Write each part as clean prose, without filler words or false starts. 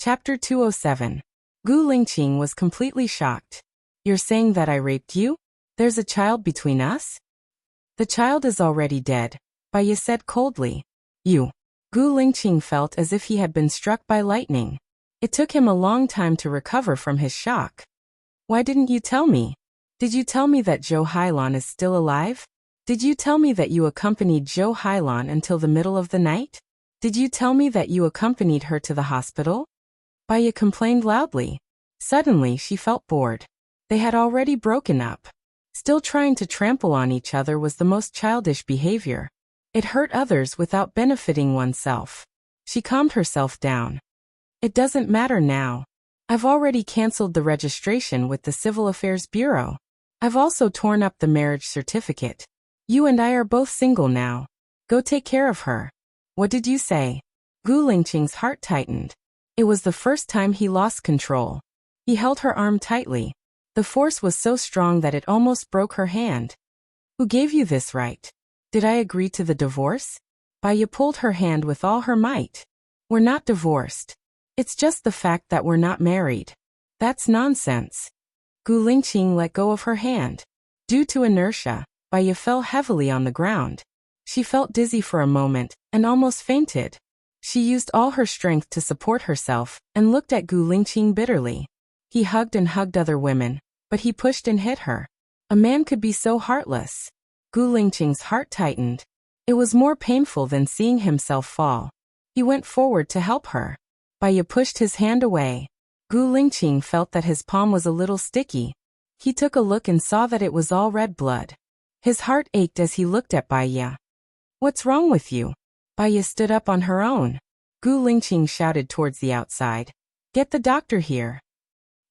Chapter 207. Gu Lingqing was completely shocked. You're saying that I raped you? There's a child between us? The child is already dead, Bai said coldly. You. Gu Lingqing felt as if he had been struck by lightning. It took him a long time to recover from his shock. Why didn't you tell me? Did you tell me that Zhou Hailan is still alive? Did you tell me that you accompanied Zhou Hailan until the middle of the night? Did you tell me that you accompanied her to the hospital? Bai complained loudly. Suddenly she felt bored. They had already broken up. Still trying to trample on each other was the most childish behavior. It hurt others without benefiting oneself. She calmed herself down. It doesn't matter now. I've already cancelled the registration with the Civil Affairs Bureau. I've also torn up the marriage certificate. You and I are both single now. Go take care of her. What did you say? Gu Lingqing's heart tightened. It was the first time he lost control. He held her arm tightly. The force was so strong that it almost broke her hand. Who gave you this right? Did I agree to the divorce? Bai pulled her hand with all her might. We're not divorced. It's just the fact that we're not married. That's nonsense. Gu Lingqing let go of her hand. Due to inertia, Bai fell heavily on the ground. She felt dizzy for a moment, and almost fainted. She used all her strength to support herself, and looked at Gu Lingqing bitterly. He hugged and hugged other women, but he pushed and hit her. A man could be so heartless. Gu Lingqing's heart tightened. It was more painful than seeing himself fall. He went forward to help her. Bai pushed his hand away. Gu Lingqing felt that his palm was a little sticky. He took a look and saw that it was all red blood. His heart ached as he looked at Bai. What's wrong with you? Bai stood up on her own. Gu Lingqing shouted towards the outside. Get the doctor here.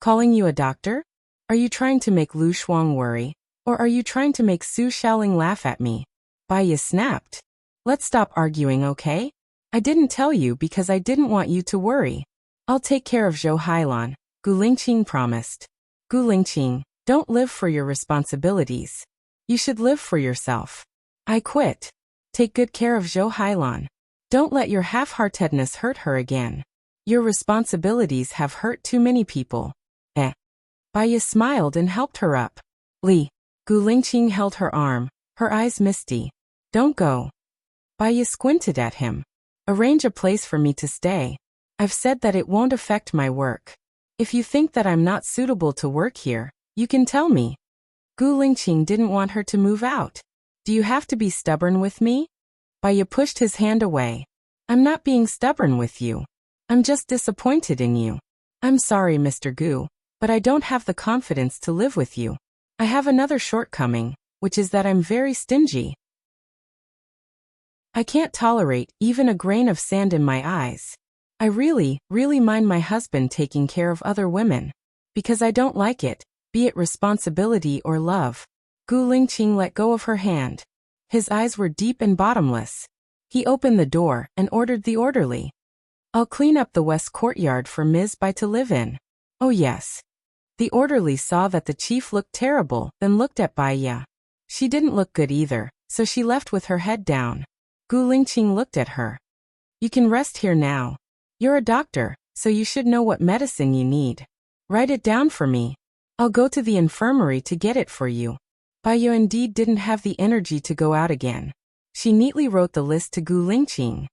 Calling you a doctor? Are you trying to make Lu Shuang worry? Or are you trying to make Su Xiaoling laugh at me? Bai snapped. Let's stop arguing, okay? I didn't tell you because I didn't want you to worry. I'll take care of Zhou Hailan, Gu Lingqing promised. Gu Lingqing, don't live for your responsibilities. You should live for yourself. I quit. Take good care of Zhou Hailan. Don't let your half-heartedness hurt her again. Your responsibilities have hurt too many people. Bai smiled and helped her up. Li. Gu Lingqing held her arm, her eyes misty. Don't go. Bai squinted at him. Arrange a place for me to stay. I've said that it won't affect my work. If you think that I'm not suitable to work here, you can tell me. Gu Lingqing didn't want her to move out. Do you have to be stubborn with me? Bai pushed his hand away. I'm not being stubborn with you. I'm just disappointed in you. I'm sorry, Mr. Gu, but I don't have the confidence to live with you. I have another shortcoming, which is that I'm very stingy. I can't tolerate even a grain of sand in my eyes. I really mind my husband taking care of other women. Because I don't like it, be it responsibility or love. Gu Lingqing let go of her hand. His eyes were deep and bottomless. He opened the door and ordered the orderly. I'll clean up the west courtyard for Ms. Bai to live in. Oh yes. The orderly saw that the chief looked terrible, then looked at Bai. She didn't look good either, so she left with her head down. Gu Lingqing looked at her. You can rest here now. You're a doctor, so you should know what medicine you need. Write it down for me. I'll go to the infirmary to get it for you. Bai indeed didn't have the energy to go out again. She neatly wrote the list to Gu Lingqing.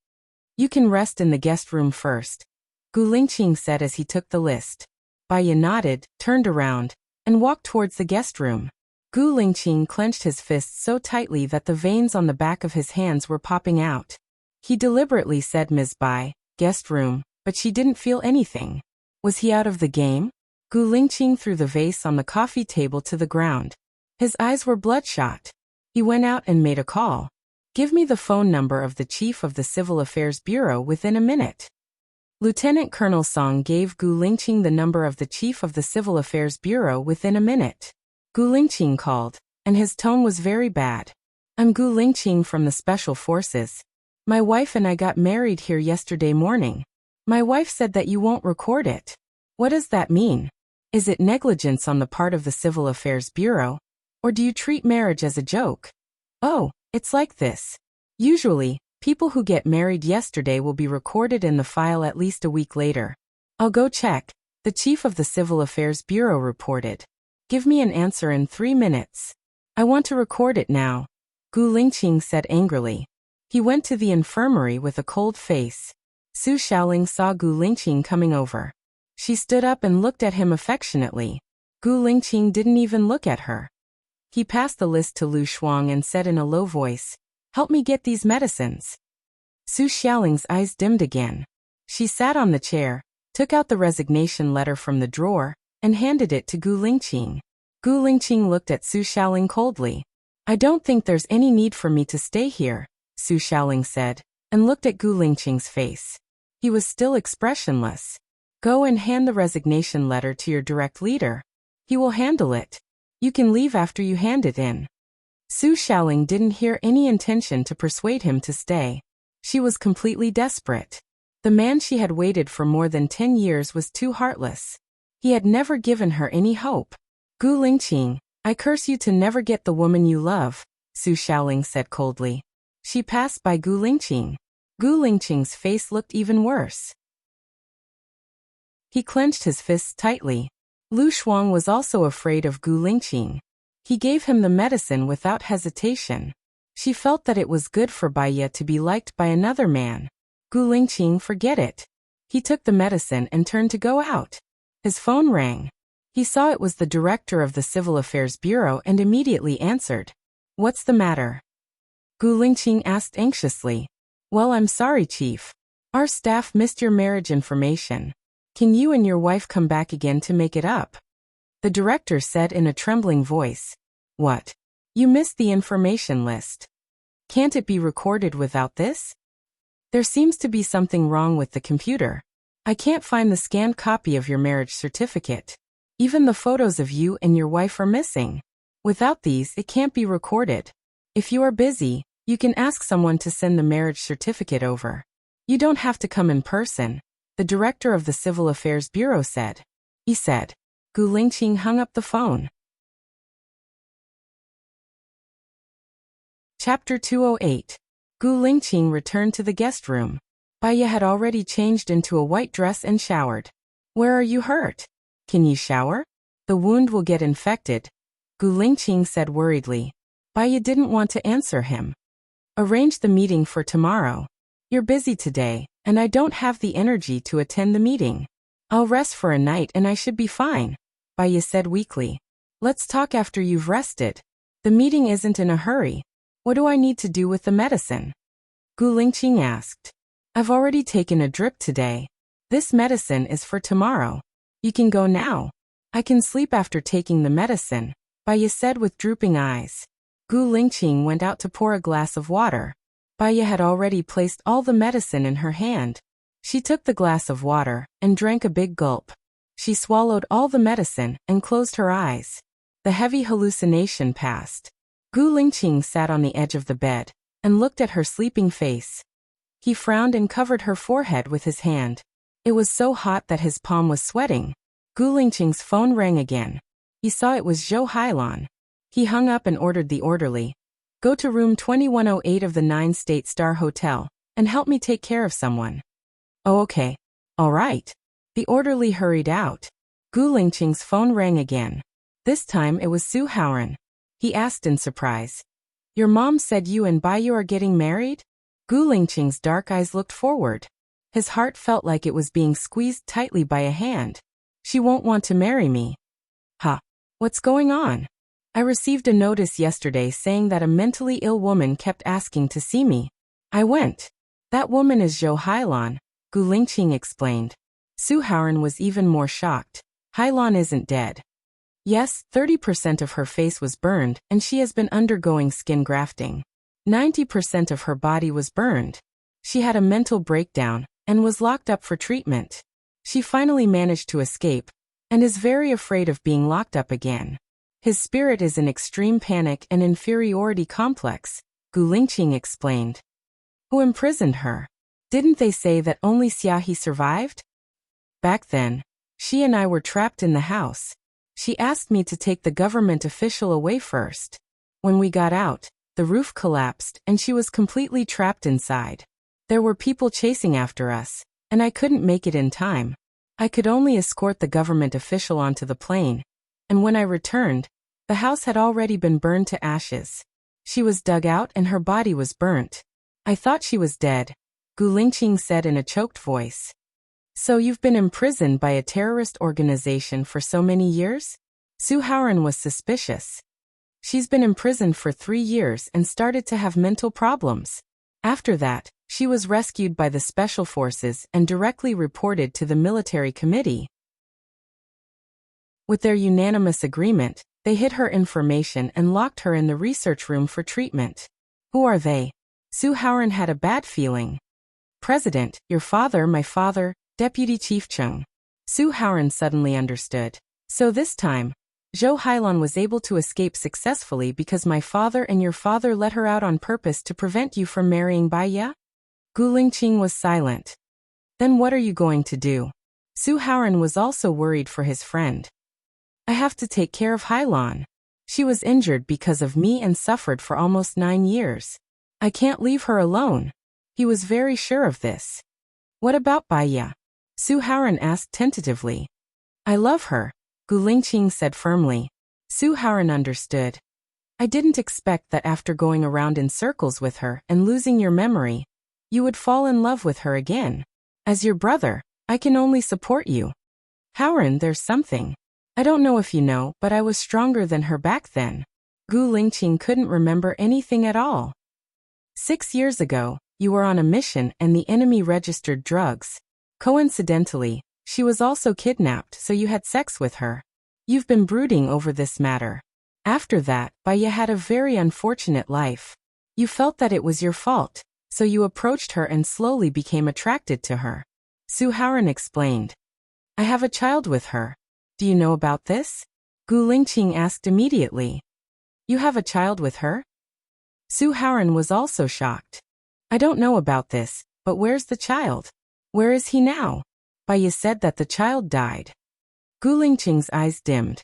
You can rest in the guest room first, Gu Lingqing said as he took the list. Bai nodded, turned around, and walked towards the guest room. Gu Lingqing clenched his fists so tightly that the veins on the back of his hands were popping out. He deliberately said Ms. Bai, guest room, but she didn't feel anything. Was he out of the game? Gu Lingqing threw the vase on the coffee table to the ground. His eyes were bloodshot. He went out and made a call. Give me the phone number of the chief of the Civil Affairs Bureau within a minute. Lieutenant Colonel Song gave Gu Lingqing the number of the chief of the Civil Affairs Bureau within a minute. Gu Lingqing called, and his tone was very bad. I'm Gu Lingqing from the Special Forces. My wife and I got married here yesterday morning. My wife said that you won't record it. What does that mean? Is it negligence on the part of the Civil Affairs Bureau? Or do you treat marriage as a joke? Oh, it's like this. Usually, people who get married yesterday will be recorded in the file at least a week later. I'll go check, the chief of the Civil Affairs Bureau reported. Give me an answer in 3 minutes. I want to record it now, Gu Lingqing said angrily. He went to the infirmary with a cold face. Su Xiaoling saw Gu Lingqing coming over. She stood up and looked at him affectionately. Gu Lingqing didn't even look at her. He passed the list to Lu Shuang and said in a low voice, "Help me get these medicines." Su Xiaoling's eyes dimmed again. She sat on the chair, took out the resignation letter from the drawer, and handed it to Gu Lingqing. Gu Lingqing looked at Su Xiaoling coldly. "I don't think there's any need for me to stay here," Su Xiaoling said, and looked at Gu Lingqing's face. He was still expressionless. "Go and hand the resignation letter to your direct leader. He will handle it. You can leave after you hand it in." Su Xiaoling didn't hear any intention to persuade him to stay. She was completely desperate. The man she had waited for more than 10 years was too heartless. He had never given her any hope. "Gu Lingqing, I curse you to never get the woman you love," Su Xiaoling said coldly. She passed by Gu Lingqing. Gu Lingqing's face looked even worse. He clenched his fists tightly. Lu Shuang was also afraid of Gu Lingqing. He gave him the medicine without hesitation. She felt that it was good for Baiye to be liked by another man. Gu Lingqing, forget it. He took the medicine and turned to go out. His phone rang. He saw it was the director of the Civil Affairs Bureau and immediately answered. "What's the matter?" Gu Lingqing asked anxiously. "Well, I'm sorry, Chief. Our staff missed your marriage information. Can you and your wife come back again to make it up?" The director said in a trembling voice. "What? You missed the information list. Can't it be recorded without this? There seems to be something wrong with the computer. I can't find the scanned copy of your marriage certificate. Even the photos of you and your wife are missing. Without these, it can't be recorded. If you are busy, you can ask someone to send the marriage certificate over. You don't have to come in person," the director of the Civil Affairs Bureau said. He said. Gu Lingqing hung up the phone. Chapter 208. Gu Lingqing returned to the guest room. Baiye had already changed into a white dress and showered. "Where are you hurt? Can you shower? The wound will get infected," Gu Lingqing said worriedly. Baiye didn't want to answer him. "Arrange the meeting for tomorrow. You're busy today, and I don't have the energy to attend the meeting. I'll rest for a night and I should be fine," Baiye said weakly. "Let's talk after you've rested. The meeting isn't in a hurry. What do I need to do with the medicine?" Gu Lingqing asked. "I've already taken a drip today. This medicine is for tomorrow. You can go now. I can sleep after taking the medicine," Baiye said with drooping eyes. Gu Lingqing went out to pour a glass of water. Baiye had already placed all the medicine in her hand. She took the glass of water and drank a big gulp. She swallowed all the medicine and closed her eyes. The heavy hallucination passed. Gu Lingqing sat on the edge of the bed and looked at her sleeping face. He frowned and covered her forehead with his hand. It was so hot that his palm was sweating. Gu Lingqing's phone rang again. He saw it was Zhou Hailan. He hung up and ordered the orderly. "Go to room 2108 of the 9 Star Hotel and help me take care of someone." "Oh, okay. All right." The orderly hurried out. Gu Lingqing's phone rang again. This time it was Su Haoran. He asked in surprise. "Your mom said you and Baiyu are getting married?" Gu Lingqing's dark eyes looked forward. His heart felt like it was being squeezed tightly by a hand. "She won't want to marry me." "Huh. What's going on?" "I received a notice yesterday saying that a mentally ill woman kept asking to see me. I went. That woman is Zhou Hailan," Gu Lingqing explained. Su Haoran was even more shocked. "Hailan isn't dead." "Yes, 30% of her face was burned and she has been undergoing skin grafting. 90% of her body was burned. She had a mental breakdown and was locked up for treatment. She finally managed to escape and is very afraid of being locked up again. His spirit is in extreme panic and inferiority complex," Gu Lingqing explained. "Who imprisoned her? Didn't they say that only Xiaohe survived?" "Back then, she and I were trapped in the house. She asked me to take the government official away first. When we got out, the roof collapsed and she was completely trapped inside. There were people chasing after us, and I couldn't make it in time. I could only escort the government official onto the plane, and when I returned, the house had already been burned to ashes. She was dug out and her body was burnt. I thought she was dead, Gu Lingqing said in a choked voice. So you've been imprisoned by a terrorist organization for so many years? Su Haoran was suspicious. She's been imprisoned for 3 years and started to have mental problems. After that, she was rescued by the special forces and directly reported to the military committee. With their unanimous agreement, they hid her information and locked her in the research room for treatment. Who are they? Su Haoran had a bad feeling. President, your father, my father, Deputy Chief Chung. Su Haoran suddenly understood. So this time, Zhou Hailan was able to escape successfully because my father and your father let her out on purpose to prevent you from marrying Bai Ye? Gu Lingqing was silent. Then what are you going to do? Su Haoran was also worried for his friend. I have to take care of Hailan. She was injured because of me and suffered for almost 9 years. I can't leave her alone. He was very sure of this. What about Bai Ye? Su Haoran asked tentatively. I love her, Gu Lingqing said firmly. Su Haoran understood. I didn't expect that after going around in circles with her and losing your memory, you would fall in love with her again. As your brother, I can only support you. Haoran, there's something. I don't know if you know, but I was stronger than her back then. Gu Lingqing couldn't remember anything at all. 6 years ago, you were on a mission and the enemy registered drugs. Coincidentally, she was also kidnapped, so you had sex with her. You've been brooding over this matter. After that, Bai Ye had a very unfortunate life. You felt that it was your fault, so you approached her and slowly became attracted to her. Su Haoran explained. I have a child with her. Do you know about this? Gu Lingqing asked immediately. You have a child with her? Su Haoran was also shocked. I don't know about this, but where's the child? Where is he now? Bai Ye said that the child died. Gu Lingqing's eyes dimmed.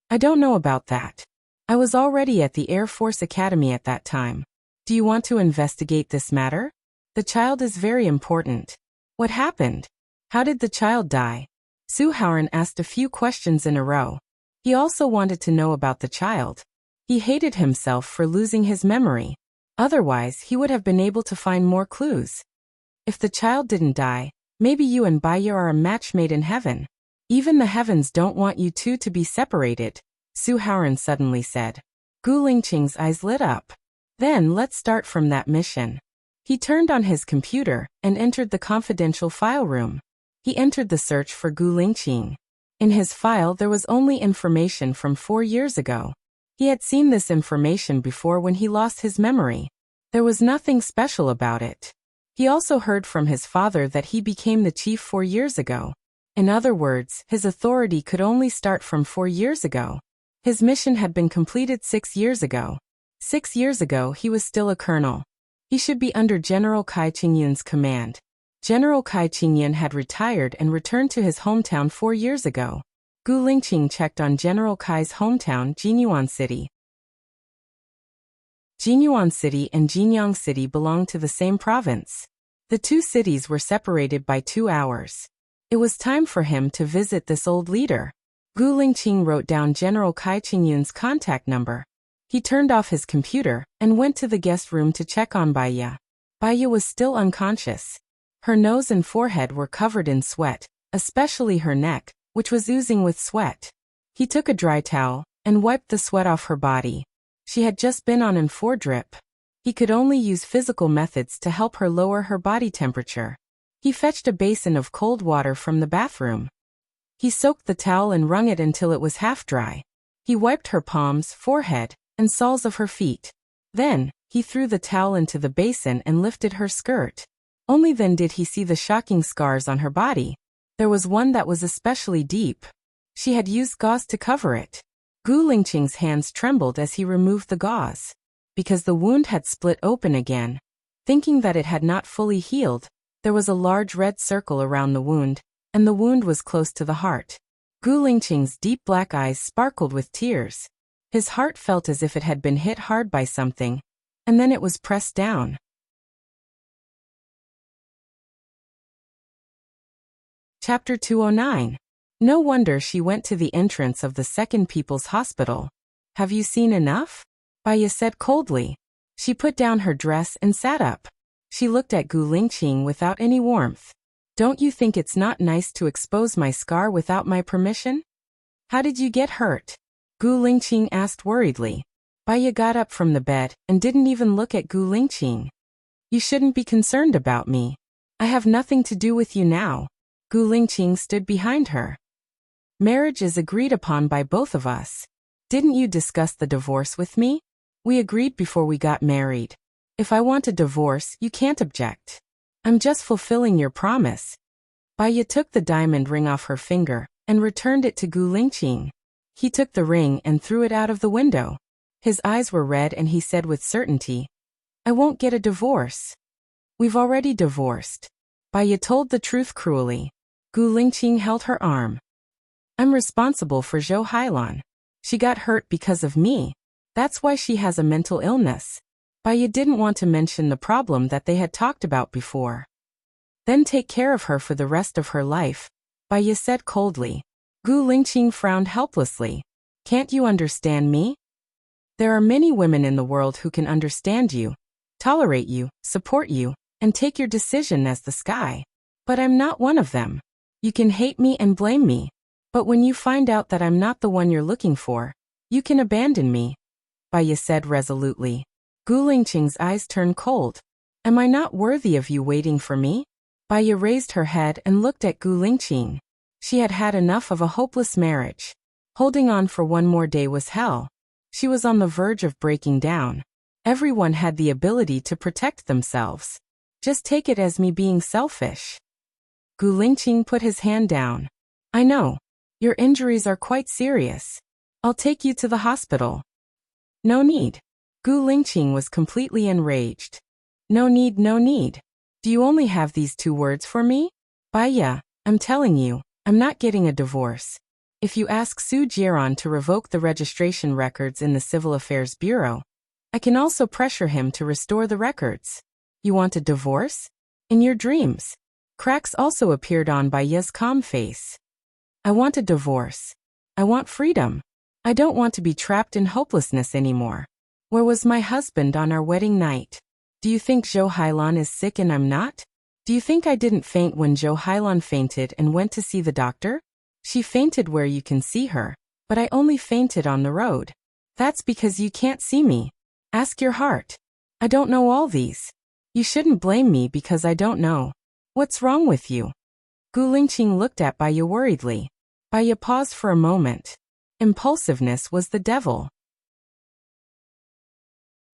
I don't know about that. I was already at the Air Force Academy at that time. Do you want to investigate this matter? The child is very important. What happened? How did the child die? Su Haoran asked a few questions in a row. He also wanted to know about the child. He hated himself for losing his memory. Otherwise, he would have been able to find more clues. If the child didn't die, maybe you and Bai Ye are a match made in heaven. Even the heavens don't want you two to be separated, Su Haoran suddenly said. Gu Lingqing's eyes lit up. Then let's start from that mission. He turned on his computer and entered the confidential file room. He entered the search for Gu Lingqing. In his file there was only information from 4 years ago. He had seen this information before when he lost his memory. There was nothing special about it. He also heard from his father that he became the chief 4 years ago. In other words, his authority could only start from 4 years ago. His mission had been completed 6 years ago. 6 years ago he was still a colonel. He should be under General Cai Qingyun's command. General Cai Qingyun had retired and returned to his hometown 4 years ago. Gu Lingqing checked on General Cai's hometown, Jinyuan City. Jinyuan City and Jinyang City belonged to the same province. The 2 cities were separated by 2 hours. It was time for him to visit this old leader. Gu Lingqing wrote down General Cai Qingyun's contact number. He turned off his computer and went to the guest room to check on Bai Ye. Bai Ye was still unconscious. Her nose and forehead were covered in sweat, especially her neck, which was oozing with sweat. He took a dry towel and wiped the sweat off her body. She had just been on an 4 drip. He could only use physical methods to help her lower her body temperature. He fetched a basin of cold water from the bathroom. He soaked the towel and wrung it until it was half dry. He wiped her palms, forehead, and soles of her feet. Then, he threw the towel into the basin and lifted her skirt. Only then did he see the shocking scars on her body. There was one that was especially deep. She had used gauze to cover it. Gu Lingqing's hands trembled as he removed the gauze. Because the wound had split open again. Thinking that it had not fully healed, there was a large red circle around the wound, and the wound was close to the heart. Gu Lingqing's deep black eyes sparkled with tears. His heart felt as if it had been hit hard by something, and then it was pressed down. Chapter 209. No wonder she went to the entrance of the Second People's Hospital. Have you seen enough? Baya said coldly. She put down her dress and sat up. She looked at Gu Lingqing without any warmth. Don't you think it's not nice to expose my scar without my permission? How did you get hurt? Gu Lingqing asked worriedly. Baya got up from the bed and didn't even look at Gu Lingqing. You shouldn't be concerned about me. I have nothing to do with you now. Gu Lingqing stood behind her. Marriage is agreed upon by both of us. Didn't you discuss the divorce with me? We agreed before we got married. If I want a divorce, you can't object. I'm just fulfilling your promise. Baya took the diamond ring off her finger and returned it to Gu Lingqing. He took the ring and threw it out of the window. His eyes were red and he said with certainty, I won't get a divorce. We've already divorced. Baya told the truth cruelly. Gu Lingqing held her arm. I'm responsible for Zhou Hailan. She got hurt because of me. That's why she has a mental illness. Baya didn't want to mention the problem that they had talked about before. Then take care of her for the rest of her life, Baya said coldly. Gu Lingqing frowned helplessly. Can't you understand me? There are many women in the world who can understand you, tolerate you, support you, and take your decision as the sky. But I'm not one of them. You can hate me and blame me. But when you find out that I'm not the one you're looking for, you can abandon me, Baya said resolutely. Gu Lingqing's eyes turned cold. Am I not worthy of you waiting for me? Baya raised her head and looked at Gu Lingqing. She had had enough of a hopeless marriage. Holding on for one more day was hell. She was on the verge of breaking down. Everyone had the ability to protect themselves. Just take it as me being selfish. Gu Lingqing put his hand down. I know. Your injuries are quite serious. I'll take you to the hospital. No need. Gu Lingqing was completely enraged. No need, no need. Do you only have these 2 words for me? Baya, I'm telling you, I'm not getting a divorce. If you ask Su Jiran to revoke the registration records in the Civil Affairs Bureau, I can also pressure him to restore the records. You want a divorce? In your dreams. Cracks also appeared on Baya's calm face. I want a divorce. I want freedom. I don't want to be trapped in hopelessness anymore. Where was my husband on our wedding night? Do you think Zhou Hailan is sick and I'm not? Do you think I didn't faint when Zhou Hailan fainted and went to see the doctor? She fainted where you can see her, but I only fainted on the road. That's because you can't see me. Ask your heart. I don't know all these. You shouldn't blame me because I don't know. What's wrong with you? Gu Lingqing looked at Baya worriedly. Baya paused for a moment. Impulsiveness was the devil.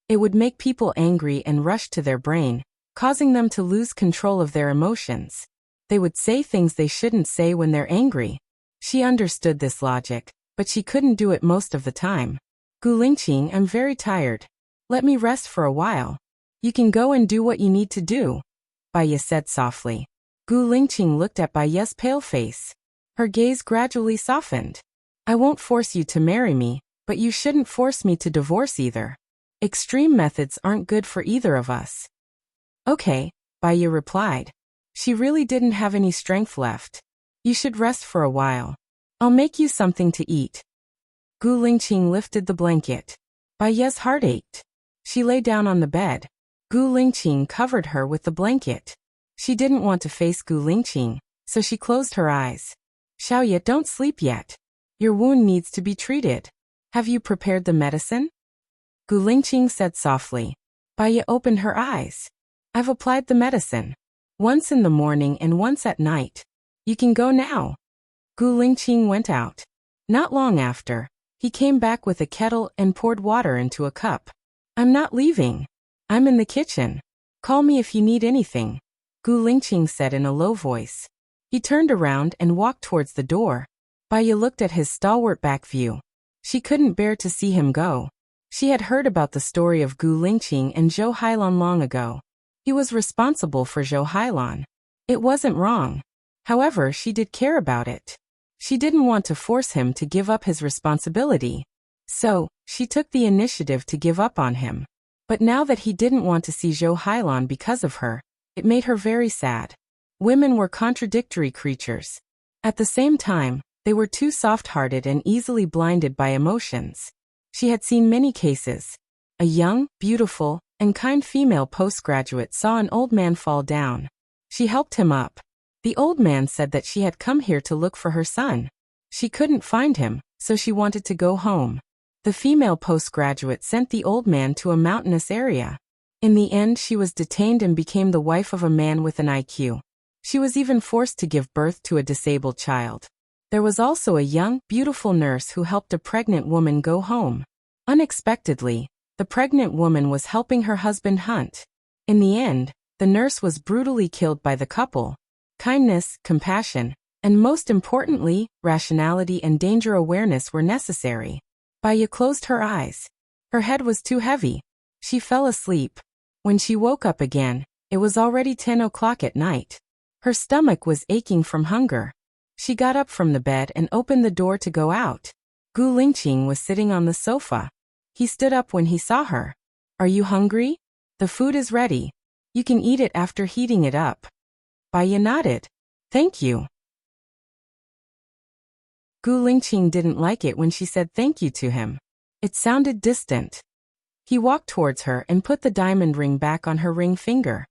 It would make people angry and rush to their brain, causing them to lose control of their emotions. They would say things they shouldn't say when they're angry. She understood this logic, but she couldn't do it most of the time. Gu Lingqing, I'm very tired. Let me rest for a while. You can go and do what you need to do, Baya said softly. Gu Lingqing looked at Baya's pale face. Her gaze gradually softened. I won't force you to marry me, but you shouldn't force me to divorce either. Extreme methods aren't good for either of us. Okay, Baya replied. She really didn't have any strength left. You should rest for a while. I'll make you something to eat. Gu Lingqing lifted the blanket. Baya's heart ached. She lay down on the bed. Gu Lingqing covered her with the blanket. She didn't want to face Gu Lingqing, so she closed her eyes. Xiaoye, don't sleep yet. Your wound needs to be treated. Have you prepared the medicine? Gu Lingqing said softly. Baya opened her eyes. I've applied the medicine. Once in the morning and once at night. You can go now. Gu Lingqing went out. Not long after, he came back with a kettle and poured water into a cup. I'm not leaving. I'm in the kitchen. Call me if you need anything, Gu Lingqing said in a low voice. He turned around and walked towards the door. Baya looked at his stalwart back view. She couldn't bear to see him go. She had heard about the story of Gu Lingqing and Zhou Hailan long ago. He was responsible for Zhou Hailan. It wasn't wrong. However, she did care about it. She didn't want to force him to give up his responsibility. So, she took the initiative to give up on him. But now that he didn't want to see Zhou Hailan because of her, it made her very sad. Women were contradictory creatures. At the same time, they were too soft-hearted and easily blinded by emotions. She had seen many cases. A young, beautiful, and kind female postgraduate saw an old man fall down. She helped him up. The old man said that she had come here to look for her son. She couldn't find him, so she wanted to go home. The female postgraduate sent the old man to a mountainous area. In the end, she was detained and became the wife of a man with an IQ. She was even forced to give birth to a disabled child. There was also a young, beautiful nurse who helped a pregnant woman go home. Unexpectedly, the pregnant woman was helping her husband hunt. In the end, the nurse was brutally killed by the couple. Kindness, compassion, and most importantly, rationality and danger awareness were necessary. Baya closed her eyes. Her head was too heavy. She fell asleep. When she woke up again, it was already 10 o'clock at night. Her stomach was aching from hunger. She got up from the bed and opened the door to go out. Gu Lingqing was sitting on the sofa. He stood up when he saw her. "Are you hungry? The food is ready. You can eat it after heating it up." Baya nodded. "Thank you." Gu Lingqing didn't like it when she said thank you to him. It sounded distant. He walked towards her and put the diamond ring back on her ring finger.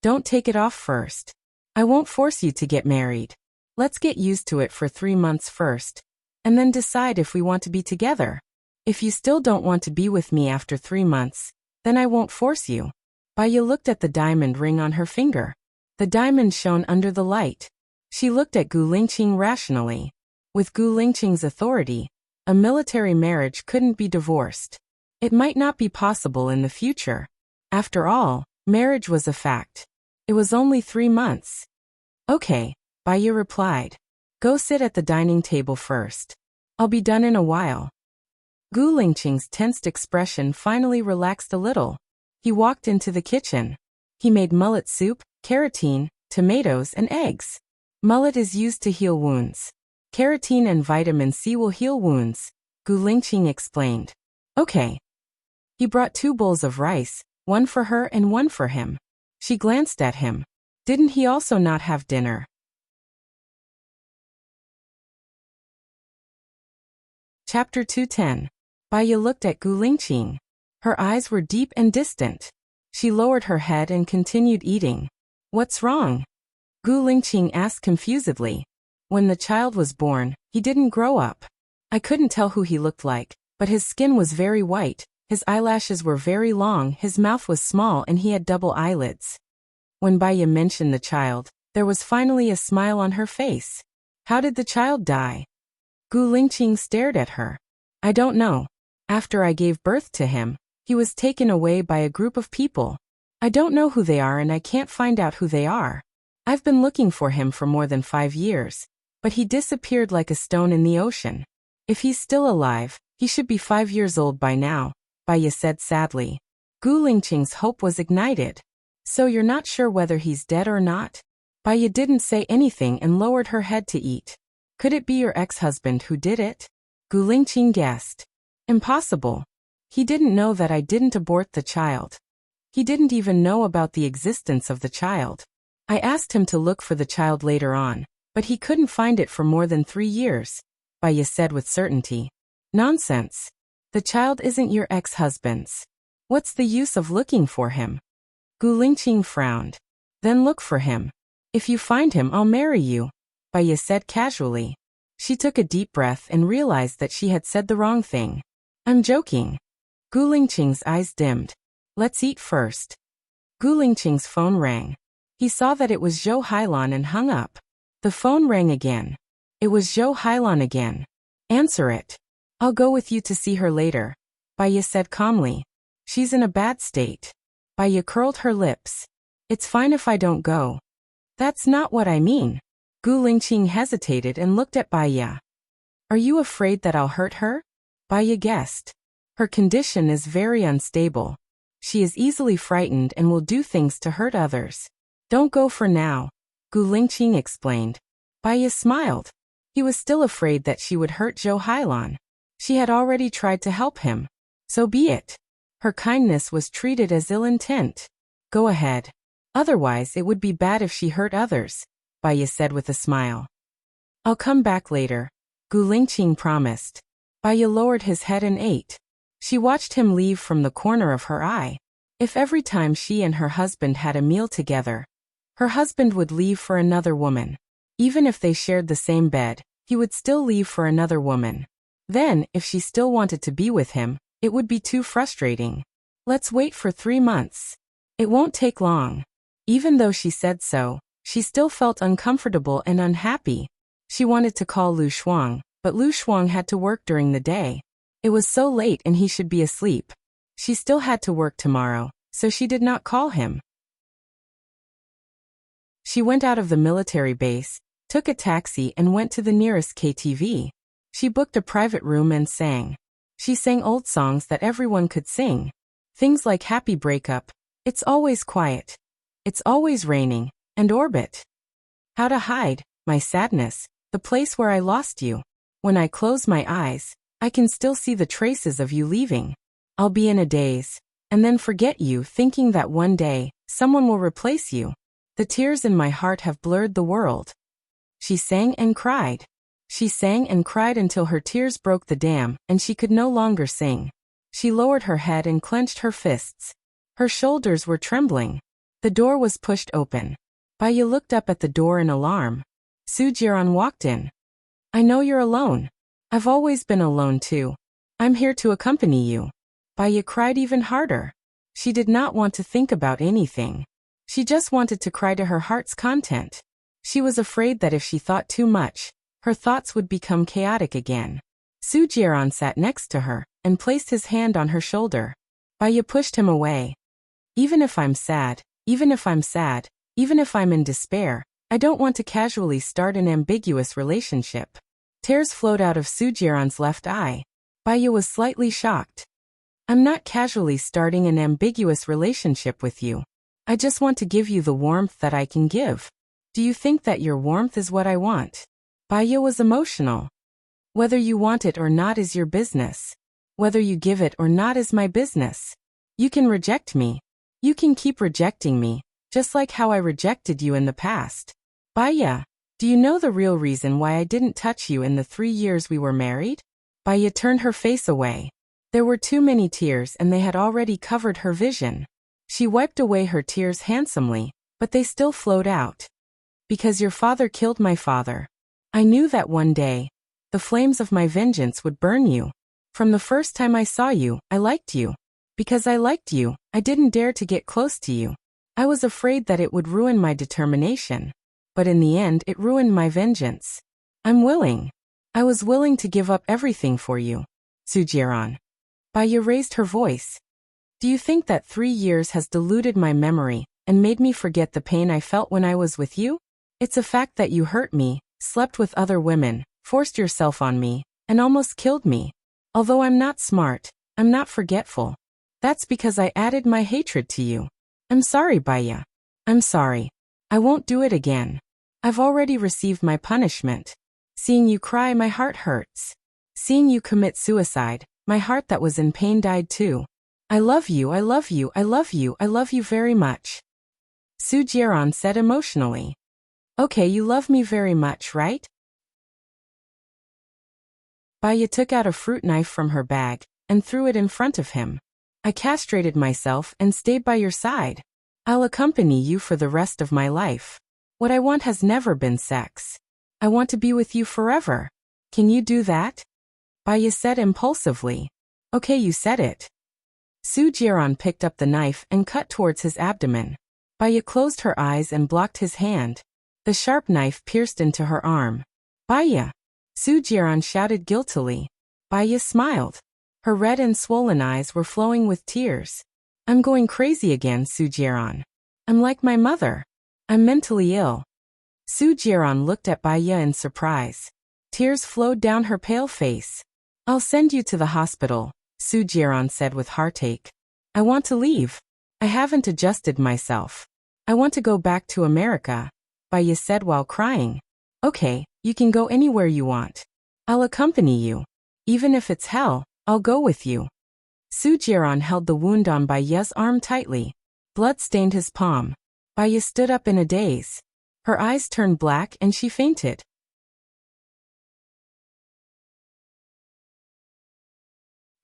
"Don't take it off first. I won't force you to get married. Let's get used to it for 3 months first, and then decide if we want to be together. If you still don't want to be with me after 3 months, then I won't force you." Baya looked at the diamond ring on her finger. The diamond shone under the light. She looked at Gu Lingqing rationally. With Gu Lingqing's authority, a military marriage couldn't be divorced. It might not be possible in the future. After all, marriage was a fact. It was only 3 months. "Okay," Baya replied. "Go sit at the dining table first. I'll be done in a while." Gu Lingqing's tensed expression finally relaxed a little. He walked into the kitchen. He made mullet soup, carotene, tomatoes, and eggs. Mullet is used to heal wounds. Carotene and vitamin C will heal wounds, Gu Lingqing explained. "Okay." He brought 2 bowls of rice, one for her and one for him. She glanced at him. Didn't he also not have dinner? Chapter 210. Baya looked at Gu Lingqing. Her eyes were deep and distant. She lowered her head and continued eating. "What's wrong?" Gu Lingqing asked confusedly. "When the child was born, he didn't grow up. I couldn't tell who he looked like, but his skin was very white, his eyelashes were very long, his mouth was small, and he had double eyelids." When Baya mentioned the child, there was finally a smile on her face. "How did the child die?" Gu Lingqing stared at her. "I don't know. After I gave birth to him, he was taken away by a group of people. I don't know who they are and I can't find out who they are. I've been looking for him for more than 5 years, but he disappeared like a stone in the ocean. If he's still alive, he should be 5 years old by now," Baya said sadly. Gu Lingqing's hope was ignited. "So you're not sure whether he's dead or not?" Baya didn't say anything and lowered her head to eat. "Could it be your ex-husband who did it?" Gu Lingqing guessed. "Impossible. He didn't know that I didn't abort the child. He didn't even know about the existence of the child. I asked him to look for the child later on, but he couldn't find it for more than 3 years, Baya said with certainty. "Nonsense. The child isn't your ex-husband's. What's the use of looking for him?" Gu Lingqing frowned. "Then look for him. If you find him, I'll marry you," Baya said casually. She took a deep breath and realized that she had said the wrong thing. "I'm joking." Gu Lingqing's eyes dimmed. "Let's eat first." Gu Lingqing's phone rang. He saw that it was Zhou Hailan and hung up. The phone rang again. It was Zhou Hailan again. "Answer it." "I'll go with you to see her later," Baya said calmly. "She's in a bad state." Baya curled her lips. "It's fine if I don't go." "That's not what I mean." Gu Lingqing hesitated and looked at Baya. "Are you afraid that I'll hurt her?" Baya guessed. "Her condition is very unstable. She is easily frightened and will do things to hurt others." "Don't go for now," Gu Lingqing explained. Baya smiled. He was still afraid that she would hurt Zhou Hailan. She had already tried to help him. So be it. Her kindness was treated as ill intent. "Go ahead. Otherwise it would be bad if she hurt others," Baya said with a smile. I'll come back later, Gu Lingqing promised. Baya lowered his head and ate. She watched him leave from the corner of her eye. If every time she and her husband had a meal together, her husband would leave for another woman. Even if they shared the same bed, he would still leave for another woman. Then, if she still wanted to be with him, it would be too frustrating. Let's wait for 3 months. It won't take long. Even though she said so, she still felt uncomfortable and unhappy. She wanted to call Lu Shuang, but Lu Shuang had to work during the day. It was so late and he should be asleep. She still had to work tomorrow, so she did not call him. She went out of the military base, took a taxi and went to the nearest KTV. She booked a private room and sang. She sang old songs that everyone could sing. Things like Happy Breakup, It's Always Quiet, It's Always Raining, and Orbit. How to Hide My Sadness, The Place Where I Lost You. When I close my eyes, I can still see the traces of you leaving. I'll be in a daze, and then forget you, thinking that one day, someone will replace you. The tears in my heart have blurred the world. She sang and cried. She sang and cried until her tears broke the dam, and she could no longer sing. She lowered her head and clenched her fists. Her shoulders were trembling. The door was pushed open. Baya looked up at the door in alarm. Su Jiran walked in. I know you're alone. I've always been alone too. I'm here to accompany you. Baya cried even harder. She did not want to think about anything. She just wanted to cry to her heart's content. She was afraid that if she thought too much, her thoughts would become chaotic again. Su Jiran sat next to her and placed his hand on her shoulder. Baya pushed him away. Even if I'm sad, even if I'm sad, even if I'm in despair, I don't want to casually start an ambiguous relationship. Tears flowed out of Su Jiran's left eye. Baya was slightly shocked. I'm not casually starting an ambiguous relationship with you. I just want to give you the warmth that I can give. Do you think that your warmth is what I want? Baya was emotional. Whether you want it or not is your business. Whether you give it or not is my business. You can reject me. You can keep rejecting me, just like how I rejected you in the past. Baya, do you know the real reason why I didn't touch you in the 3 years we were married? Baya turned her face away. There were too many tears and they had already covered her vision. She wiped away her tears handsomely, but they still flowed out. Because your father killed my father. I knew that one day, the flames of my vengeance would burn you. From the first time I saw you, I liked you. Because I liked you, I didn't dare to get close to you. I was afraid that it would ruin my determination. But in the end, it ruined my vengeance. I'm willing. I was willing to give up everything for you. Su Jiran. Baya raised her voice. Do you think that 3 years has diluted my memory and made me forget the pain I felt when I was with you? It's a fact that you hurt me, slept with other women, forced yourself on me, and almost killed me. Although I'm not smart, I'm not forgetful. That's because I added my hatred to you. I'm sorry, Baya. I'm sorry. I won't do it again. I've already received my punishment. Seeing you cry, my heart hurts. Seeing you commit suicide, my heart that was in pain died too. I love you, I love you, I love you, I love you very much. Su Jiran said emotionally. Okay, you love me very much, right? Baya took out a fruit knife from her bag and threw it in front of him. I castrated myself and stayed by your side. I'll accompany you for the rest of my life. What I want has never been sex. I want to be with you forever. Can you do that? Baya said impulsively. Okay, you said it. Su Jiran picked up the knife and cut towards his abdomen. Baya closed her eyes and blocked his hand. The sharp knife pierced into her arm. Baya! Su Jiran shouted guiltily. Baya smiled. Her red and swollen eyes were flowing with tears. I'm going crazy again, Su Jiran. I'm like my mother. I'm mentally ill. Su Jiran looked at Baya in surprise. Tears flowed down her pale face. I'll send you to the hospital, Su Jiran said with heartache. I want to leave. I haven't adjusted myself. I want to go back to America, Baya said while crying. Okay, you can go anywhere you want. I'll accompany you. Even if it's hell, I'll go with you. Su Jiran held the wound on Baya's arm tightly. Blood stained his palm. Baya stood up in a daze. Her eyes turned black and she fainted.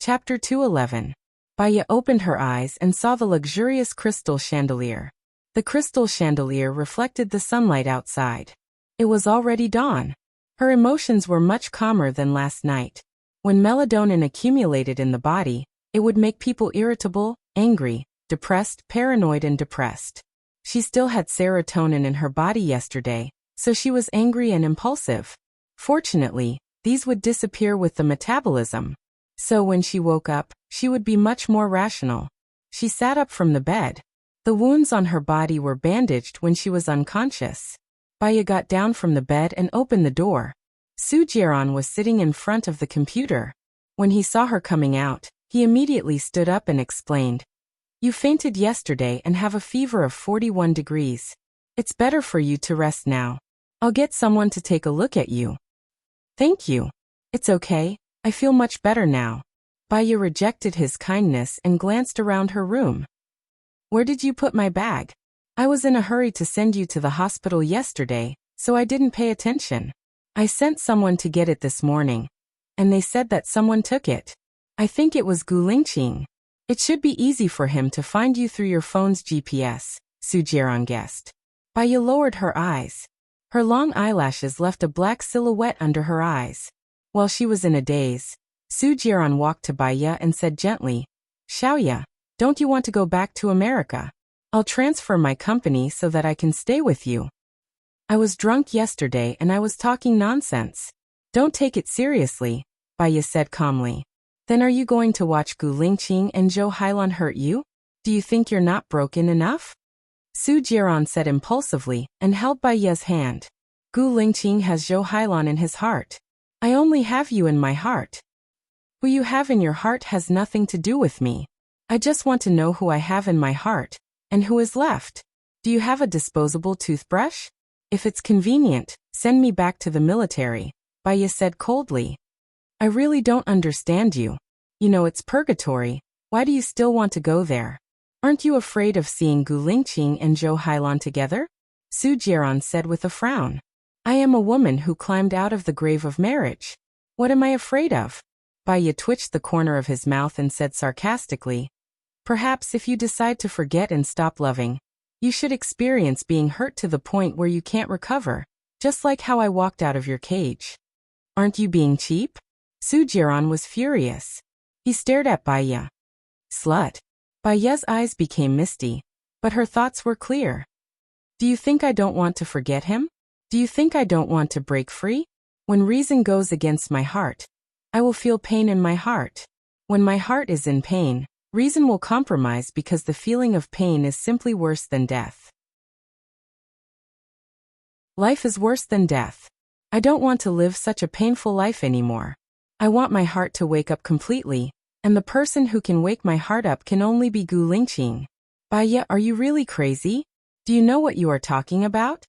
Chapter 211. Baya opened her eyes and saw the luxurious crystal chandelier. The crystal chandelier reflected the sunlight outside. It was already dawn. Her emotions were much calmer than last night. When melatonin accumulated in the body, it would make people irritable, angry, depressed, paranoid and depressed. She still had serotonin in her body yesterday, so she was angry and impulsive. Fortunately, these would disappear with the metabolism. So when she woke up, she would be much more rational. She sat up from the bed. The wounds on her body were bandaged when she was unconscious. Baya got down from the bed and opened the door. Sujieron was sitting in front of the computer. When he saw her coming out, he immediately stood up and explained, "You fainted yesterday and have a fever of 41 degrees. It's better for you to rest now. I'll get someone to take a look at you." "Thank you. It's okay, I feel much better now." Baya rejected his kindness and glanced around her room. "Where did you put my bag? I was in a hurry to send you to the hospital yesterday, so I didn't pay attention. I sent someone to get it this morning, and they said that someone took it. I think it was Gu Lingqing. It should be easy for him to find you through your phone's GPS, Sujieron guessed. Baya lowered her eyes. Her long eyelashes left a black silhouette under her eyes. While she was in a daze, Sujieron walked to Baya and said gently, "Xiaoya, don't you want to go back to America? I'll transfer my company so that I can stay with you." "I was drunk yesterday and I was talking nonsense. Don't take it seriously," Baya said calmly. "Then are you going to watch Gu Lingqing and Zhou Hailan hurt you? Do you think you're not broken enough?" Sujieron said impulsively and held Baya's hand. "Gu Lingqing has Zhou Hailan in his heart. I only have you in my heart. Who you have in your heart has nothing to do with me. I just want to know who I have in my heart, and who is left. Do you have a disposable toothbrush? If it's convenient, send me back to the military," Baya said coldly. "I really don't understand you. You know it's purgatory. Why do you still want to go there? Aren't you afraid of seeing Gu Lingqing and Zhou Hailan together?" Sujieron said with a frown. "I am a woman who climbed out of the grave of marriage. What am I afraid of?" Baya twitched the corner of his mouth and said sarcastically, "Perhaps if you decide to forget and stop loving, you should experience being hurt to the point where you can't recover, just like how I walked out of your cage." "Aren't you being cheap?" Sujieron was furious. He stared at Baya. "Slut." Baya's eyes became misty, but her thoughts were clear. "Do you think I don't want to forget him? Do you think I don't want to break free? When reason goes against my heart, I will feel pain in my heart. When my heart is in pain, reason will compromise because the feeling of pain is simply worse than death. Life is worse than death. I don't want to live such a painful life anymore. I want my heart to wake up completely, and the person who can wake my heart up can only be Gu Lingqing." "Baya, are you really crazy? Do you know what you are talking about?"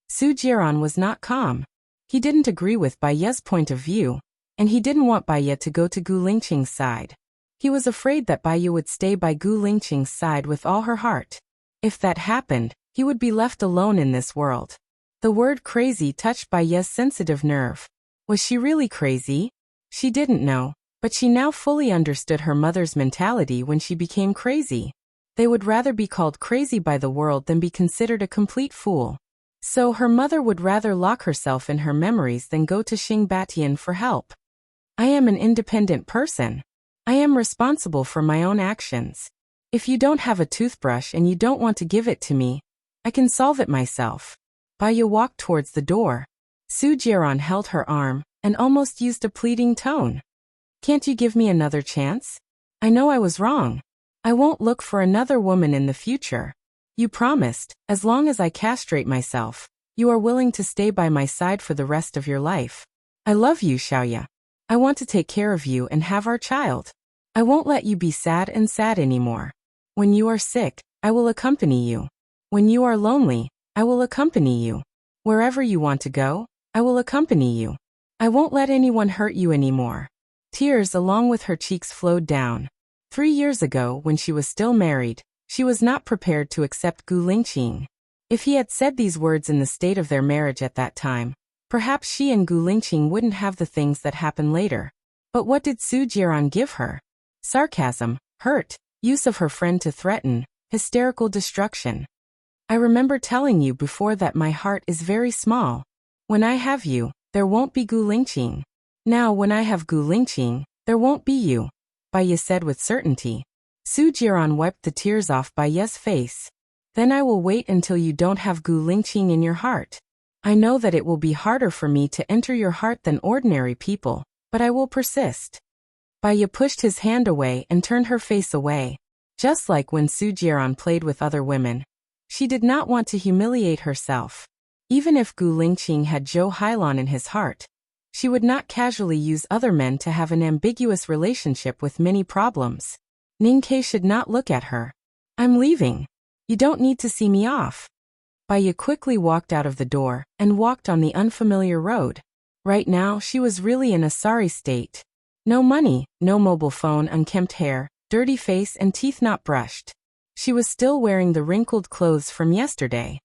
Sujieron was not calm. He didn't agree with Baya's point of view, and he didn't want Baya to go to Gu Lingqing's side. He was afraid that Baya would stay by Gu Lingqing's side with all her heart. If that happened, he would be left alone in this world. The word crazy touched Baya's sensitive nerve. Was she really crazy? She didn't know, but she now fully understood her mother's mentality when she became crazy. They would rather be called crazy by the world than be considered a complete fool. So her mother would rather lock herself in her memories than go to Xing Batian for help. "I am an independent person. I am responsible for my own actions. If you don't have a toothbrush and you don't want to give it to me, I can solve it myself." Baya walked towards the door. Sujieron held her arm and almost used a pleading tone. "Can't you give me another chance? I know I was wrong. I won't look for another woman in the future. You promised, as long as I castrate myself, you are willing to stay by my side for the rest of your life. I love you, Xiaoya. I want to take care of you and have our child. I won't let you be sad anymore. When you are sick, I will accompany you. When you are lonely, I will accompany you. Wherever you want to go, I will accompany you. I won't let anyone hurt you anymore." Tears along with her cheeks flowed down. 3 years ago, when she was still married, she was not prepared to accept Gu Lingqing. If he had said these words in the state of their marriage at that time, perhaps she and Gu Lingqing wouldn't have the things that happened later. But what did Sujieron give her? sarcasm, hurt, use of her friend to threaten, hysterical destruction. I remember telling you before that my heart is very small. When I have you, there won't be Gu Lingqing. Now when I have Gu Lingqing, there won't be you. Bai Ye said with certainty. Su Jiran wiped the tears off Bai Ye's face. Then I will wait until you don't have Gu Lingqing in your heart. I know that it will be harder for me to enter your heart than ordinary people, but I will persist. Bai Ye pushed his hand away and turned her face away. Just like when Su Jiran played with other women. She did not want to humiliate herself. Even if Gu Lingqing had Zhou Hailan in his heart, she would not casually use other men to have an ambiguous relationship with many problems. Ning Ke should not look at her. I'm leaving. You don't need to see me off. Bai Ye quickly walked out of the door and walked on the unfamiliar road. Right now she was really in a sorry state. No money, no mobile phone, unkempt hair, dirty face and teeth not brushed. She was still wearing the wrinkled clothes from yesterday.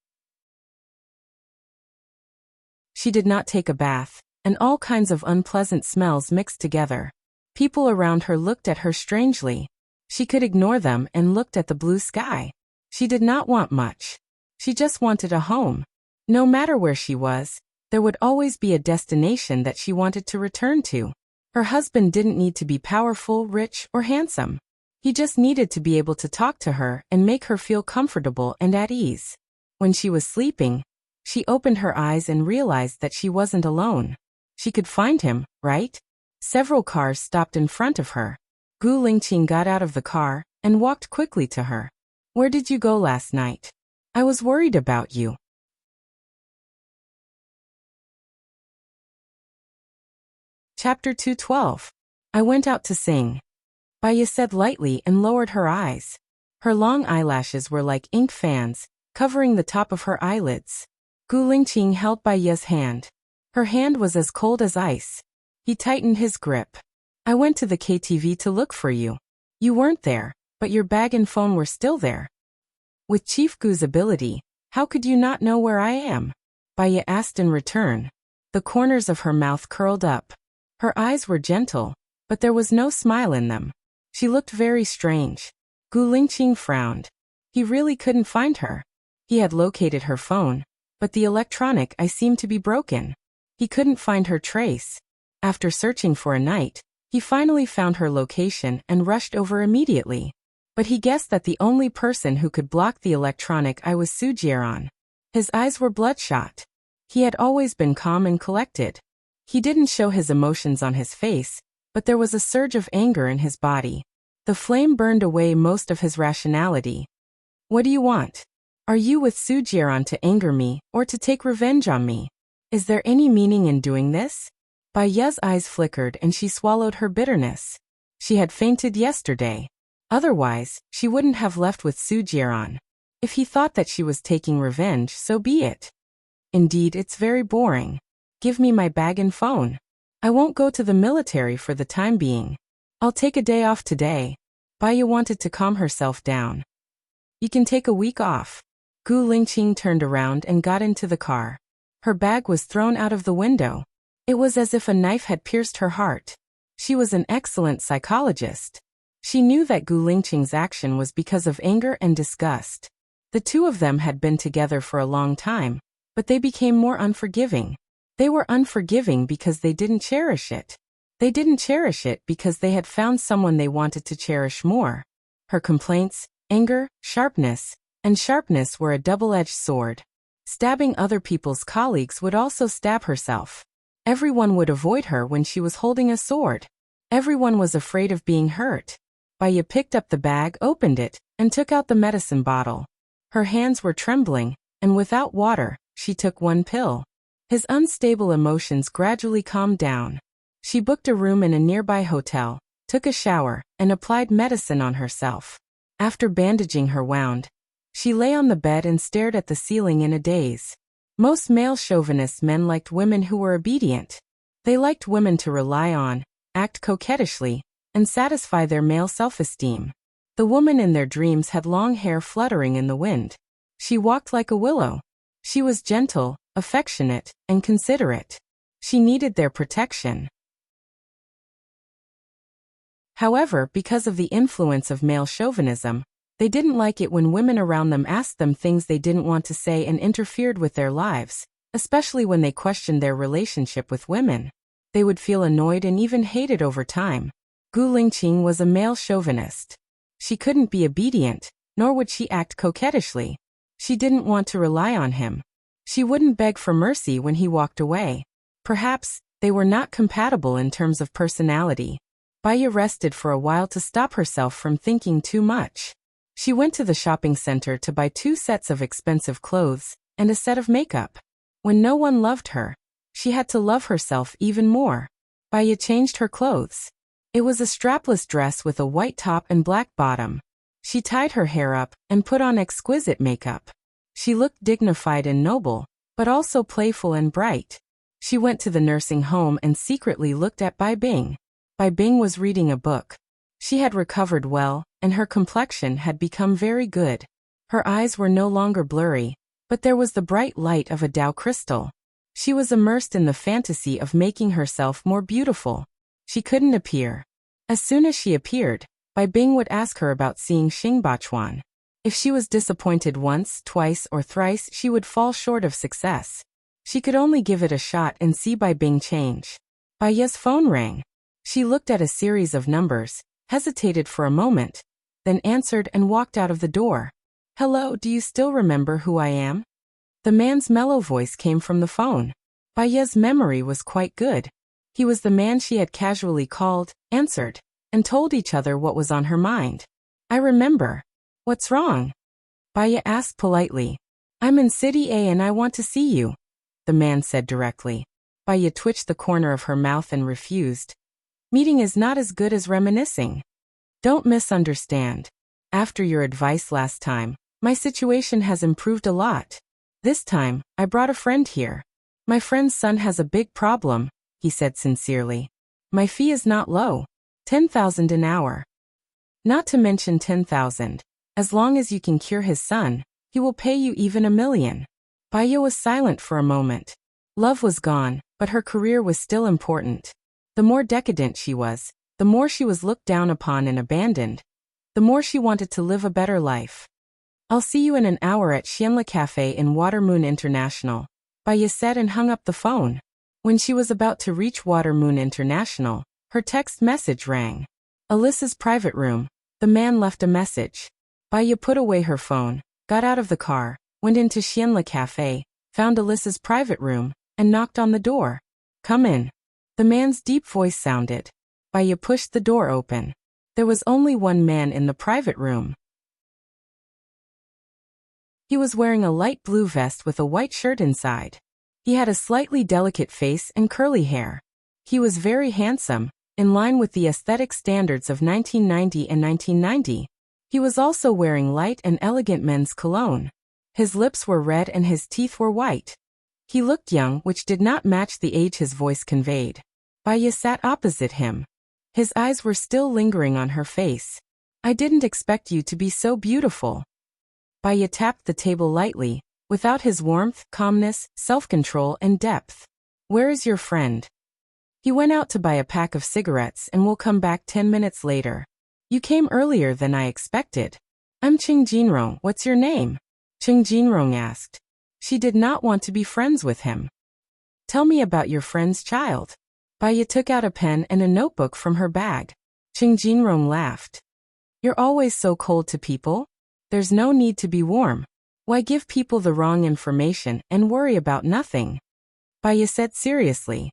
She did not take a bath, and all kinds of unpleasant smells mixed together. People around her looked at her strangely. She could ignore them and looked at the blue sky. She did not want much. She just wanted a home. No matter where she was, there would always be a destination that she wanted to return to. Her husband didn't need to be powerful, rich, or handsome. He just needed to be able to talk to her and make her feel comfortable and at ease. When she was sleeping, she opened her eyes and realized that she wasn't alone. She could find him, right? Several cars stopped in front of her. Gu Lingqing got out of the car and walked quickly to her. Where did you go last night? I was worried about you. Chapter 212. I went out to sing. Bai Ye said lightly and lowered her eyes. Her long eyelashes were like ink fans, covering the top of her eyelids. Gu Lingqing held Bai Ye's hand. Her hand was as cold as ice. He tightened his grip. I went to the KTV to look for you. You weren't there, but your bag and phone were still there. With Chief Gu's ability, how could you not know where I am? Bai Ye asked in return. The corners of her mouth curled up. Her eyes were gentle, but there was no smile in them. She looked very strange. Gu Lingqing frowned. He really couldn't find her. He had located her phone, but the electronic eye seemed to be broken. He couldn't find her trace. After searching for a night, he finally found her location and rushed over immediately. But he guessed that the only person who could block the electronic eye was Su Jiran. His eyes were bloodshot. He had always been calm and collected. He didn't show his emotions on his face, but there was a surge of anger in his body. The flame burned away most of his rationality. What do you want? Are you with Su Jiran to anger me or to take revenge on me? Is there any meaning in doing this? Bai Ye's eyes flickered and she swallowed her bitterness. She had fainted yesterday. Otherwise, she wouldn't have left with Su Jiran. If he thought that she was taking revenge, so be it. Indeed, it's very boring. Give me my bag and phone. I won't go to the military for the time being. I'll take a day off today. Bai Ye wanted to calm herself down. You can take a week off. Gu Lingqing turned around and got into the car. Her bag was thrown out of the window. It was as if a knife had pierced her heart. She was an excellent psychologist. She knew that Gu Lingqing's action was because of anger and disgust. The two of them had been together for a long time, but they became more unforgiving. They were unforgiving because they didn't cherish it. They didn't cherish it because they had found someone they wanted to cherish more. Her complaints, anger, sharpness were a double-edged sword. Stabbing other people's colleagues would also stab herself. Everyone would avoid her when she was holding a sword. Everyone was afraid of being hurt. Bai Ye picked up the bag, opened it, and took out the medicine bottle. Her hands were trembling, and without water, she took one pill. His unstable emotions gradually calmed down. She booked a room in a nearby hotel, took a shower, and applied medicine on herself. After bandaging her wound, she lay on the bed and stared at the ceiling in a daze. Most male chauvinist men liked women who were obedient. They liked women to rely on, act coquettishly, and satisfy their male self-esteem. The woman in their dreams had long hair fluttering in the wind. She walked like a willow. She was gentle, affectionate, and considerate. She needed their protection. However, because of the influence of male chauvinism, they didn't like it when women around them asked them things they didn't want to say and interfered with their lives, especially when they questioned their relationship with women. They would feel annoyed and even hated over time. Gu Lingqing was a male chauvinist. She couldn't be obedient, nor would she act coquettishly. She didn't want to rely on him. She wouldn't beg for mercy when he walked away. Perhaps they were not compatible in terms of personality. Baya rested for a while to stop herself from thinking too much. She went to the shopping center to buy 2 sets of expensive clothes and a set of makeup. When no one loved her, she had to love herself even more. Baya changed her clothes. It was a strapless dress with a white top and black bottom. She tied her hair up and put on exquisite makeup. She looked dignified and noble, but also playful and bright. She went to the nursing home and secretly looked at Bai Bing. Bai Bing was reading a book. She had recovered well, and her complexion had become very good. Her eyes were no longer blurry, but there was the bright light of a Tao crystal. She was immersed in the fantasy of making herself more beautiful. She couldn't appear. As soon as she appeared, Bai Bing would ask her about seeing Xingbachuan. If she was disappointed once, twice, or thrice, she would fall short of success. She could only give it a shot and see Bai Bing change. Baiya's phone rang. She looked at a series of numbers, hesitated for a moment, then answered and walked out of the door. "Hello, do you still remember who I am?" The man's mellow voice came from the phone. Baiya's memory was quite good. He was the man she had casually called, answered, and told each other what was on her mind. "I remember. What's wrong?" Baya asked politely. "I'm in City A and I want to see you," the man said directly. Baya twitched the corner of her mouth and refused. "Meeting is not as good as reminiscing. Don't misunderstand. After your advice last time, my situation has improved a lot. This time, I brought a friend here. My friend's son has a big problem," he said sincerely. "My fee is not low. 10,000 an hour. Not to mention 10,000. As long as you can cure his son, he will pay you even 1,000,000. Baya was silent for a moment. Love was gone, but her career was still important. The more decadent she was, the more she was looked down upon and abandoned, the more she wanted to live a better life. "I'll see you in an hour at Xianla Cafe in Watermoon International," Baya said and hung up the phone. When she was about to reach Watermoon International, her text message rang. "Alyssa's private room." The man left a message. Baya put away her phone, got out of the car, went into Xianla Cafe, found Alyssa's private room, and knocked on the door. "Come in." The man's deep voice sounded. Baya pushed the door open. There was only one man in the private room. He was wearing a light blue vest with a white shirt inside. He had a slightly delicate face and curly hair. He was very handsome, in line with the aesthetic standards of 1990 and 1990. He was also wearing light and elegant men's cologne. His lips were red and his teeth were white. He looked young, which did not match the age his voice conveyed. Baya sat opposite him. His eyes were still lingering on her face. "I didn't expect you to be so beautiful." Baya tapped the table lightly, without his warmth, calmness, self-control, and depth. "Where is your friend?" "He went out to buy a pack of cigarettes and will come back 10 minutes later." "You came earlier than I expected." "I'm Qing Jinrong. What's your name?" Qing Jinrong asked. She did not want to be friends with him. "Tell me about your friend's child." Baya took out a pen and a notebook from her bag. Qing Jinrong laughed. "You're always so cold to people. There's no need to be warm. Why give people the wrong information and worry about nothing?" Baya said seriously.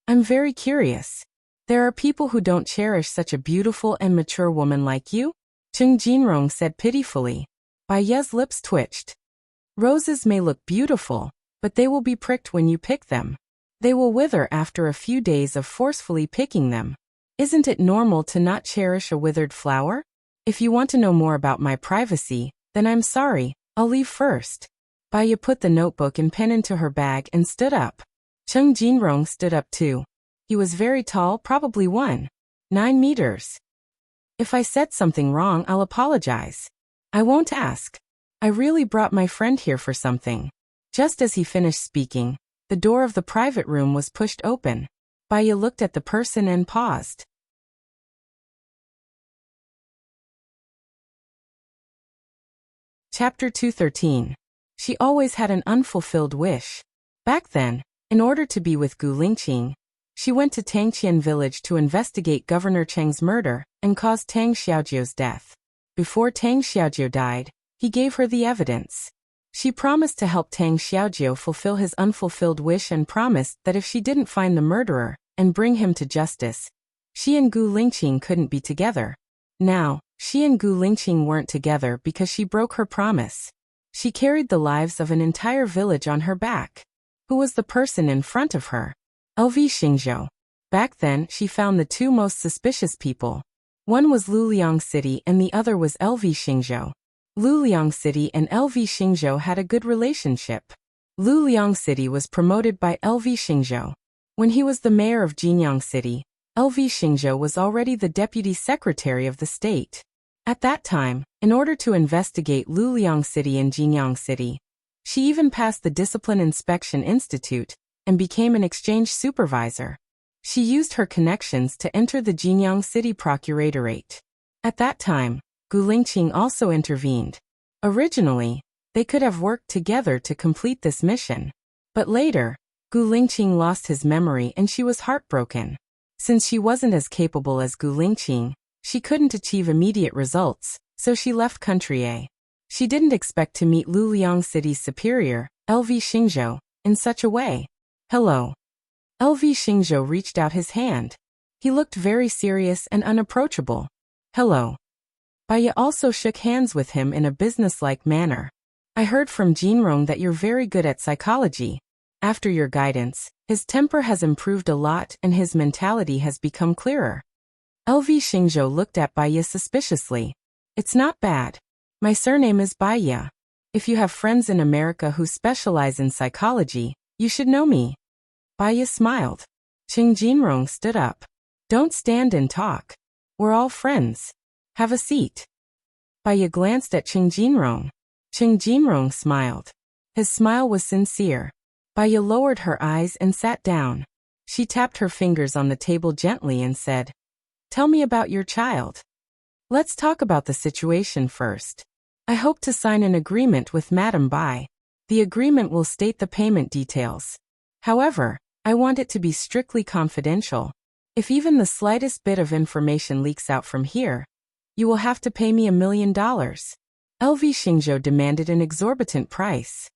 "I'm very curious. There are people who don't cherish such a beautiful and mature woman like you?" Qing Jinrong said pitifully. Baya's lips twitched. "Roses may look beautiful, but they will be pricked when you pick them. They will wither after a few days of forcefully picking them. Isn't it normal to not cherish a withered flower? If you want to know more about my privacy, then I'm sorry, I'll leave first." Baya put the notebook and pen into her bag and stood up. Qing Jinrong stood up too. He was very tall, probably 1.9 meters. "If I said something wrong, I'll apologize. I won't ask. I really brought my friend here for something." Just as he finished speaking, the door of the private room was pushed open. Baya looked at the person and paused. Chapter 213. She always had an unfulfilled wish. Back then, in order to be with Gu Lingqing, she went to Tangqian village to investigate Governor Cheng's murder and cause Tang Xiaojiu's death. Before Tang Xiaojiu died, he gave her the evidence. She promised to help Tang Xiaojiu fulfill his unfulfilled wish and promised that if she didn't find the murderer and bring him to justice, she and Gu Lingqing couldn't be together. Now, she and Gu Lingqing weren't together because she broke her promise. She carried the lives of an entire village on her back. Who was the person in front of her? LV Xingzhou. Back then, she found the two most suspicious people. One was Luliang City and the other was LV Xingzhou. Luliang City and LV Xingzhou had a good relationship. Luliang City was promoted by LV Xingzhou. When he was the mayor of Jinyang City, LV Xingzhou was already the deputy secretary of the state. At that time, in order to investigate Luliang City and Jinyang City, she even passed the Discipline Inspection Institute and became an exchange supervisor. She used her connections to enter the Jinyang City Procuratorate. At that time, Gu Lingqing also intervened. Originally, they could have worked together to complete this mission. But later, Gu Lingqing lost his memory and she was heartbroken. Since she wasn't as capable as Gu Lingqing, she couldn't achieve immediate results, so she left Country A. She didn't expect to meet Luliang City's superior, LV Xingzhou, in such a way. Hello. LV Xingzhou reached out his hand. He looked very serious and unapproachable. Hello. Baya also shook hands with him in a businesslike manner. I heard from Jinrong that you're very good at psychology. After your guidance, his temper has improved a lot and his mentality has become clearer. LV Xingzhou looked at Baya suspiciously. It's not bad. My surname is Baya. If you have friends in America who specialize in psychology, you should know me. Baya smiled. Qing Jinrong stood up. Don't stand and talk. We're all friends. Have a seat. Baya glanced at Qing Jinrong. Qing Jinrong smiled. His smile was sincere. Baya lowered her eyes and sat down. She tapped her fingers on the table gently and said, Tell me about your child. Let's talk about the situation first. I hope to sign an agreement with Madam Bai. The agreement will state the payment details. However, I want it to be strictly confidential. If even the slightest bit of information leaks out from here, you will have to pay me $1 million. LV Xingzhou demanded an exorbitant price.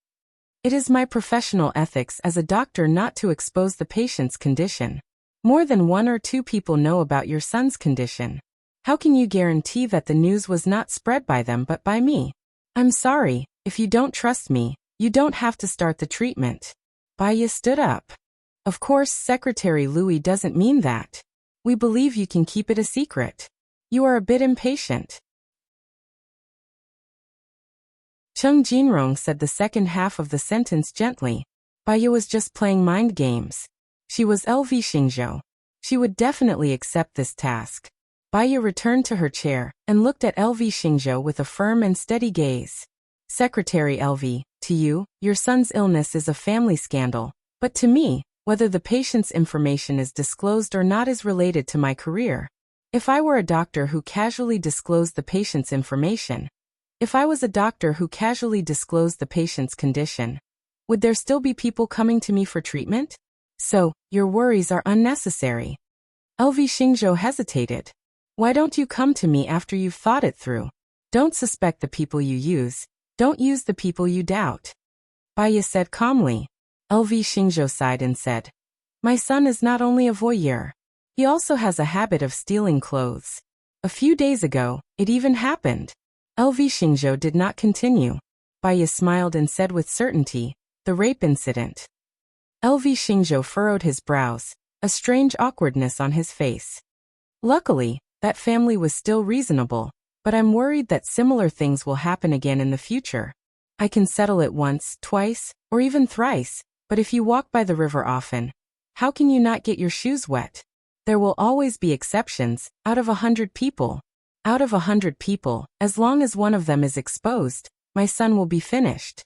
It is my professional ethics as a doctor not to expose the patient's condition. More than 1 or 2 people know about your son's condition. How can you guarantee that the news was not spread by them but by me? I'm sorry, if you don't trust me, you don't have to start the treatment. Baya stood up. Of course, Secretary Louis doesn't mean that. We believe you can keep it a secret. You are a bit impatient. Qing Jinrong said the second half of the sentence gently. Baya was just playing mind games. She was LV Xingzhou. She would definitely accept this task. Baya returned to her chair and looked at LV Xingzhou with a firm and steady gaze. Secretary LV, to you, your son's illness is a family scandal, but to me, whether the patient's information is disclosed or not is related to my career. If I were a doctor who casually disclosed the patient's information, if I was a doctor who casually disclosed the patient's condition, would there still be people coming to me for treatment? So, your worries are unnecessary. LV Xingzhou hesitated. Why don't you come to me after you've thought it through? Don't suspect the people you use. Don't use the people you doubt. Baya said calmly. LV Xingzhou sighed and said, My son is not only a voyeur. He also has a habit of stealing clothes. A few days ago, it even happened. LV Xingzhou did not continue. Baya smiled and said with certainty, the rape incident. LV Xingzhou furrowed his brows, a strange awkwardness on his face. Luckily, that family was still reasonable, but I'm worried that similar things will happen again in the future. I can settle it once, twice, or even thrice, but if you walk by the river often, how can you not get your shoes wet? There will always be exceptions, out of 100 people. Out of 100 people, as long as one of them is exposed, my son will be finished.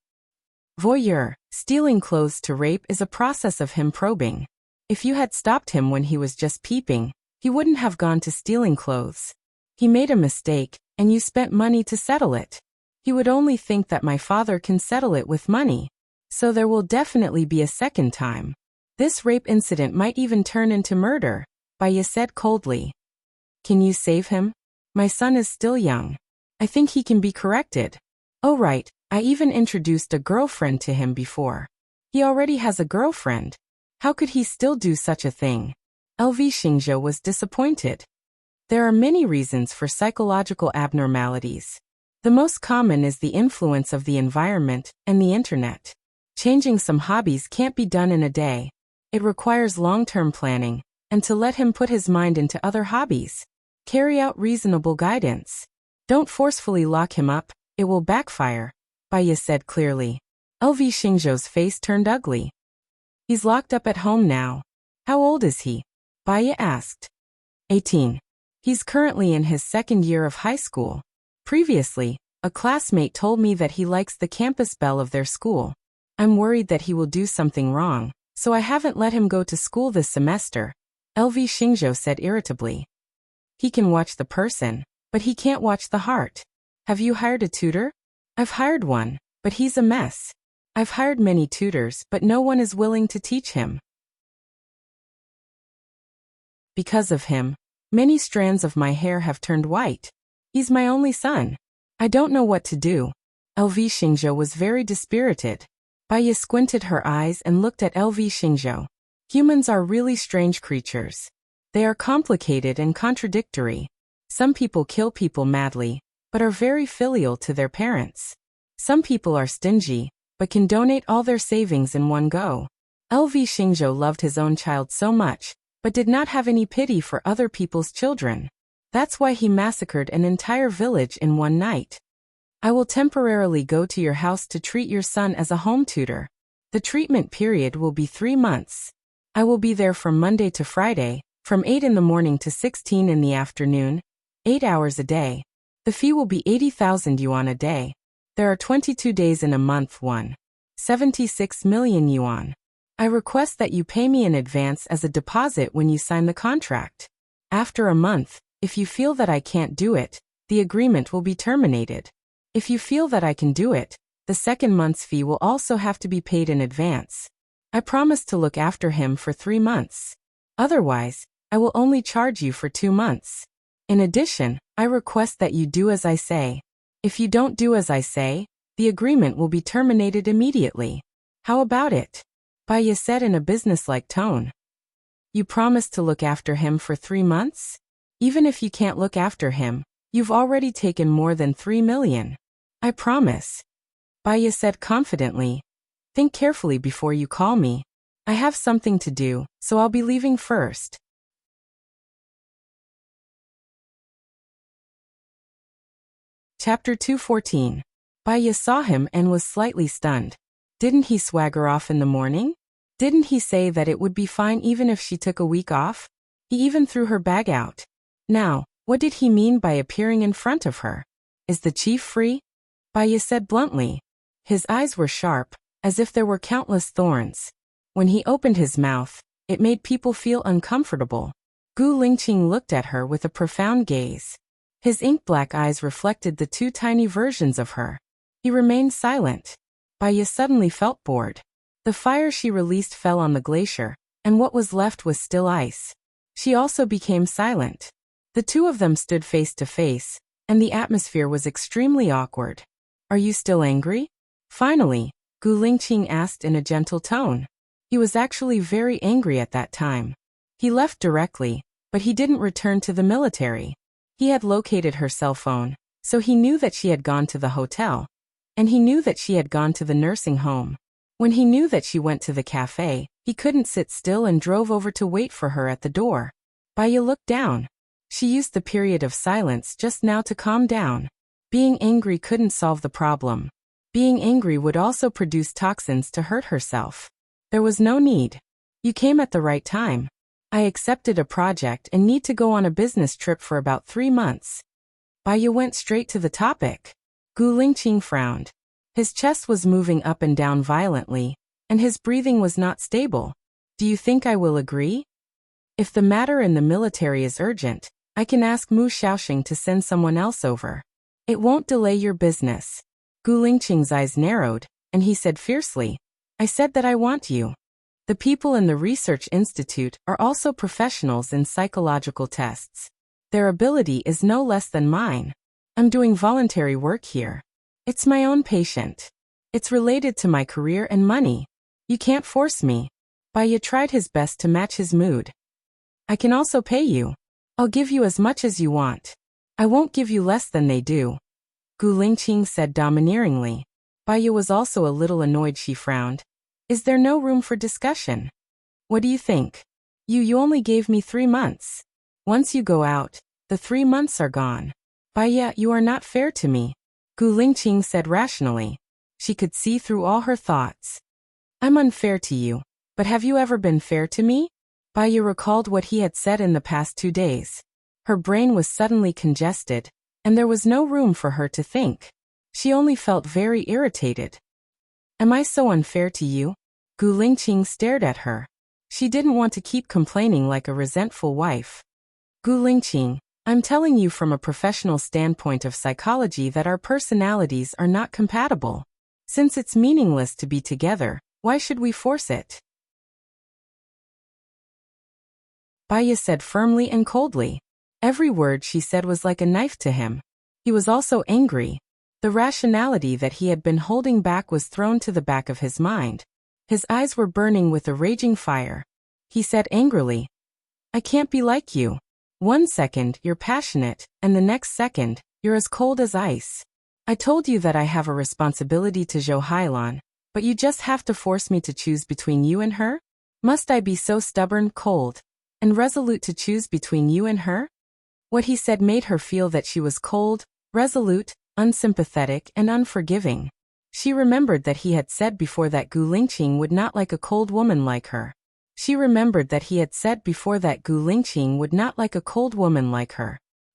Voyeur, stealing clothes to rape is a process of him probing. If you had stopped him when he was just peeping, he wouldn't have gone to stealing clothes. He made a mistake, and you spent money to settle it. He would only think that my father can settle it with money. So there will definitely be a second time. This rape incident might even turn into murder, Baya said coldly. Can you save him? My son is still young. I think he can be corrected. Oh right, I even introduced a girlfriend to him before. He already has a girlfriend. How could he still do such a thing? LV Xingzhou was disappointed. There are many reasons for psychological abnormalities. The most common is the influence of the environment and the internet. Changing some hobbies can't be done in a day. It requires long-term planning, and to let him put his mind into other hobbies. Carry out reasonable guidance. Don't forcefully lock him up, it will backfire, Baya said clearly. LV Xingzhou's face turned ugly. He's locked up at home now. How old is he? Baya asked. 18. He's currently in his second year of high school. Previously, a classmate told me that he likes the campus bell of their school. I'm worried that he will do something wrong, so I haven't let him go to school this semester, LV Xingzhou said irritably. He can watch the person, but he can't watch the heart. Have you hired a tutor? I've hired one, but he's a mess. I've hired many tutors, but no one is willing to teach him. Because of him, many strands of my hair have turned white. He's my only son. I don't know what to do. LV Xingzhou was very dispirited. Baya squinted her eyes and looked at LV Xingzhou. Humans are really strange creatures. They are complicated and contradictory. Some people kill people madly, but are very filial to their parents. Some people are stingy, but can donate all their savings in one go. LV Xingzhou loved his own child so much, but did not have any pity for other people's children. That's why he massacred an entire village in one night. I will temporarily go to your house to treat your son as a home tutor. The treatment period will be 3 months. I will be there from Monday to Friday, from 8 in the morning to 16 in the afternoon, 8 hours a day. The fee will be 80,000 yuan a day. There are 22 days in a month. 76 million yuan. I request that you pay me in advance as a deposit when you sign the contract. After a month, if you feel that I can't do it, the agreement will be terminated. If you feel that I can do it, the second month's fee will also have to be paid in advance. I promise to look after him for 3 months. Otherwise, I will only charge you for 2 months. In addition, I request that you do as I say. If you don't do as I say, the agreement will be terminated immediately. How about it? Baya said in a businesslike tone. You promise to look after him for 3 months? Even if you can't look after him, you've already taken more than 3 million. I promise. Baya said confidently. Think carefully before you call me. I have something to do, so I'll be leaving first. Chapter 214. Baya saw him and was slightly stunned. Didn't he swagger off in the morning? Didn't he say that it would be fine even if she took a week off? He even threw her bag out. Now, what did he mean by appearing in front of her? Is the chief free? Baya said bluntly. His eyes were sharp, as if there were countless thorns. When he opened his mouth, it made people feel uncomfortable. Gu Lingqing looked at her with a profound gaze. His ink-black eyes reflected the 2 tiny versions of her. He remained silent. Baya suddenly felt bored. The fire she released fell on the glacier, and what was left was still ice. She also became silent. The 2 of them stood face to face, and the atmosphere was extremely awkward. Are you still angry? Finally, Gu Lingqing asked in a gentle tone. He was actually very angry at that time. He left directly, but he didn't return to the military. He had located her cell phone, so he knew that she had gone to the hotel. And he knew that she had gone to the nursing home. When he knew that she went to the cafe, he couldn't sit still and drove over to wait for her at the door. Baya looked down. She used the period of silence just now to calm down. Being angry couldn't solve the problem. Being angry would also produce toxins to hurt herself. There was no need. You came at the right time. I accepted a project and need to go on a business trip for about 3 months. Baya went straight to the topic. Gu Lingqing frowned. His chest was moving up and down violently, and his breathing was not stable. Do you think I will agree? If the matter in the military is urgent, I can ask Mu Xiaoxing to send someone else over. It won't delay your business. Gu Lingqing's eyes narrowed, and he said fiercely, I said that I want you. The people in the research institute are also professionals in psychological tests. Their ability is no less than mine. I'm doing voluntary work here. It's my own patient. It's related to my career and money. You can't force me. Baiye tried his best to match his mood. I can also pay you. I'll give you as much as you want. I won't give you less than they do. Gu Lingqing said domineeringly. Baiye was also a little annoyed. She frowned. Is there no room for discussion? What do you think? You only gave me 3 months. Once you go out, the 3 months are gone. Baiye, you are not fair to me, Gu Lingqing said rationally. She could see through all her thoughts. I'm unfair to you, but have you ever been fair to me? Baiye recalled what he had said in the past 2 days. Her brain was suddenly congested, and there was no room for her to think. She only felt very irritated. Am I so unfair to you? Gu Lingqing stared at her. She didn't want to keep complaining like a resentful wife. Gu Lingqing, I'm telling you from a professional standpoint of psychology that our personalities are not compatible. Since it's meaningless to be together, why should we force it? Baiye said firmly and coldly. Every word she said was like a knife to him. He was also angry. The rationality that he had been holding back was thrown to the back of his mind. His eyes were burning with a raging fire. He said angrily, I can't be like you. 1 second, you're passionate, and the next second, you're as cold as ice. I told you that I have a responsibility to Zhou Hailan, but you just have to force me to choose between you and her? Must I be so stubborn, cold, and resolute to choose between you and her? What he said made her feel that she was cold, resolute, unsympathetic, and unforgiving. She remembered that he had said before that Gu Lingqing would not like a cold woman like her.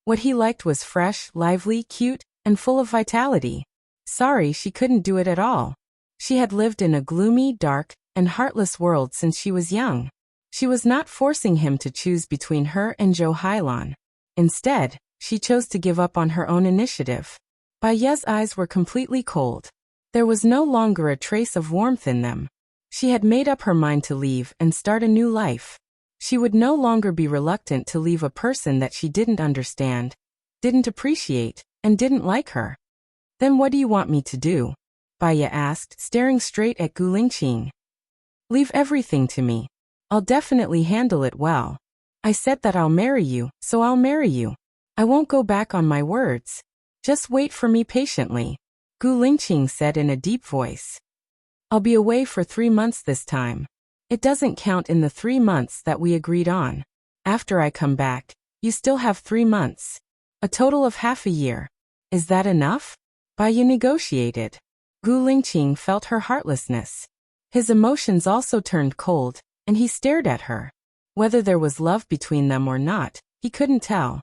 What he liked was fresh, lively, cute, and full of vitality. Sorry, she couldn't do it at all. She had lived in a gloomy, dark, and heartless world since she was young. She was not forcing him to choose between her and Zhou Hailan. Instead, she chose to give up on her own initiative. Baiye's eyes were completely cold. There was no longer a trace of warmth in them. She had made up her mind to leave and start a new life. She would no longer be reluctant to leave a person that she didn't understand, didn't appreciate, and didn't like her. Then what do you want me to do? Baiye asked, staring straight at Gu Lingqing. Leave everything to me. I'll definitely handle it well. I said that I'll marry you, so I'll marry you. I won't go back on my words. Just wait for me patiently, Gu Lingqing said in a deep voice. I'll be away for 3 months this time. It doesn't count in the 3 months that we agreed on. After I come back, you still have 3 months. A total of half a year. Is that enough? Baiye negotiated. Gu Lingqing felt her heartlessness. His emotions also turned cold, and he stared at her. Whether there was love between them or not, he couldn't tell.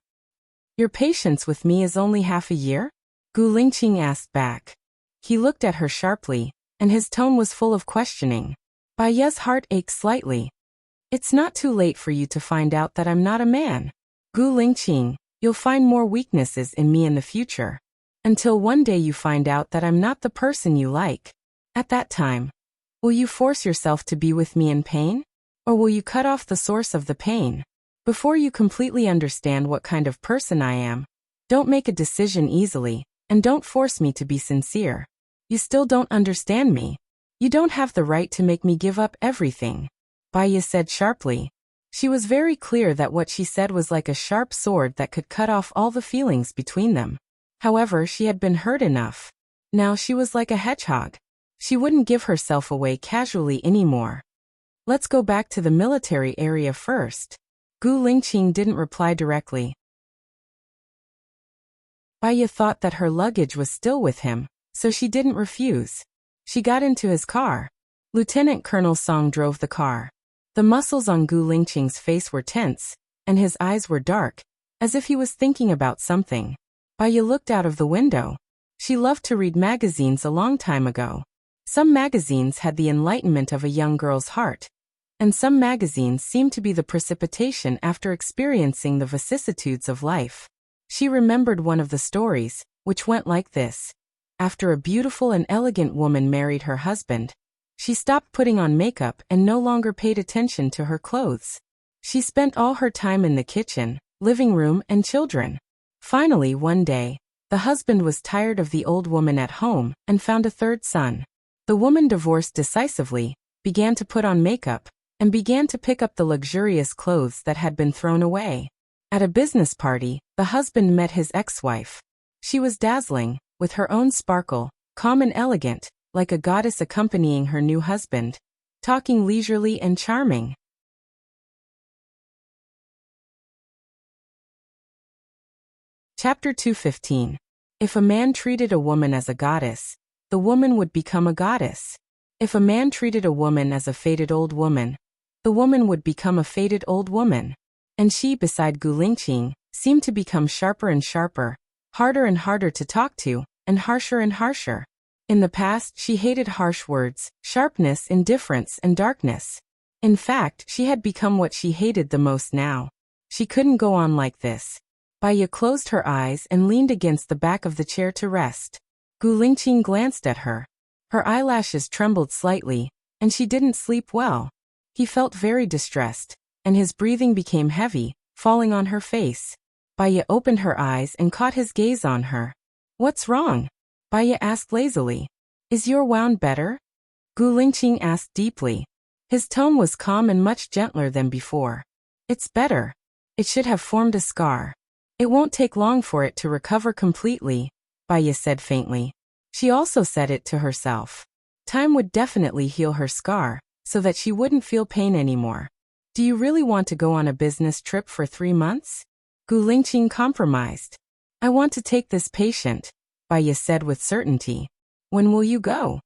Your patience with me is only half a year? Gu Lingqing asked back. He looked at her sharply, and his tone was full of questioning. Baiye's heart ached slightly. It's not too late for you to find out that I'm not a man. Gu Lingqing, you'll find more weaknesses in me in the future. Until one day you find out that I'm not the person you like. At that time, will you force yourself to be with me in pain? Or will you cut off the source of the pain? Before you completely understand what kind of person I am, don't make a decision easily, and don't force me to be sincere. You still don't understand me. You don't have the right to make me give up everything, Baiye said sharply. She was very clear that what she said was like a sharp sword that could cut off all the feelings between them. However, she had been hurt enough. Now she was like a hedgehog. She wouldn't give herself away casually anymore. Let's go back to the military area first. Gu Lingqing didn't reply directly. Baiye thought that her luggage was still with him, so she didn't refuse. She got into his car. Lieutenant Colonel Song drove the car. The muscles on Gu Lingqing's face were tense, and his eyes were dark, as if he was thinking about something. Baiye looked out of the window. She loved to read magazines a long time ago. Some magazines had the enlightenment of a young girl's heart, and some magazines seemed to be the precipitation after experiencing the vicissitudes of life. She remembered one of the stories, which went like this. After a beautiful and elegant woman married her husband, she stopped putting on makeup and no longer paid attention to her clothes. She spent all her time in the kitchen, living room, and children. Finally, one day, the husband was tired of the old woman at home and found a third son. The woman divorced decisively, began to put on makeup, and began to pick up the luxurious clothes that had been thrown away. At a business party, the husband met his ex-wife. She was dazzling, with her own sparkle, calm and elegant, like a goddess accompanying her new husband, talking leisurely and charming. Chapter 2:15. If a man treated a woman as a goddess, the woman would become a goddess. If a man treated a woman as a faded old woman, the woman would become a faded old woman. And she, beside Gu Lingqing, seemed to become sharper and sharper, harder and harder to talk to, and harsher. In the past, she hated harsh words, sharpness, indifference, and darkness. In fact, she had become what she hated the most now. She couldn't go on like this. Baya closed her eyes and leaned against the back of the chair to rest. Gu Lingqing glanced at her. Her eyelashes trembled slightly, and she didn't sleep well. He felt very distressed, and his breathing became heavy, falling on her face. Baya opened her eyes and caught his gaze on her. "What's wrong?" Baya asked lazily. "Is your wound better?" Gu Lingqing asked deeply. His tone was calm and much gentler than before. "It's better. It should have formed a scar. It won't take long for it to recover completely," Baya said faintly. She also said it to herself. Time would definitely heal her scar, so that she wouldn't feel pain anymore. "Do you really want to go on a business trip for 3 months?" Gu Lingqing compromised. "I want to take this patient," Baya said with certainty. "When will you go?"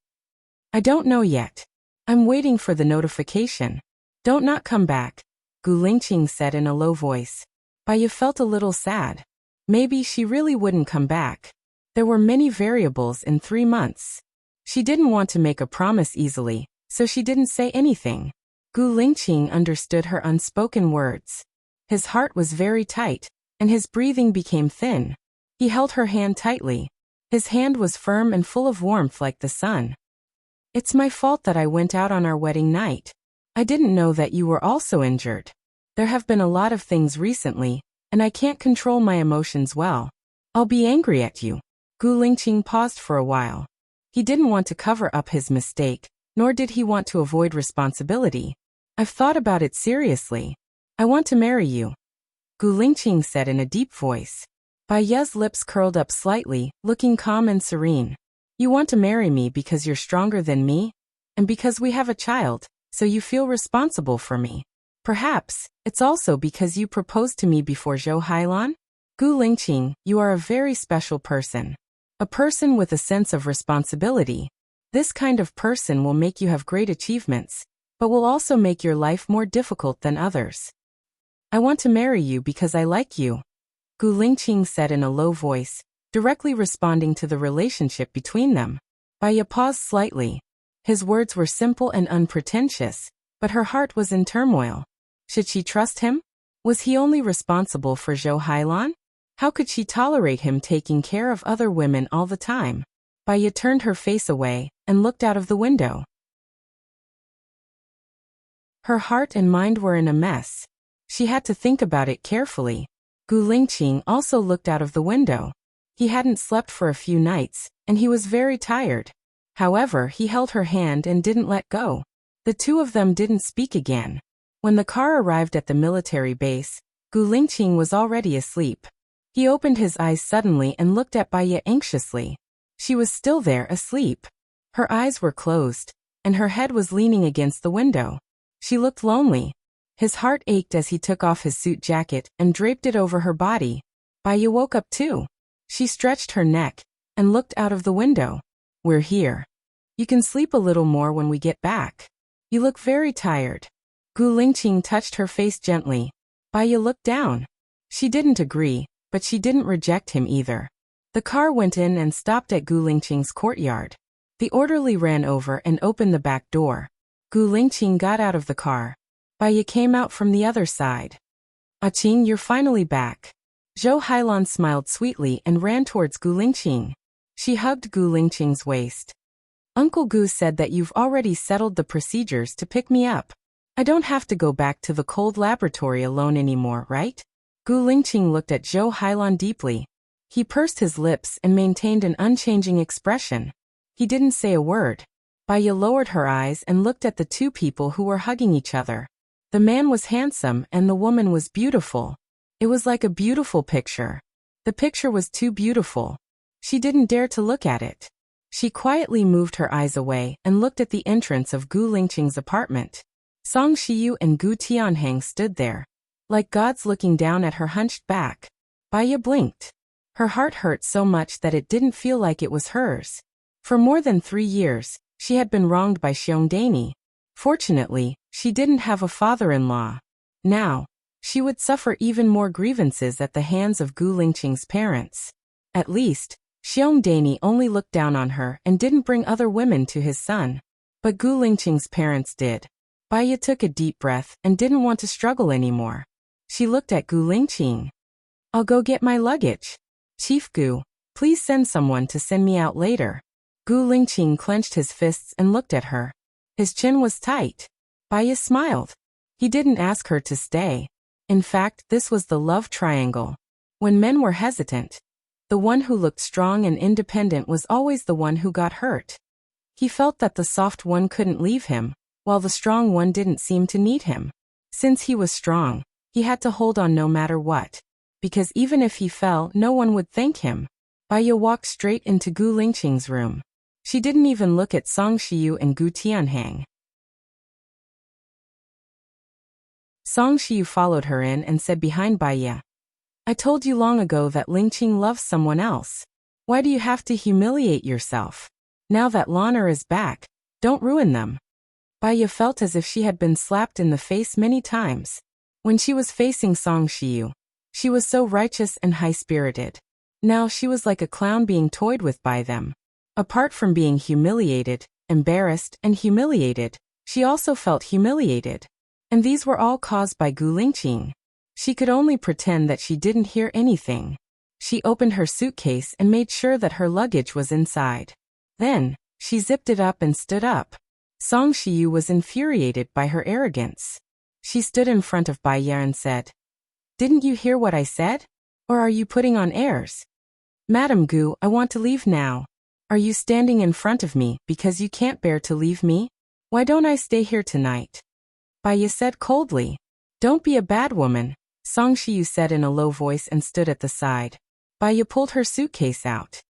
"I don't know yet. I'm waiting for the notification." "Don't not come back," Gu Lingqing said in a low voice. Baya felt a little sad. Maybe she really wouldn't come back. There were many variables in 3 months. She didn't want to make a promise easily, so she didn't say anything. Gu Lingqing understood her unspoken words. His heart was very tight, and his breathing became thin. He held her hand tightly. His hand was firm and full of warmth like the sun. "It's my fault that I went out on our wedding night. I didn't know that you were also injured. There have been a lot of things recently, and I can't control my emotions well. I'll be angry at you." Gu Lingqing paused for a while. He didn't want to cover up his mistake, nor did he want to avoid responsibility. "I've thought about it seriously. I want to marry you," Gu Lingqing said in a deep voice. Baya's lips curled up slightly, looking calm and serene. "You want to marry me because you're stronger than me? And because we have a child, so you feel responsible for me. Perhaps, it's also because you proposed to me before Zhou Hailan? Gu Lingqing, you are a very special person. A person with a sense of responsibility. This kind of person will make you have great achievements, but will also make your life more difficult than others. I want to marry you because I like you," Gu Lingqing said in a low voice, directly responding to the relationship between them. Baya paused slightly. His words were simple and unpretentious, but her heart was in turmoil. Should she trust him? Was he only responsible for Zhou Hailan? How could she tolerate him taking care of other women all the time? Baya turned her face away and looked out of the window. Her heart and mind were in a mess. She had to think about it carefully. Gu Lingqing also looked out of the window. He hadn't slept for a few nights, and he was very tired. However, he held her hand and didn't let go. The two of them didn't speak again. When the car arrived at the military base, Gu Lingqing was already asleep. He opened his eyes suddenly and looked at Baya anxiously. She was still there, asleep. Her eyes were closed, and her head was leaning against the window. She looked lonely. His heart ached as he took off his suit jacket and draped it over her body. Baya woke up too. She stretched her neck and looked out of the window. "We're here. You can sleep a little more when we get back. You look very tired." Gu Lingqing touched her face gently. Baya looked down. She didn't agree, but she didn't reject him either. The car went in and stopped at Gu Lingqing's courtyard. The orderly ran over and opened the back door. Gu Lingqing got out of the car. Baya came out from the other side. "Qing, you're finally back." Zhou Hailan smiled sweetly and ran towards Gu Lingqing. She hugged Gu Lingqing's waist. Uncle Gu said that you've already settled the procedures to pick me up. I don't have to go back to the cold laboratory alone anymore, right? Gu Lingqing looked at Zhou Hailan deeply. He pursed his lips and maintained an unchanging expression. He didn't say a word. Baiya lowered her eyes and looked at the two people who were hugging each other. The man was handsome and the woman was beautiful. It was like a beautiful picture. The picture was too beautiful. She didn't dare to look at it. She quietly moved her eyes away and looked at the entrance of Gu Lingqing's apartment. Song Shiyu and Gu Tianhang stood there, like gods looking down at her hunched back. Baiya blinked. Her heart hurt so much that it didn't feel like it was hers. For more than 3 years, she had been wronged by Xiongdani. Fortunately, she didn't have a father-in-law. Now, she would suffer even more grievances at the hands of Gu Lingqing's parents. At least, Xiongdani only looked down on her and didn't bring other women to his son. But Gu Lingqing's parents did. Baiya took a deep breath and didn't want to struggle anymore. She looked at Gu Lingqing. I'll go get my luggage. Chief Gu, please send someone to send me out later. Gu Lingqing clenched his fists and looked at her. His chin was tight. Baiya smiled. He didn't ask her to stay. In fact, this was the love triangle. When men were hesitant, the one who looked strong and independent was always the one who got hurt. He felt that the soft one couldn't leave him, while the strong one didn't seem to need him. Since he was strong, he had to hold on no matter what. Because even if he fell, no one would thank him. Baiya walked straight into Gu Lingqing's room. She didn't even look at Song Shiyu and Gu Tianhang. Song Shiyu followed her in and said behind Baiya, I told you long ago that Lingqing loves someone else. Why do you have to humiliate yourself? Now that Lanner is back, don't ruin them. Baiya felt as if she had been slapped in the face many times. When she was facing Song Shiyu, she was so righteous and high-spirited. Now she was like a clown being toyed with by them. Apart from being humiliated, embarrassed, and humiliated, she also felt humiliated. And these were all caused by Gu Lingqing. She could only pretend that she didn't hear anything. She opened her suitcase and made sure that her luggage was inside. Then, she zipped it up and stood up. Song Shiyu was infuriated by her arrogance. She stood in front of Baiya and said, Didn't you hear what I said? Or are you putting on airs? Madam Gu, I want to leave now. Are you standing in front of me because you can't bear to leave me? Why don't I stay here tonight? Baiya said coldly. Don't be a bad woman, Song Shiyu said in a low voice and stood at the side. Baiya pulled her suitcase out.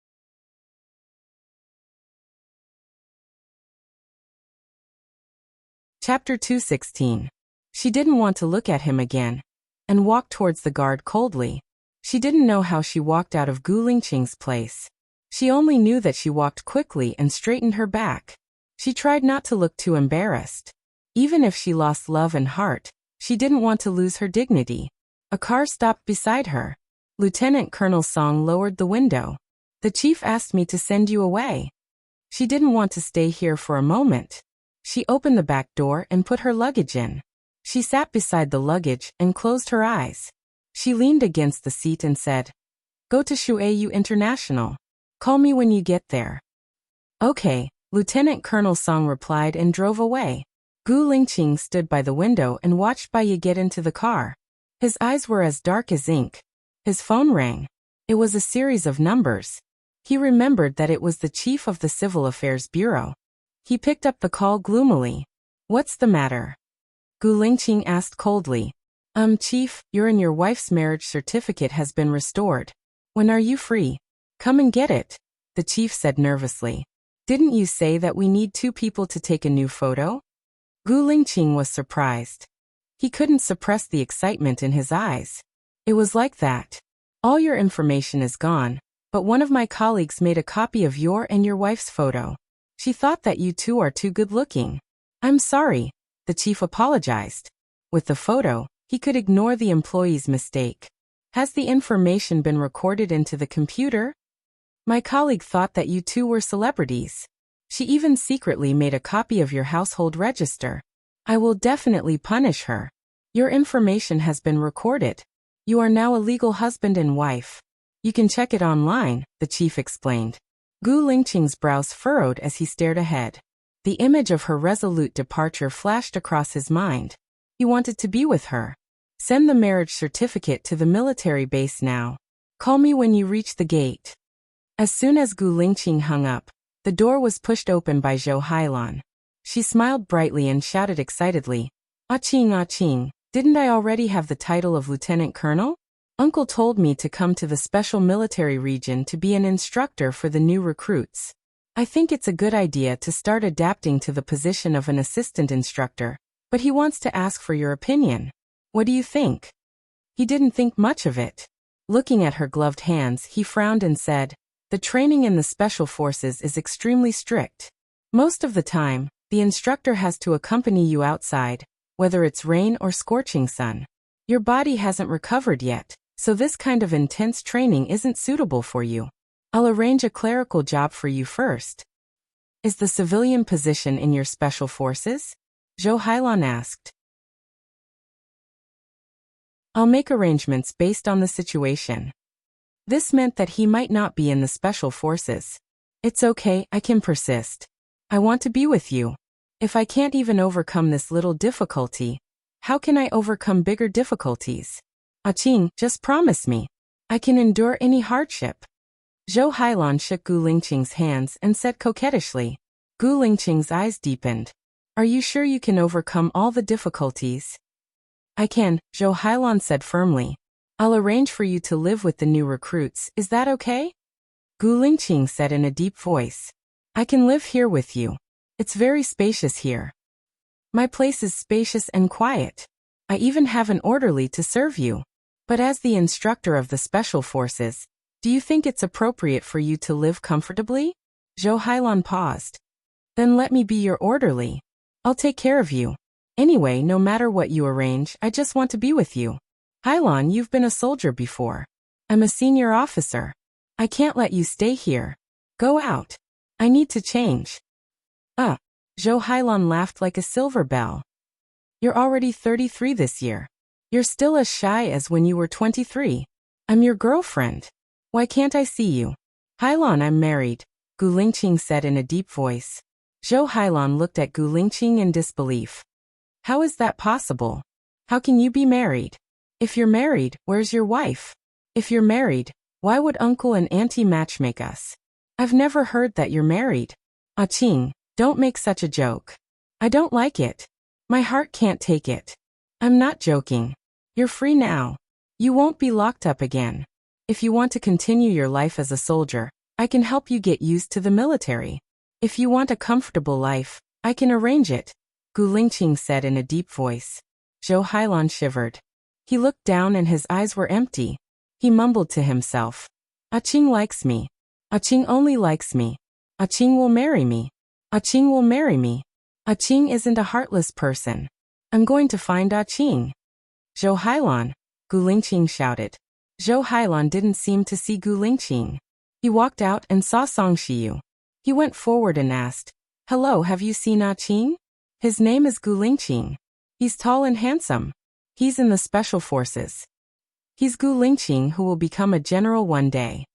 Chapter 216. She didn't want to look at him again, and walked towards the guard coldly. She didn't know how she walked out of Gu Lingqing's place. She only knew that she walked quickly and straightened her back. She tried not to look too embarrassed. Even if she lost love and heart, she didn't want to lose her dignity. A car stopped beside her. Lieutenant Colonel Song lowered the window. The chief asked me to send you away. She didn't want to stay here for a moment. She opened the back door and put her luggage in. She sat beside the luggage and closed her eyes. She leaned against the seat and said, Go to Shuayu International. Call me when you get there. Okay, Lieutenant Colonel Song replied and drove away. Gu Lingqing stood by the window and watched Baiya get into the car. His eyes were as dark as ink. His phone rang. It was a series of numbers. He remembered that it was the chief of the Civil Affairs Bureau. He picked up the call gloomily. What's the matter? Gu Lingqing asked coldly. Chief, your and your wife's marriage certificate has been restored. When are you free? Come and get it, the chief said nervously. Didn't you say that we need 2 people to take a new photo? Gu Lingqing was surprised. He couldn't suppress the excitement in his eyes. It was like that. All your information is gone, but one of my colleagues made a copy of your and your wife's photo. She thought that you two are too good-looking. I'm sorry, the chief apologized. With the photo, he could ignore the employee's mistake. Has the information been recorded into the computer? My colleague thought that you two were celebrities. She even secretly made a copy of your household register. I will definitely punish her. Your information has been recorded. You are now a legal husband and wife. You can check it online, the chief explained. Gu Lingqing's brows furrowed as he stared ahead. The image of her resolute departure flashed across his mind. He wanted to be with her. Send the marriage certificate to the military base now. Call me when you reach the gate. As soon as Gu Lingqing hung up, the door was pushed open by Zhou Hailan. She smiled brightly and shouted excitedly, Ah Qing, didn't I already have the title of Lieutenant Colonel? Uncle told me to come to the special military region to be an instructor for the new recruits. I think it's a good idea to start adapting to the position of an assistant instructor, but he wants to ask for your opinion. What do you think? He didn't think much of it. Looking at her gloved hands, he frowned and said, the training in the special forces is extremely strict. Most of the time, the instructor has to accompany you outside, whether it's rain or scorching sun. Your body hasn't recovered yet, so this kind of intense training isn't suitable for you. I'll arrange a clerical job for you first. Is the civilian position in your special forces? Zhou Hailan asked. I'll make arrangements based on the situation. This meant that he might not be in the special forces. It's okay, I can persist. I want to be with you. If I can't even overcome this little difficulty, how can I overcome bigger difficulties? Ah Qing, just promise me. I can endure any hardship. Zhou Hailan shook Gu Lingqing's hands and said coquettishly. Gu Lingqing's eyes deepened. Are you sure you can overcome all the difficulties? I can, Zhou Hailan said firmly. I'll arrange for you to live with the new recruits, is that okay? Gu Lingqing said in a deep voice. I can live here with you. It's very spacious here. My place is spacious and quiet. I even have an orderly to serve you. But as the instructor of the special forces, do you think it's appropriate for you to live comfortably? Zhou Hailan paused. Then let me be your orderly. I'll take care of you. Anyway, no matter what you arrange, I just want to be with you. Hailan, you've been a soldier before. I'm a senior officer. I can't let you stay here. Go out. I need to change. Zhou Hailan laughed like a silver bell. You're already 33 this year. You're still as shy as when you were 23. I'm your girlfriend. Why can't I see you? Hailan, I'm married, Gu Lingqing said in a deep voice. Zhou Hailan looked at Gu Lingqing in disbelief. How is that possible? How can you be married? If you're married, where's your wife? If you're married, why would uncle and auntie matchmake us? I've never heard that you're married. Ah Qing, don't make such a joke. I don't like it. My heart can't take it. I'm not joking. You're free now. You won't be locked up again. If you want to continue your life as a soldier, I can help you get used to the military. If you want a comfortable life, I can arrange it, Gu Lingqing said in a deep voice. Zhou Hailan shivered. He looked down and his eyes were empty. He mumbled to himself. Ah Qing likes me. Ah Qing only likes me. Ah Qing will marry me. Ah Qing will marry me. Ah Qing isn't a heartless person. I'm going to find Ah Qing. Zhou Hailan, Gu Lingqing shouted. Zhou Hailan didn't seem to see Gu Lingqing. He walked out and saw Song Shiyu. He went forward and asked, Hello, have you seen Ah Qing? His name is Gu Lingqing. He's tall and handsome. He's in the special forces. He's Gu Lingqing who will become a general one day.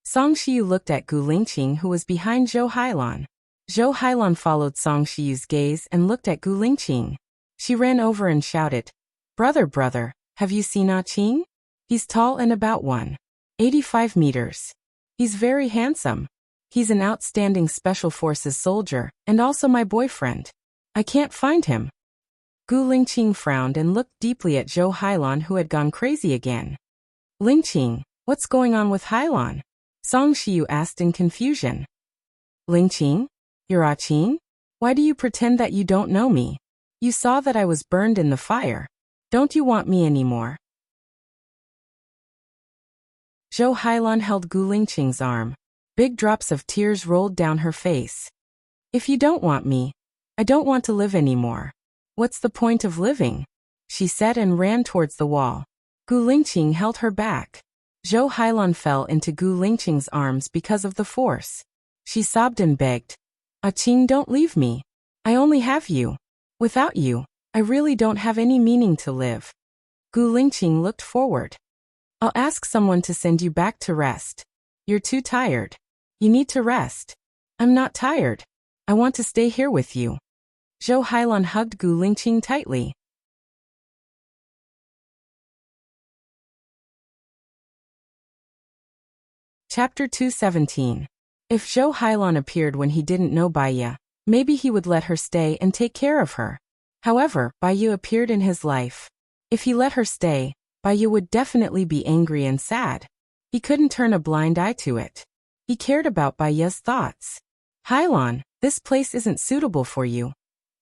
Song Shiyu looked at Gu Lingqing who was behind Zhou Hailan. Zhou Hailan followed Song Shiyu's gaze and looked at Gu Lingqing. She ran over and shouted, Brother, have you seen Ah Qing? He's tall and about 185 meters. He's very handsome. He's an outstanding special forces soldier and also my boyfriend. I can't find him. Gu Lingqing frowned and looked deeply at Zhou Hailan who had gone crazy again. Lingqing, what's going on with Hailan? Song Shiyu asked in confusion. Lingqing? You're Ah Qing? Why do you pretend that you don't know me? You saw that I was burned in the fire. Don't you want me anymore? Zhou Hailan held Gu Lingqing's arm. Big drops of tears rolled down her face. If you don't want me, I don't want to live anymore. What's the point of living? She said and ran towards the wall. Gu Lingqing held her back. Zhou Hailan fell into Gu Lingqing's arms because of the force. She sobbed and begged, Ah Qing, don't leave me. I only have you. Without you, I really don't have any meaning to live. Gu Lingqing looked forward. I'll ask someone to send you back to rest. You're too tired. You need to rest. I'm not tired. I want to stay here with you. Zhou Hailan hugged Gu Lingqing tightly. Chapter 217. If Zhou Hailan appeared when he didn't know Baiya, maybe he would let her stay and take care of her. However, Baiya appeared in his life. If he let her stay, Baiya would definitely be angry and sad. He couldn't turn a blind eye to it. He cared about Baiya's thoughts. Hailan, this place isn't suitable for you,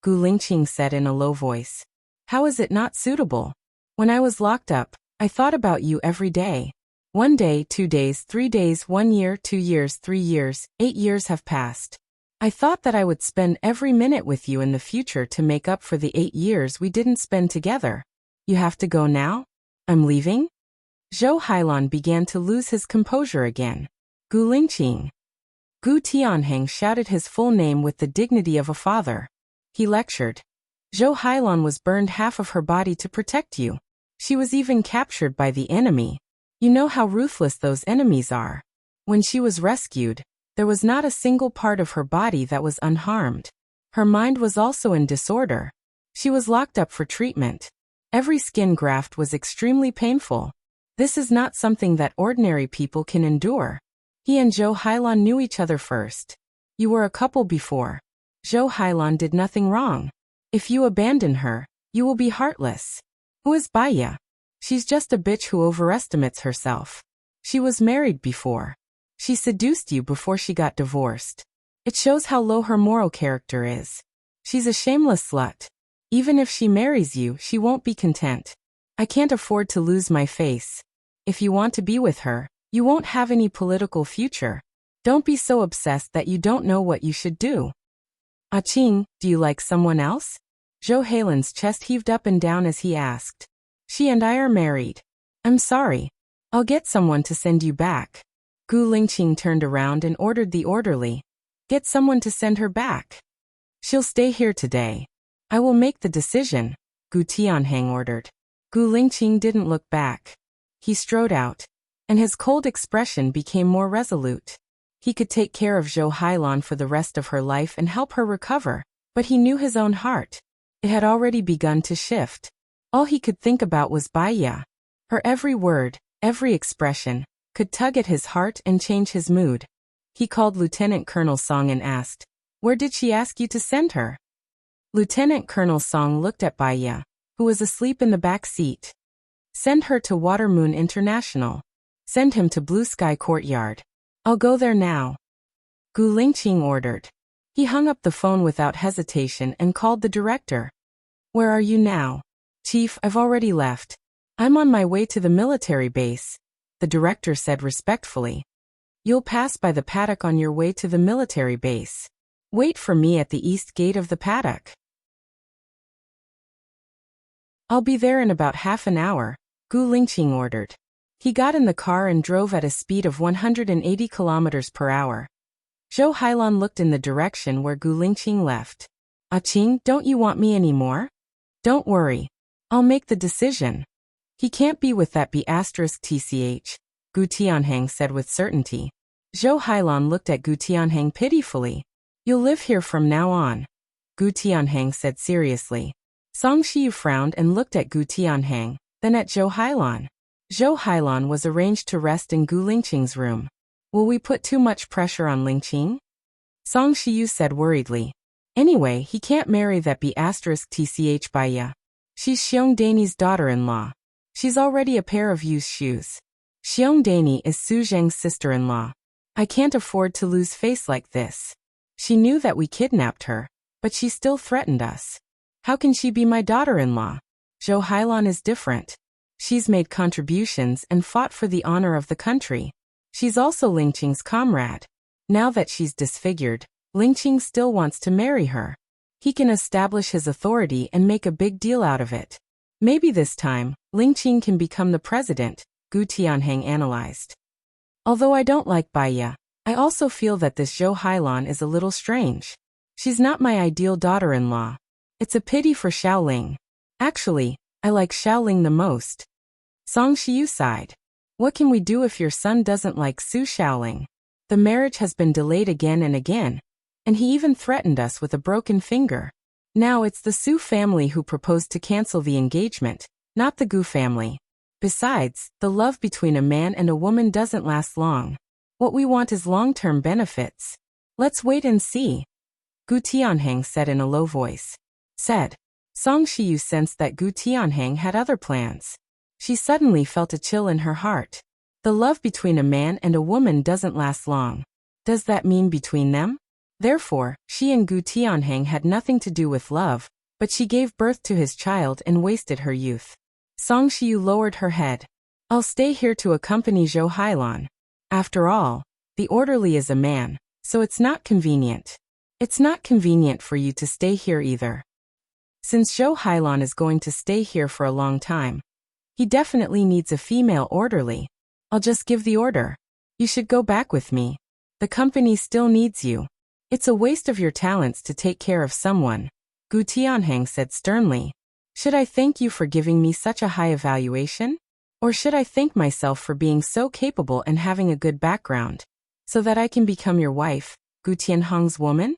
Gu Lingqing said in a low voice. How is it not suitable? When I was locked up, I thought about you every day. 1 day, 2 days, 3 days, 1 year, 2 years, 3 years, 8 years have passed. I thought that I would spend every minute with you in the future to make up for the 8 years we didn't spend together. You have to go now? I'm leaving? Zhou Hailan began to lose his composure again. Gu Lingqing. Gu Tianheng shouted his full name with the dignity of a father. He lectured. Zhou Hailan was burned half of her body to protect you. She was even captured by the enemy. You know how ruthless those enemies are. When she was rescued, there was not a single part of her body that was unharmed. Her mind was also in disorder. She was locked up for treatment. Every skin graft was extremely painful. This is not something that ordinary people can endure. He and Zhou Hailan knew each other first. You were a couple before. Zhou Hailan did nothing wrong. If you abandon her, you will be heartless. Who is Baiya? She's just a bitch who overestimates herself. She was married before. She seduced you before she got divorced. It shows how low her moral character is. She's a shameless slut. Even if she marries you, she won't be content. I can't afford to lose my face. If you want to be with her, you won't have any political future. Don't be so obsessed that you don't know what you should do. Qing, do you like someone else? Zhou Hailan's chest heaved up and down as he asked. She and I are married. I'm sorry. I'll get someone to send you back. Gu Lingqing turned around and ordered the orderly. Get someone to send her back. She'll stay here today. I will make the decision, Gu Tianheng ordered. Gu Lingqing didn't look back. He strode out, and his cold expression became more resolute. He could take care of Zhou Hailan for the rest of her life and help her recover, but he knew his own heart. It had already begun to shift. All he could think about was Baiya. Her every word, every expression, could tug at his heart and change his mood. He called Lieutenant Colonel Song and asked, "Where did she ask you to send her?" Lieutenant Colonel Song looked at Baiya, who was asleep in the back seat. Send her to Watermoon International. Send him to Blue Sky Courtyard. I'll go there now. Gu Lingqing ordered. He hung up the phone without hesitation and called the director. Where are you now? Chief, I've already left. I'm on my way to the military base, the director said respectfully. You'll pass by the paddock on your way to the military base. Wait for me at the east gate of the paddock. I'll be there in about half an hour, Gu Lingqing ordered. He got in the car and drove at a speed of 180 kilometers per hour. Zhou Hailan looked in the direction where Gu Lingqing left. Qing, don't you want me anymore? Don't worry. I'll make the decision. He can't be with that B***tch, Gu Tianheng said with certainty. Zhou Hailan looked at Gu Tianheng pitifully. You'll live here from now on, Gu Tianheng said seriously. Song Shiyu frowned and looked at Gu Tianheng, then at Zhou Hailan. Zhou Hailan was arranged to rest in Gu Lingqing's room. Will we put too much pressure on Lingqing? Song Shiyu said worriedly. Anyway, he can't marry that B***tch Baiya. She's Xiong Dani's daughter-in-law. She's already a pair of used shoes. Xiong Dani is Su Zheng's sister-in-law. I can't afford to lose face like this. She knew that we kidnapped her, but she still threatened us. How can she be my daughter-in-law? Zhou Hailan is different. She's made contributions and fought for the honor of the country. She's also Lingqing's comrade. Now that she's disfigured, Lingqing still wants to marry her. He can establish his authority and make a big deal out of it. Maybe this time, Lingqing can become the president, Gu Tianheng analyzed. Although I don't like Baiya, I also feel that this Zhou Hailan is a little strange. She's not my ideal daughter-in-law. It's a pity for Xiaoling. Actually, I like Xiaoling the most. Song Shiyu sighed. What can we do if your son doesn't like Su Xiaoling? The marriage has been delayed again and again, and he even threatened us with a broken finger. Now it's the Su family who proposed to cancel the engagement, not the Gu family. Besides, the love between a man and a woman doesn't last long. What we want is long-term benefits. Let's wait and see, Gu Tianheng said in a low voice. Song Shiyu sensed that Gu Tianheng had other plans. She suddenly felt a chill in her heart. The love between a man and a woman doesn't last long. Does that mean between them? Therefore, she and Gu Tianheng had nothing to do with love, but she gave birth to his child and wasted her youth. Song Shiyu lowered her head. I'll stay here to accompany Zhou Hailan. After all, the orderly is a man, so it's not convenient. It's not convenient for you to stay here either. Since Zhou Hailan is going to stay here for a long time, he definitely needs a female orderly. I'll just give the order. You should go back with me. The company still needs you. It's a waste of your talents to take care of someone, Gu Tianheng said sternly. Should I thank you for giving me such a high evaluation? Or should I thank myself for being so capable and having a good background, so that I can become your wife, Gu Tianheng's woman?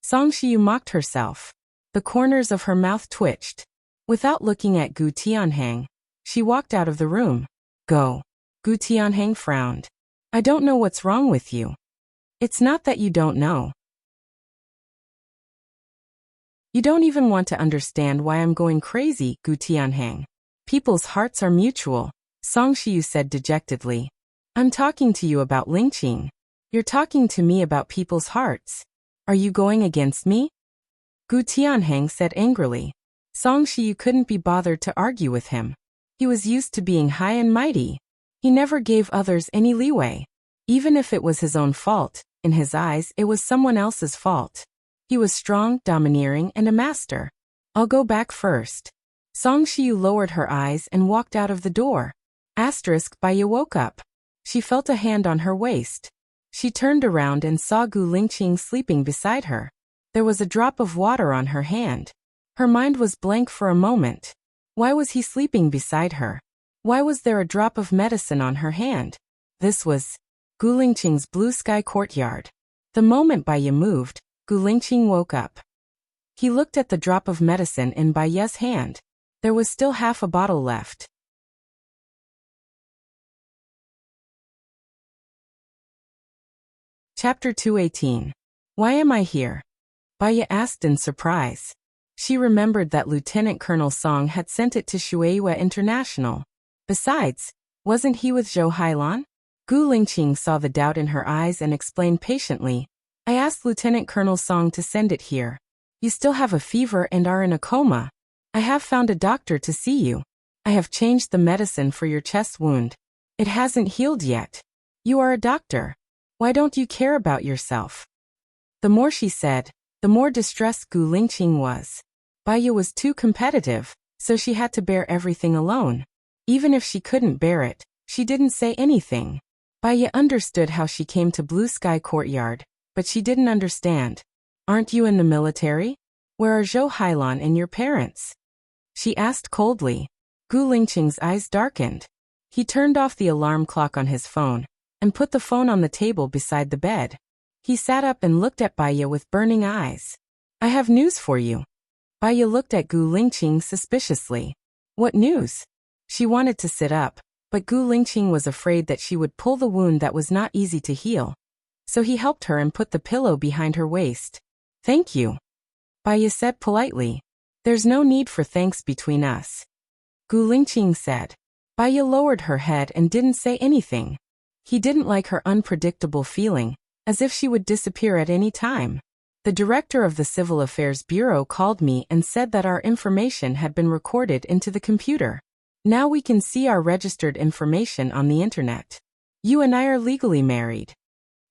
Song Shiyu mocked herself. The corners of her mouth twitched. Without looking at Gu Tianheng, she walked out of the room. Go. Gu Tianheng frowned. I don't know what's wrong with you. It's not that you don't know. You don't even want to understand why I'm going crazy, Gu Tianheng. People's hearts are mutual, Song Shiyu said dejectedly. I'm talking to you about Lingqing. You're talking to me about people's hearts. Are you going against me? Gu Tianheng said angrily. Song Shiyu couldn't be bothered to argue with him. He was used to being high and mighty. He never gave others any leeway. Even if it was his own fault, in his eyes it was someone else's fault. He was strong, domineering, and a master. I'll go back first. Song Shiyu lowered her eyes and walked out of the door. Baiya woke up. She felt a hand on her waist. She turned around and saw Gu Lingqing sleeping beside her. There was a drop of water on her hand. Her mind was blank for a moment. Why was he sleeping beside her? Why was there a drop of medicine on her hand? This was Gu Lingqing's blue sky courtyard. The moment Baiya moved, Gu Lingqing woke up. He looked at the drop of medicine in Baiya's hand. There was still half a bottle left. Chapter 218. Why am I here? Baiya asked in surprise. She remembered that Lieutenant Colonel Song had sent it to Shueiwa International. Besides, wasn't he with Zhou Hailan? Gu Lingqing saw the doubt in her eyes and explained patiently. I asked Lieutenant Colonel Song to send it here. You still have a fever and are in a coma. I have found a doctor to see you. I have changed the medicine for your chest wound. It hasn't healed yet. You are a doctor. Why don't you care about yourself? The more she said, the more distressed Gu Lingqing was. Baiya was too competitive, so she had to bear everything alone. Even if she couldn't bear it, she didn't say anything. Baiya understood how she came to Blue Sky Courtyard, but she didn't understand. Aren't you in the military? Where are Zhou Hailan and your parents? She asked coldly. Gu Lingqing's eyes darkened. He turned off the alarm clock on his phone and put the phone on the table beside the bed. He sat up and looked at Baiya with burning eyes. I have news for you. Baiya looked at Gu Lingqing suspiciously. What news? She wanted to sit up, but Gu Lingqing was afraid that she would pull the wound that was not easy to heal. So he helped her and put the pillow behind her waist. Thank you. Baiya said politely. There's no need for thanks between us. Gu Lingqing said. Baiya lowered her head and didn't say anything. He didn't like her unpredictable feeling, as if she would disappear at any time. The director of the Civil Affairs Bureau called me and said that our information had been recorded into the computer. Now we can see our registered information on the internet. You and I are legally married.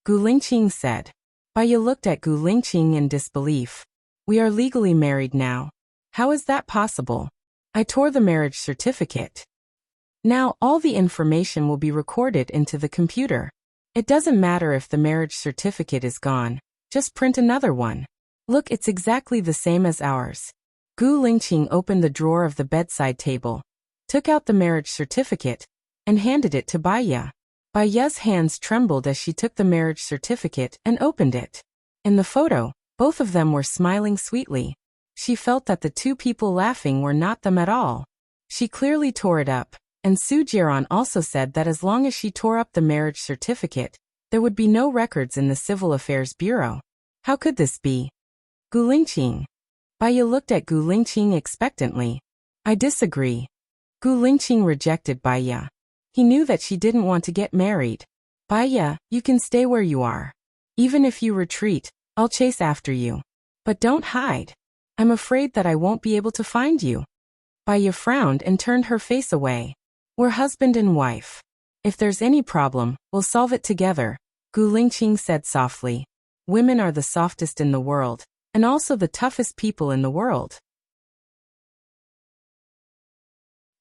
Gu Lingqing said. Baiya looked at Gu Lingqing in disbelief. We are legally married now. How is that possible? I tore the marriage certificate. Now all the information will be recorded into the computer. It doesn't matter if the marriage certificate is gone. Just print another one. Look, it's exactly the same as ours. Gu Lingqing opened the drawer of the bedside table, took out the marriage certificate, and handed it to Baiya. Baya's hands trembled as she took the marriage certificate and opened it. In the photo, both of them were smiling sweetly. She felt that the two people laughing were not them at all. She clearly tore it up, and Su Jiran also said that as long as she tore up the marriage certificate, there would be no records in the Civil Affairs Bureau. How could this be? Gu Lingqing. Baya looked at Gu Lingqing expectantly. I disagree. Gu Lingqing rejected Baya. He knew that she didn't want to get married. Baya, you can stay where you are. Even if you retreat, I'll chase after you. But don't hide. I'm afraid that I won't be able to find you. Baya frowned and turned her face away. We're husband and wife. If there's any problem, we'll solve it together, Gu Lingqing said softly. Women are the softest in the world, and also the toughest people in the world.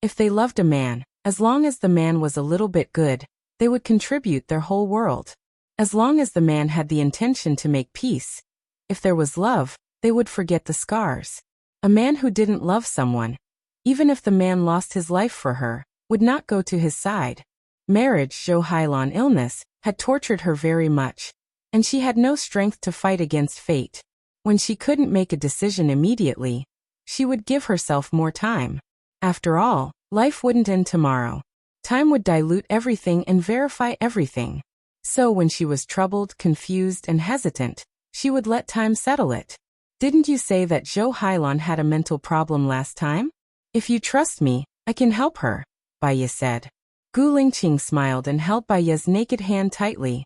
If they loved a man, as long as the man was a little bit good, they would contribute their whole world. As long as the man had the intention to make peace, if there was love, they would forget the scars. A man who didn't love someone, even if the man lost his life for her, would not go to his side. Marriage, Zhou Hailan illness, had tortured her very much, and she had no strength to fight against fate. When she couldn't make a decision immediately, she would give herself more time. After all, life wouldn't end tomorrow. Time would dilute everything and verify everything. So when she was troubled, confused, and hesitant, she would let time settle it. Didn't you say that Zhou Hailan had a mental problem last time? If you trust me, I can help her, Baya said. Gu Lingqing smiled and held Baya's naked hand tightly.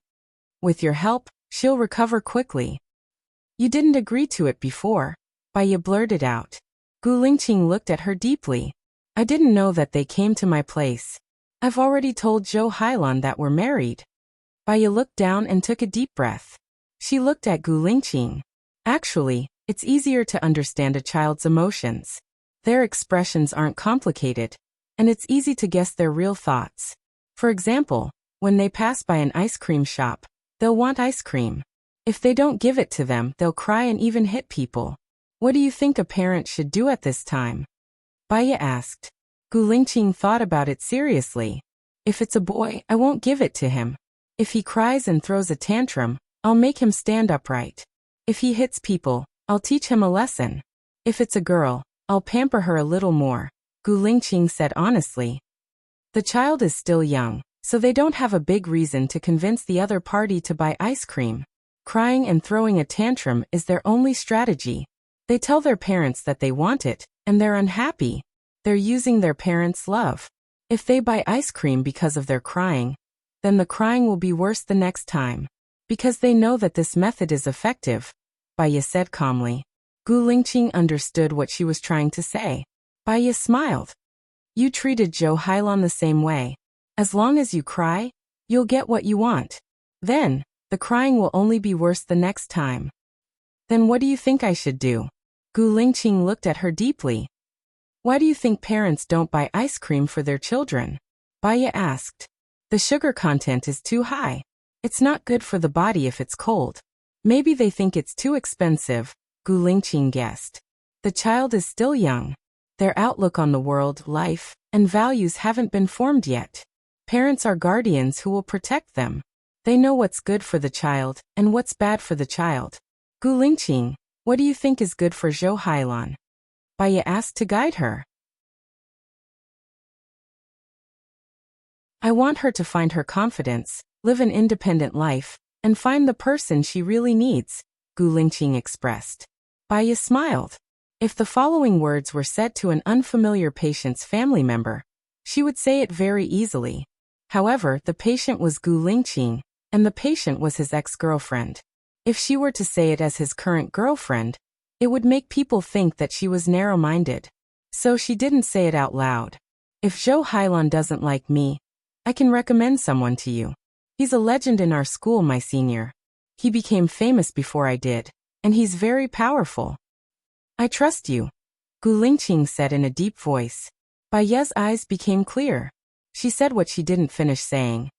With your help, she'll recover quickly. You didn't agree to it before, Baya blurted out. Gu Lingqing looked at her deeply. I didn't know that they came to my place. I've already told Zhou Hailan that we're married. Baya looked down and took a deep breath. She looked at Gu Lingqing. Actually, it's easier to understand a child's emotions. Their expressions aren't complicated, and it's easy to guess their real thoughts. For example, when they pass by an ice cream shop, they'll want ice cream. If they don't give it to them, they'll cry and even hit people. What do you think a parent should do at this time? Baya asked. Gu Lingqing thought about it seriously. If it's a boy, I won't give it to him. If he cries and throws a tantrum, I'll make him stand upright. If he hits people, I'll teach him a lesson. If it's a girl, I'll pamper her a little more, Gu Lingqing said honestly. The child is still young, so they don't have a big reason to convince the other party to buy ice cream. Crying and throwing a tantrum is their only strategy. They tell their parents that they want it, and they're unhappy. They're using their parents' love. If they buy ice cream because of their crying, then the crying will be worse the next time. Because they know that this method is effective, Baya said calmly. Gu Lingqing understood what she was trying to say. Baya smiled. You treated Zhou Hailan the same way. As long as you cry, you'll get what you want. Then, the crying will only be worse the next time. Then what do you think I should do? Gu Lingqing looked at her deeply. Why do you think parents don't buy ice cream for their children? Baya asked. The sugar content is too high. It's not good for the body if it's cold. Maybe they think it's too expensive, Gu Lingqing guessed. The child is still young. Their outlook on the world, life, and values haven't been formed yet. Parents are guardians who will protect them. They know what's good for the child and what's bad for the child. Gu Lingqing, what do you think is good for Zhou Hailan? Baya asked to guide her. I want her to find her confidence, live an independent life, and find the person she really needs, Gu Lingqing expressed. Baya smiled. If the following words were said to an unfamiliar patient's family member, she would say it very easily. However, the patient was Gu Lingqing, and the patient was his ex-girlfriend. If she were to say it as his current girlfriend, it would make people think that she was narrow-minded. So she didn't say it out loud. If Zhou Hailan doesn't like me, I can recommend someone to you. He's a legend in our school, my senior. He became famous before I did, and he's very powerful. I trust you, Gu Lingqing said in a deep voice. Baya's eyes became clear. She said what she didn't finish saying.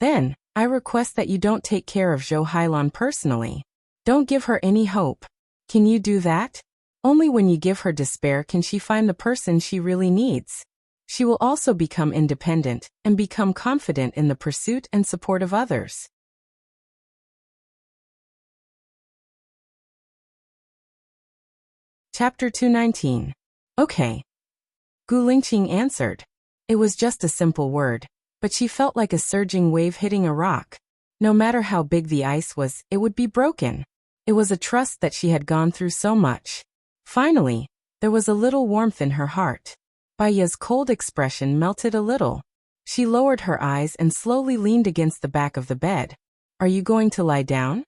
Then, I request that you don't take care of Zhou Hailan personally. Don't give her any hope. Can you do that? Only when you give her despair can she find the person she really needs. She will also become independent and become confident in the pursuit and support of others. Chapter 219. Okay. Gu Lingqing answered. It was just a simple word, but she felt like a surging wave hitting a rock. No matter how big the ice was, it would be broken. It was a trust that she had gone through so much. Finally, there was a little warmth in her heart. Baya's cold expression melted a little. She lowered her eyes and slowly leaned against the back of the bed. Are you going to lie down?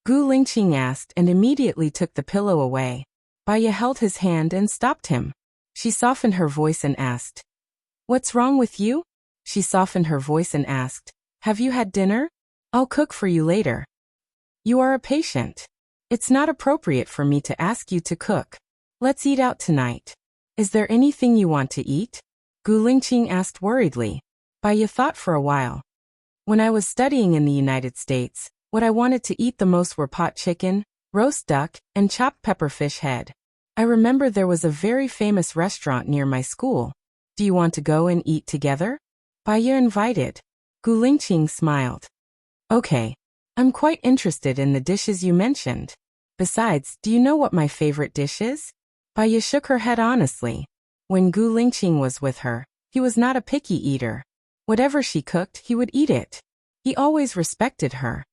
Gu Lingqing asked and immediately took the pillow away. Baya held his hand and stopped him. She softened her voice and asked, What's wrong with you? She softened her voice and asked, Have you had dinner? I'll cook for you later. You are a patient. It's not appropriate for me to ask you to cook. Let's eat out tonight. Is there anything you want to eat? Gu Lingqing asked worriedly. Baya thought for a while. When I was studying in the United States, what I wanted to eat the most were pot chicken, roast duck, and chopped pepper fish head. I remember there was a very famous restaurant near my school. Do you want to go and eat together? Baya invited. Gu Lingqing smiled. Okay. I'm quite interested in the dishes you mentioned. Besides, do you know what my favorite dish is? Baya shook her head honestly. When Gu Lingqing was with her, he was not a picky eater. Whatever she cooked, he would eat it. He always respected her.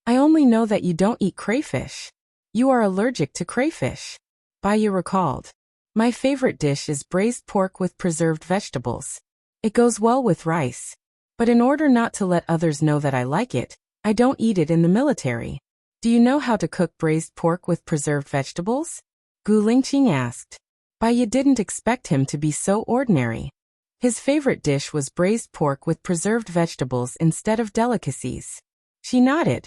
I only know that you don't eat crayfish. You are allergic to crayfish. Baya recalled. My favorite dish is braised pork with preserved vegetables. It goes well with rice. But in order not to let others know that I like it, I don't eat it in the military. Do you know how to cook braised pork with preserved vegetables? Gu Lingqing asked. Baya didn't expect him to be so ordinary. His favorite dish was braised pork with preserved vegetables instead of delicacies. She nodded.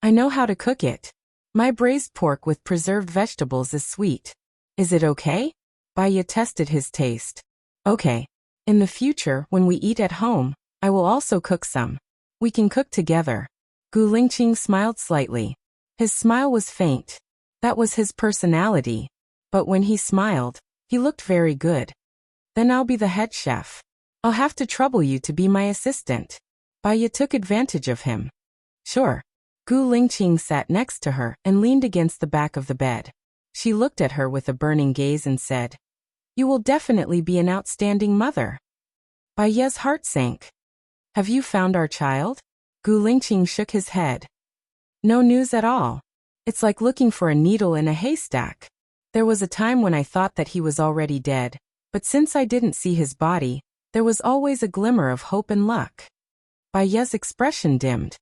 I know how to cook it. My braised pork with preserved vegetables is sweet. Is it okay? Baya tested his taste. Okay. In the future, when we eat at home, I will also cook some. We can cook together. Gu Lingqing smiled slightly. His smile was faint. That was his personality. But when he smiled, he looked very good. Then I'll be the head chef. I'll have to trouble you to be my assistant. Baya took advantage of him. Sure. Gu Lingqing sat next to her and leaned against the back of the bed. She looked at her with a burning gaze and said, You will definitely be an outstanding mother. Baya's heart sank. Have you found our child? Gu Lingqing shook his head. No news at all. It's like looking for a needle in a haystack. There was a time when I thought that he was already dead, but since I didn't see his body, there was always a glimmer of hope and luck. Baya's expression dimmed.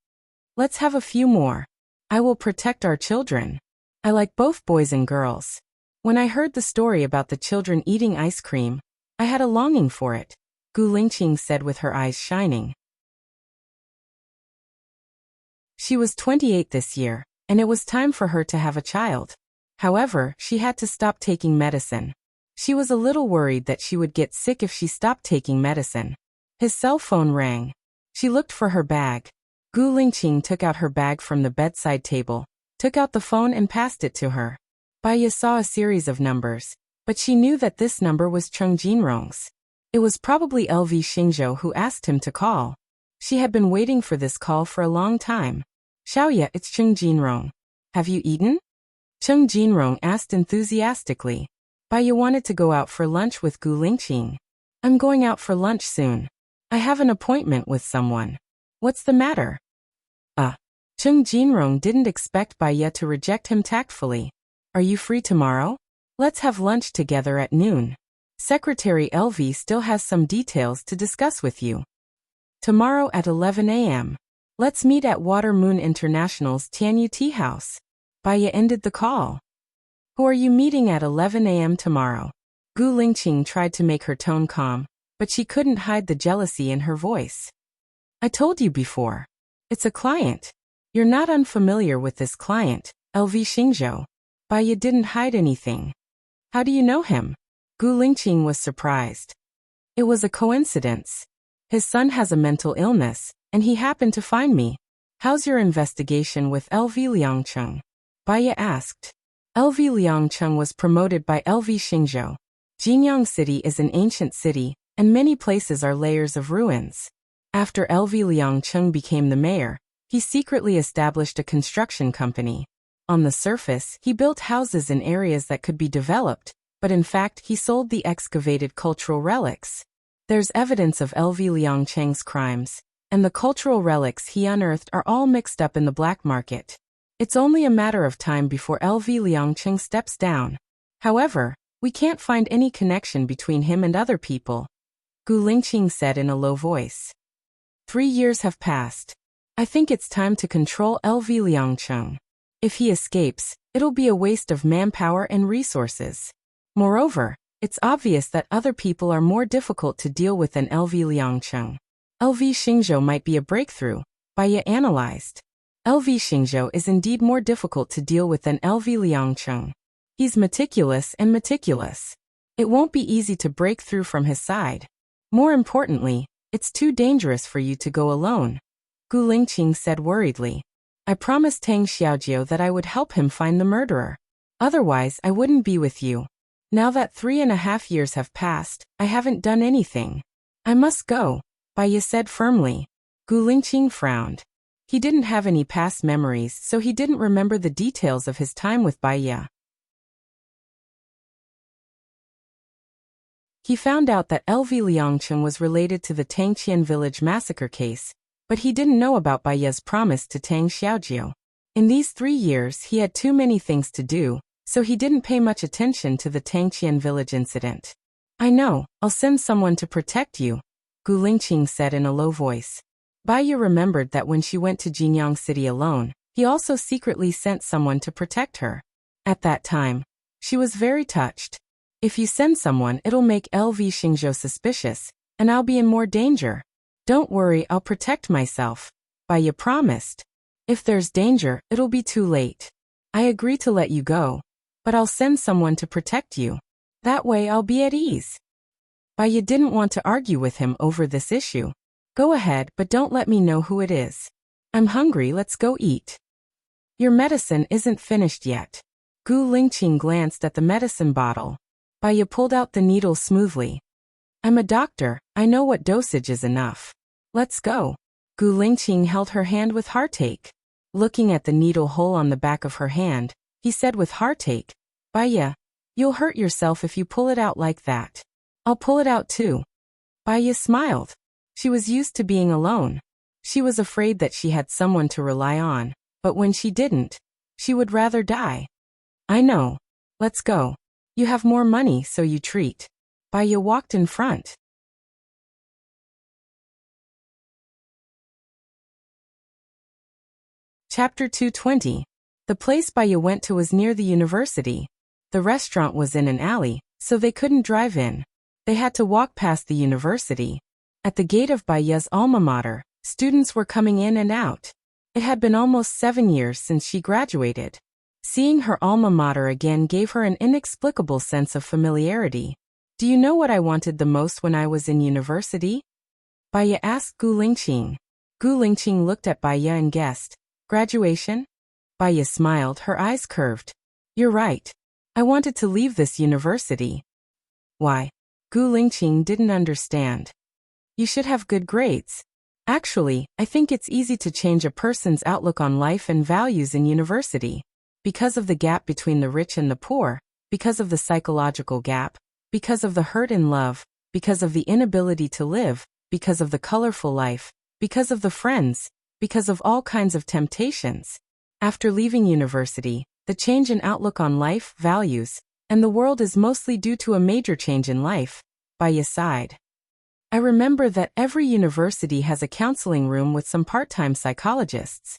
Let's have a few more. I will protect our children. I like both boys and girls. When I heard the story about the children eating ice cream, I had a longing for it, Gu Lingqing said with her eyes shining. She was 28 this year, and it was time for her to have a child. However, she had to stop taking medicine. She was a little worried that she would get sick if she stopped taking medicine. His cell phone rang. She looked for her bag. Gu Lingqing took out her bag from the bedside table, took out the phone and passed it to her. Baya saw a series of numbers, but she knew that this number was Cheng Jinrong's. It was probably LV Xingzhou who asked him to call. She had been waiting for this call for a long time. Xiaoya, it's Cheng Jinrong. Have you eaten? Cheng Jinrong asked enthusiastically. Baya wanted to go out for lunch with Gu Lingqing. I'm going out for lunch soon. I have an appointment with someone. What's the matter? Cheng Jinrong didn't expect Baya to reject him tactfully. Are you free tomorrow? Let's have lunch together at noon. Secretary LV still has some details to discuss with you. Tomorrow at 11 a.m. Let's meet at Water Moon International's Tianyu Tea House. Baya ended the call. Who are you meeting at 11 a.m. tomorrow? Gu Lingqing tried to make her tone calm, but she couldn't hide the jealousy in her voice. I told you before. It's a client. You're not unfamiliar with this client, LV Xingzhou. Baya didn't hide anything. How do you know him? Gu Lingqing was surprised. It was a coincidence. His son has a mental illness, and he happened to find me. How's your investigation with LV Liangcheng? Baya asked. LV Liangcheng was promoted by LV Xingzhou. Jinyang City is an ancient city, and many places are layers of ruins. After LV Liangcheng became the mayor, he secretly established a construction company. On the surface, he built houses in areas that could be developed, but in fact he sold the excavated cultural relics. There's evidence of LV Liangcheng's crimes, and the cultural relics he unearthed are all mixed up in the black market. It's only a matter of time before LV Liangcheng steps down. However, we can't find any connection between him and other people, Gu Lingqing said in a low voice. 3 years have passed. I think it's time to control LV Liangcheng. If he escapes, it'll be a waste of manpower and resources. Moreover, it's obvious that other people are more difficult to deal with than LV Liangcheng. LV Xingzhou might be a breakthrough, Baiya analyzed. LV Xingzhou is indeed more difficult to deal with than LV Liangcheng. He's meticulous and meticulous. It won't be easy to break through from his side. More importantly, it's too dangerous for you to go alone, Gu Lingqing said worriedly. I promised Tang Xiaojiu that I would help him find the murderer. Otherwise, I wouldn't be with you. Now that 3.5 years have passed, I haven't done anything. I must go, Baiya said firmly. Gu Lingqing frowned. He didn't have any past memories, so he didn't remember the details of his time with Baiya. He found out that LV Liangcheng was related to the Tangqian village massacre case, but he didn't know about Baiya's promise to Tang Xiaojiu. In these 3 years he had too many things to do, so he didn't pay much attention to the Tangqian village incident. I know, I'll send someone to protect you, Gu Lingqing said in a low voice. Baiya remembered that when she went to Jinyang City alone, he also secretly sent someone to protect her. At that time, she was very touched. If you send someone, it'll make LV Xingzhou suspicious, and I'll be in more danger. Don't worry, I'll protect myself, Baiya promised. If there's danger, it'll be too late. I agree to let you go, but I'll send someone to protect you. That way I'll be at ease. Baiya didn't want to argue with him over this issue. Go ahead, but don't let me know who it is. I'm hungry, let's go eat. Your medicine isn't finished yet. Gu Lingqing glanced at the medicine bottle. Baiya pulled out the needle smoothly. I'm a doctor, I know what dosage is enough. Let's go. Gu Lingqing held her hand with heartache. Looking at the needle hole on the back of her hand, he said with heartache, Baiya, you'll hurt yourself if you pull it out like that. I'll pull it out too. Baiya smiled. She was used to being alone. She was afraid that she had someone to rely on, but when she didn't, she would rather die. I know. Let's go. You have more money, so you treat. Baiya walked in front. Chapter 220. The place Baiya went to was near the university. The restaurant was in an alley, so they couldn't drive in. They had to walk past the university. At the gate of Baiya's alma mater, students were coming in and out. It had been almost 7 years since she graduated. Seeing her alma mater again gave her an inexplicable sense of familiarity. Do you know what I wanted the most when I was in university? Baiya asked Gu Lingqing. Gu Lingqing looked at Baiya and guessed. Graduation? Baiya smiled, her eyes curved. You're right. I wanted to leave this university. Why? Gu Lingqing didn't understand. You should have good grades. Actually, I think it's easy to change a person's outlook on life and values in university. Because of the gap between the rich and the poor, because of the psychological gap, because of the hurt in love, because of the inability to live, because of the colorful life, because of the friends, because of all kinds of temptations. After leaving university, the change in outlook on life, values, and the world is mostly due to a major change in life. Baiya sighed. I remember that every university has a counseling room with some part-time psychologists.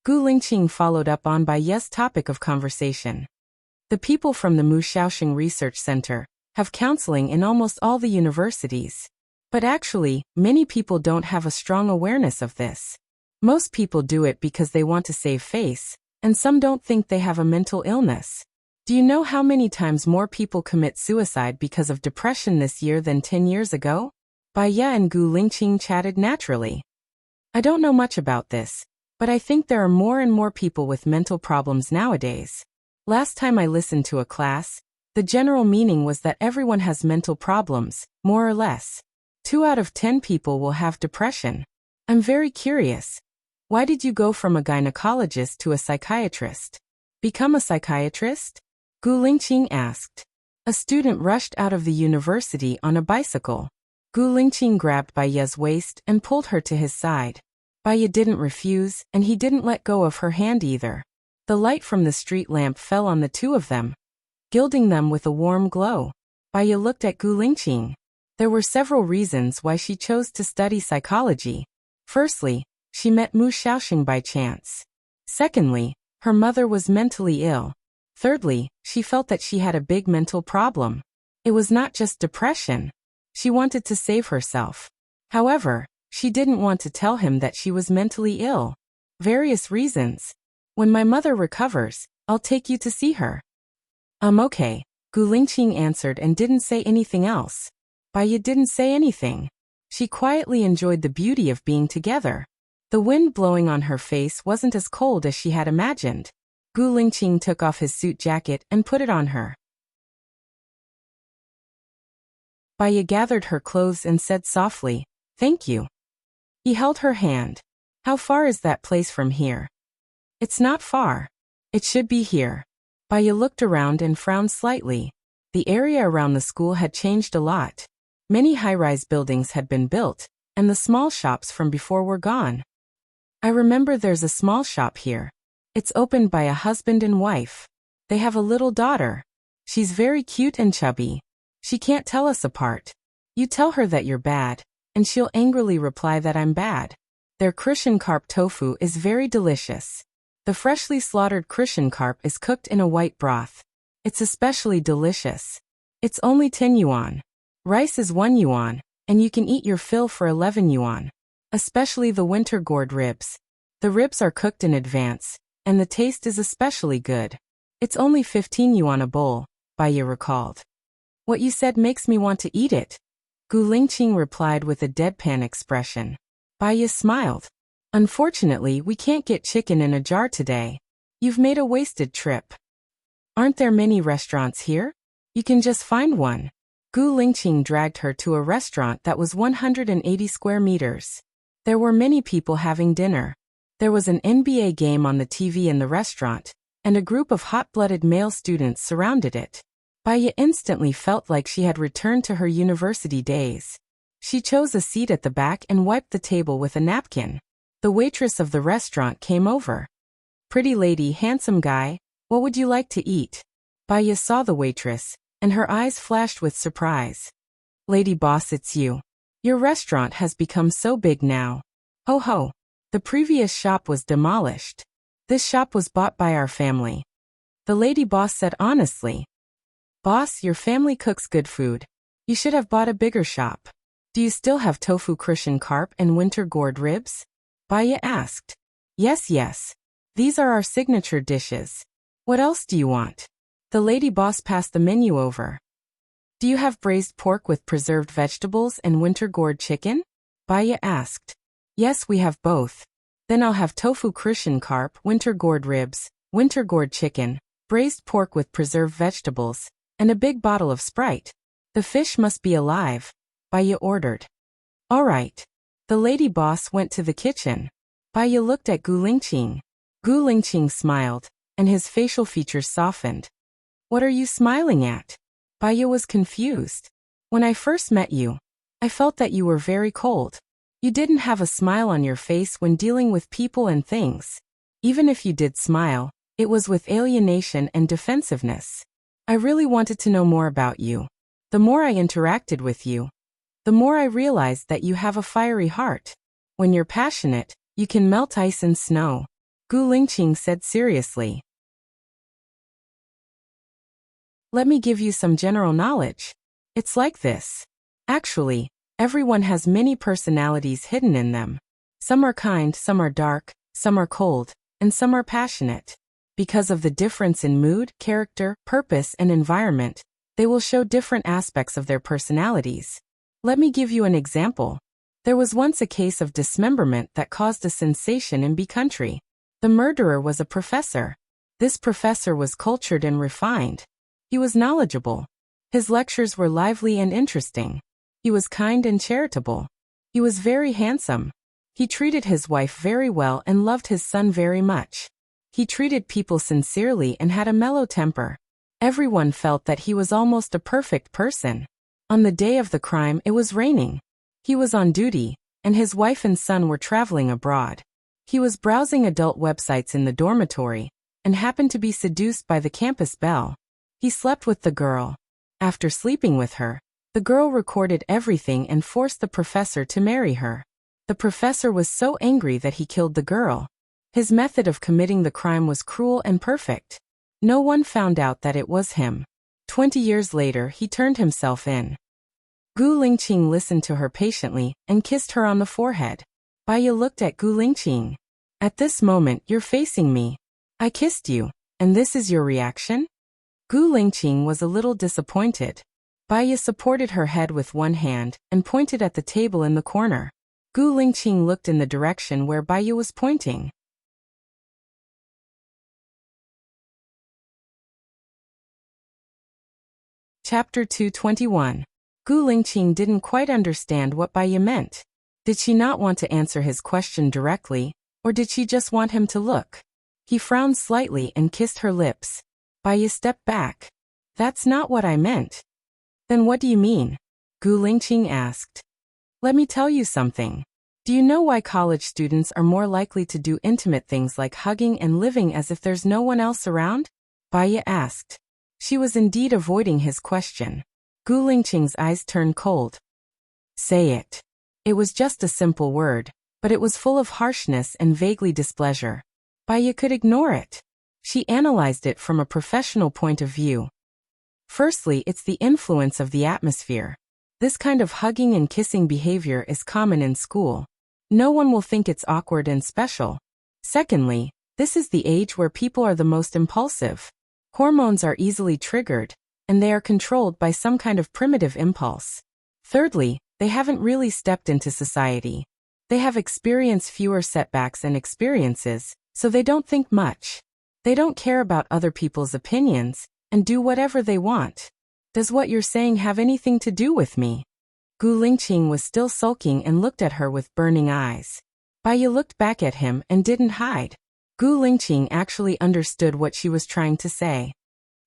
Gu Lingqing followed up on Baiya's topic of conversation. The people from the Mu Shaoxing Research Center have counseling in almost all the universities. But actually, many people don't have a strong awareness of this. Most people do it because they want to save face, and some don't think they have a mental illness. Do you know how many times more people commit suicide because of depression this year than 10 years ago? Baiya and Gu Lingqing chatted naturally. I don't know much about this, but I think there are more and more people with mental problems nowadays. Last time I listened to a class, the general meaning was that everyone has mental problems, more or less. 2 out of 10 people will have depression. I'm very curious. Why did you go from a gynecologist to a psychiatrist? Become a psychiatrist? Gu Lingqing asked. A student rushed out of the university on a bicycle. Gu Lingqing grabbed Bai Ye's waist and pulled her to his side. Bai Ye didn't refuse, and he didn't let go of her hand either. The light from the street lamp fell on the two of them, gilding them with a warm glow. Bai Ye looked at Gu Lingqing. There were several reasons why she chose to study psychology. Firstly, she met Mu Xiaoxing by chance. Secondly, her mother was mentally ill. Thirdly, she felt that she had a big mental problem. It was not just depression. She wanted to save herself. However, she didn't want to tell him that she was mentally ill. Various reasons. When my mother recovers, I'll take you to see her. Okay, Gu Lingqing answered and didn't say anything else. Bai Ye didn't say anything. She quietly enjoyed the beauty of being together. The wind blowing on her face wasn't as cold as she had imagined. Gu Lingqing took off his suit jacket and put it on her. Bai Ye gathered her clothes and said softly, "Thank you." He held her hand. "How far is that place from here?" "It's not far. It should be here." Bai Ye looked around and frowned slightly. The area around the school had changed a lot. Many high-rise buildings had been built, and the small shops from before were gone. "I remember there's a small shop here. It's opened by a husband and wife. They have a little daughter. She's very cute and chubby. She can't tell us apart. You tell her that you're bad, and she'll angrily reply that I'm bad. Their Christian carp tofu is very delicious. The freshly slaughtered Christian carp is cooked in a white broth. It's especially delicious. It's only 10 yuan. Rice is 1 yuan, and you can eat your fill for 11 yuan. Especially the winter gourd ribs. The ribs are cooked in advance, and the taste is especially good. It's only 15 yuan a bowl," Bai Ye recalled. "What you said makes me want to eat it," Gu Lingqing replied with a deadpan expression. Bai Ye smiled. "Unfortunately, we can't get chicken in a jar today. You've made a wasted trip. Aren't there many restaurants here? You can just find one." Gu Lingqing dragged her to a restaurant that was 180 square meters. There were many people having dinner. There was an NBA game on the TV in the restaurant, and a group of hot-blooded male students surrounded it. Bai Ye instantly felt like she had returned to her university days. She chose a seat at the back and wiped the table with a napkin. The waitress of the restaurant came over. "Pretty lady, handsome guy, what would you like to eat?" Bai Ye saw the waitress, and her eyes flashed with surprise. "Lady boss, it's you. Your restaurant has become so big now. Ho ho. The previous shop was demolished. This shop was bought by our family." The lady boss said honestly. "Boss, your family cooks good food. You should have bought a bigger shop. Do you still have tofu Christian carp and winter gourd ribs?" Bai Ye asked. Yes. These are our signature dishes. What else do you want?" The lady boss passed the menu over. "Do you have braised pork with preserved vegetables and winter gourd chicken?" Bai Ye asked. "Yes, we have both." "Then I'll have tofu Christian carp, winter gourd ribs, winter gourd chicken, braised pork with preserved vegetables, and a big bottle of Sprite. The fish must be alive," Bai Ye ordered. "All right." The lady boss went to the kitchen. Bai Ye looked at Gu Lingqing. Gu Lingqing smiled, and his facial features softened. "What are you smiling at?" Bai Ye was confused. "When I first met you, I felt that you were very cold. You didn't have a smile on your face when dealing with people and things. Even if you did smile, it was with alienation and defensiveness. I really wanted to know more about you. The more I interacted with you, the more I realized that you have a fiery heart. When you're passionate, you can melt ice and snow," Gu Lingqing said seriously. "Let me give you some general knowledge. It's like this. Actually, everyone has many personalities hidden in them. Some are kind, some are dark, some are cold, and some are passionate. Because of the difference in mood, character, purpose, and environment, they will show different aspects of their personalities. Let me give you an example. There was once a case of dismemberment that caused a sensation in B country. The murderer was a professor. This professor was cultured and refined. He was knowledgeable. His lectures were lively and interesting. He was kind and charitable. He was very handsome. He treated his wife very well and loved his son very much. He treated people sincerely and had a mellow temper. Everyone felt that he was almost a perfect person. On the day of the crime, it was raining. He was on duty, and his wife and son were traveling abroad. He was browsing adult websites in the dormitory, and happened to be seduced by the campus belle. He slept with the girl. After sleeping with her, the girl recorded everything and forced the professor to marry her. The professor was so angry that he killed the girl. His method of committing the crime was cruel and perfect. No one found out that it was him. 20 years later, he turned himself in. Gu Lingqing listened to her patiently and kissed her on the forehead. Baya looked at Gu Lingqing. At this moment, you're facing me. I kissed you, and this is your reaction? Gu Lingqing was a little disappointed. Baya supported her head with one hand and pointed at the table in the corner. Gu Lingqing looked in the direction where Baya was pointing. Chapter 221. Gu Lingqing didn't quite understand what Baya meant. Did she not want to answer his question directly, or did she just want him to look? He frowned slightly and kissed her lips. Baya stepped back. That's not what I meant. Then what do you mean? Gu Lingqing asked. Let me tell you something. Do you know why college students are more likely to do intimate things like hugging and living as if there's no one else around? Baya asked. She was indeed avoiding his question. Gu Lingqing's eyes turned cold. Say it. It was just a simple word, but it was full of harshness and vaguely displeasure. Baya could ignore it. She analyzed it from a professional point of view. Firstly, it's the influence of the atmosphere. This kind of hugging and kissing behavior is common in school. No one will think it's awkward and special. Secondly, this is the age where people are the most impulsive. Hormones are easily triggered, and they are controlled by some kind of primitive impulse. Thirdly, they haven't really stepped into society. They have experienced fewer setbacks and experiences, so they don't think much. They don't care about other people's opinions, and do whatever they want. Does what you're saying have anything to do with me? Gu Lingqing was still sulking and looked at her with burning eyes. Baya looked back at him and didn't hide. Gu Lingqing actually understood what she was trying to say.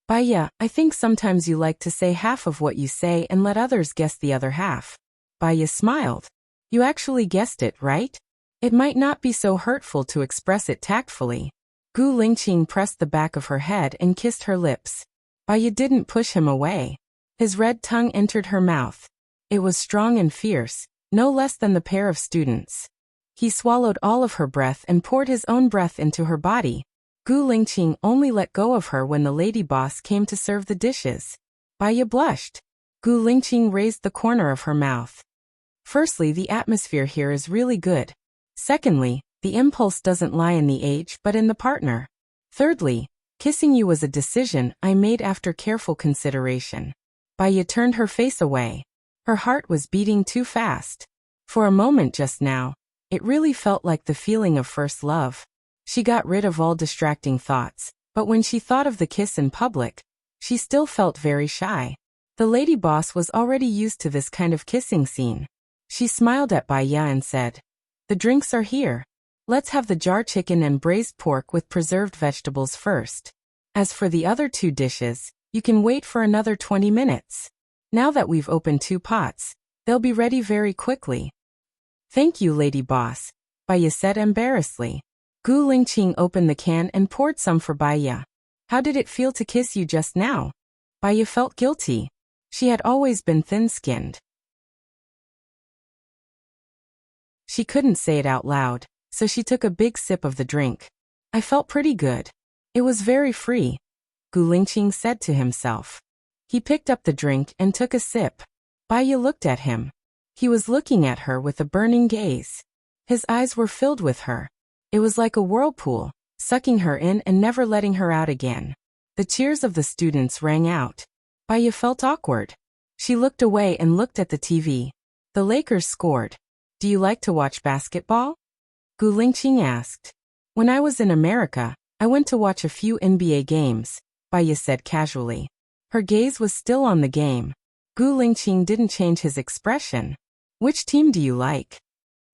Baya, I think sometimes you like to say half of what you say and let others guess the other half. Baya smiled. You actually guessed it, right? It might not be so hurtful to express it tactfully. Gu Lingqing pressed the back of her head and kissed her lips. Baya didn't push him away. His red tongue entered her mouth. It was strong and fierce, no less than the pair of students. He swallowed all of her breath and poured his own breath into her body. Gu Lingqing only let go of her when the lady boss came to serve the dishes. Baya blushed. Gu Lingqing raised the corner of her mouth. Firstly, the atmosphere here is really good. Secondly, the impulse doesn't lie in the age but in the partner. Thirdly, kissing you was a decision I made after careful consideration. Baya turned her face away. Her heart was beating too fast. For a moment just now, it really felt like the feeling of first love. She got rid of all distracting thoughts, but when she thought of the kiss in public, she still felt very shy. The lady boss was already used to this kind of kissing scene. She smiled at Baya and said, "The drinks are here. Let's have the jar chicken and braised pork with preserved vegetables first. As for the other two dishes, you can wait for another 20 minutes. Now that we've opened 2 pots, they'll be ready very quickly." Thank you, lady boss, Baya said embarrassedly. Gu Lingqing opened the can and poured some for Baya. How did it feel to kiss you just now? Baya felt guilty. She had always been thin-skinned. She couldn't say it out loud, so she took a big sip of the drink. I felt pretty good. It was very free, Gu Lingqing said to himself. He picked up the drink and took a sip. Baya looked at him. He was looking at her with a burning gaze. His eyes were filled with her. It was like a whirlpool, sucking her in and never letting her out again. The cheers of the students rang out. Baya felt awkward. She looked away and looked at the TV. The Lakers scored. Do you like to watch basketball? Gu Lingqing asked. When I was in America, I went to watch a few NBA games, Baya said casually. Her gaze was still on the game. Gu Lingqing didn't change his expression. Which team do you like?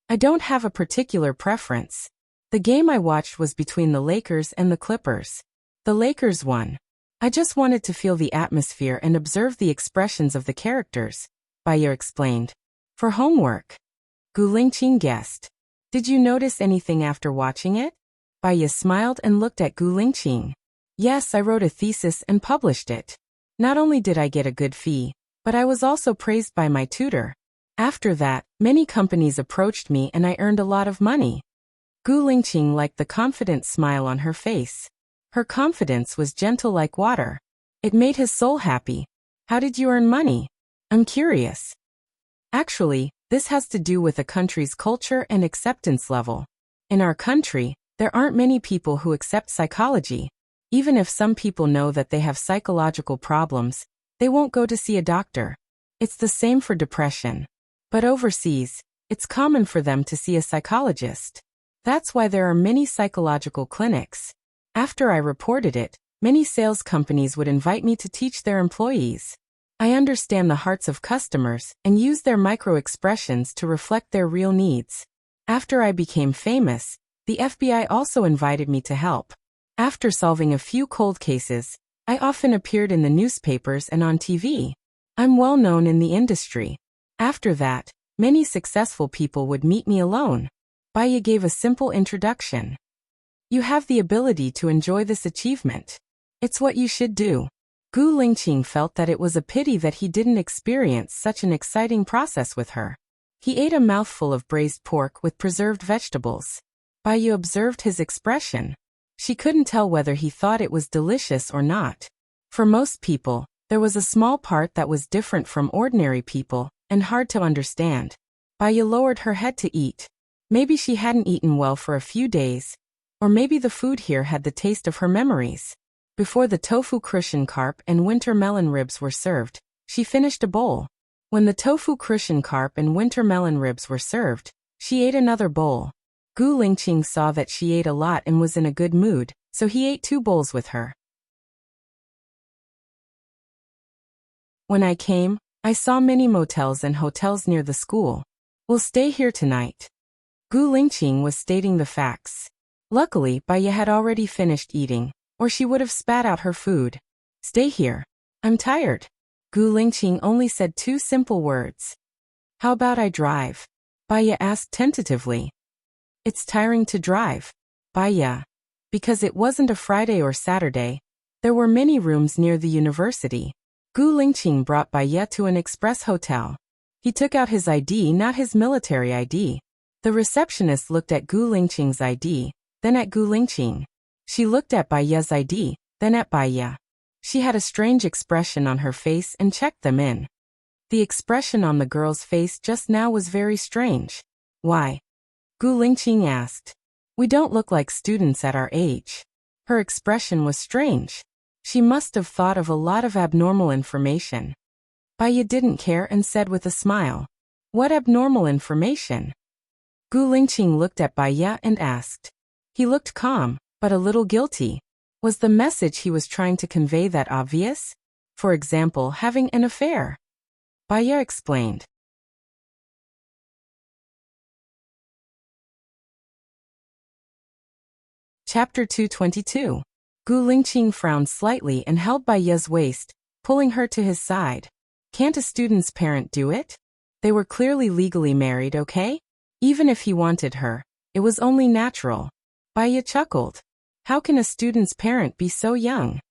I don't have a particular preference. The game I watched was between the Lakers and the Clippers. The Lakers won. I just wanted to feel the atmosphere and observe the expressions of the characters, Baiya explained. For homework. Gu Lingqing guessed. Did you notice anything after watching it? Baiya smiled and looked at Gu Lingqing. Yes, I wrote a thesis and published it. Not only did I get a good fee, but I was also praised by my tutor. After that, many companies approached me and I earned a lot of money. Gu Lingqing liked the confident smile on her face. Her confidence was gentle like water. It made his soul happy. How did you earn money? I'm curious. Actually, this has to do with a country's culture and acceptance level. In our country, there aren't many people who accept psychology. Even if some people know that they have psychological problems, they won't go to see a doctor. It's the same for depression. But overseas, it's common for them to see a psychologist. That's why there are many psychological clinics. After I reported it, many sales companies would invite me to teach their employees. I understand the hearts of customers and use their micro-expressions to reflect their real needs. After I became famous, the FBI also invited me to help. After solving a few cold cases, I often appeared in the newspapers and on TV. I'm well known in the industry. After that, many successful people would meet me alone. Baiya gave a simple introduction. You have the ability to enjoy this achievement. It's what you should do. Gu Lingqing felt that it was a pity that he didn't experience such an exciting process with her. He ate a mouthful of braised pork with preserved vegetables. Baiya observed his expression. She couldn't tell whether he thought it was delicious or not. For most people, there was a small part that was different from ordinary people and hard to understand. Baiya lowered her head to eat. Maybe she hadn't eaten well for a few days, or maybe the food here had the taste of her memories. Before the tofu crucian carp and winter melon ribs were served, she finished a bowl. When the tofu crucian carp and winter melon ribs were served, she ate another bowl. Gu Lingqing saw that she ate a lot and was in a good mood, so he ate 2 bowls with her. When I came, I saw many motels and hotels near the school. We'll stay here tonight. Gu Lingqing was stating the facts. Luckily, Baiya had already finished eating, or she would have spat out her food. Stay here. I'm tired. Gu Lingqing only said 2 simple words. How about I drive? Baiya asked tentatively. It's tiring to drive. Baiya. Because it wasn't a Friday or Saturday. There were many rooms near the university. Gu Lingqing brought Baiya to an express hotel. He took out his ID, not his military ID. The receptionist looked at Gu Lingqing's ID, then at Gu Lingqing. She looked at Baiya's ID, then at Baiya. She had a strange expression on her face and checked them in. The expression on the girl's face just now was very strange. Why? Gu Lingqing asked. We don't look like students at our age. Her expression was strange. She must have thought of a lot of abnormal information. Baiya didn't care and said with a smile. What abnormal information? Gu Lingqing looked at Baiya and asked. He looked calm, but a little guilty. Was the message he was trying to convey that obvious? For example, having an affair. Baiya explained. Chapter 222. Gu Lingqing frowned slightly and held Baiya's waist, pulling her to his side. Can't a student's parent do it? They were clearly legally married, okay? Even if he wanted her, it was only natural. Baiya chuckled. How can a student's parent be so young?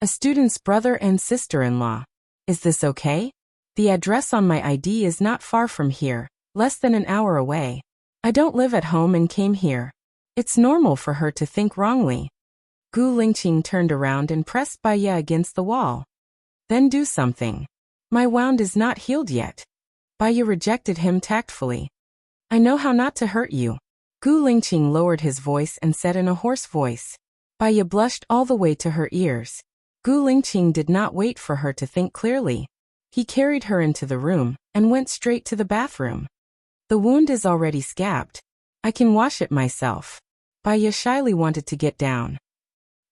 A student's brother and sister-in-law. Is this okay? The address on my ID is not far from here, less than an hour away. I don't live at home and came here. It's normal for her to think wrongly. Gu Lingqing turned around and pressed Baiya against the wall. Then do something. My wound is not healed yet. Baiya rejected him tactfully. I know how not to hurt you. Gu Lingqing lowered his voice and said in a hoarse voice. Baiya blushed all the way to her ears. Gu Lingqing did not wait for her to think clearly. He carried her into the room and went straight to the bathroom. The wound is already scabbed. I can wash it myself. Baiya shyly wanted to get down.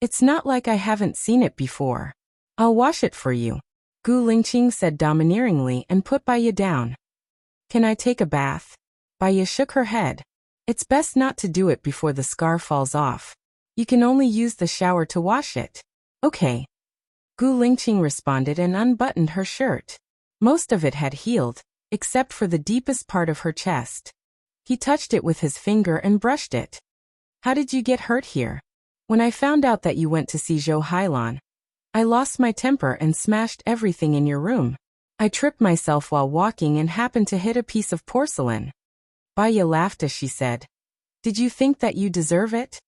It's not like I haven't seen it before. I'll wash it for you. Gu Lingqing said domineeringly and put Baya down. Can I take a bath? Baya shook her head. It's best not to do it before the scar falls off. You can only use the shower to wash it. Okay. Gu Lingqing responded and unbuttoned her shirt. Most of it had healed, except for the deepest part of her chest. He touched it with his finger and brushed it. How did you get hurt here? When I found out that you went to see Zhou Hailan, I lost my temper and smashed everything in your room. I tripped myself while walking and happened to hit a piece of porcelain. Baya laughed as she said, Did you think that you deserve it?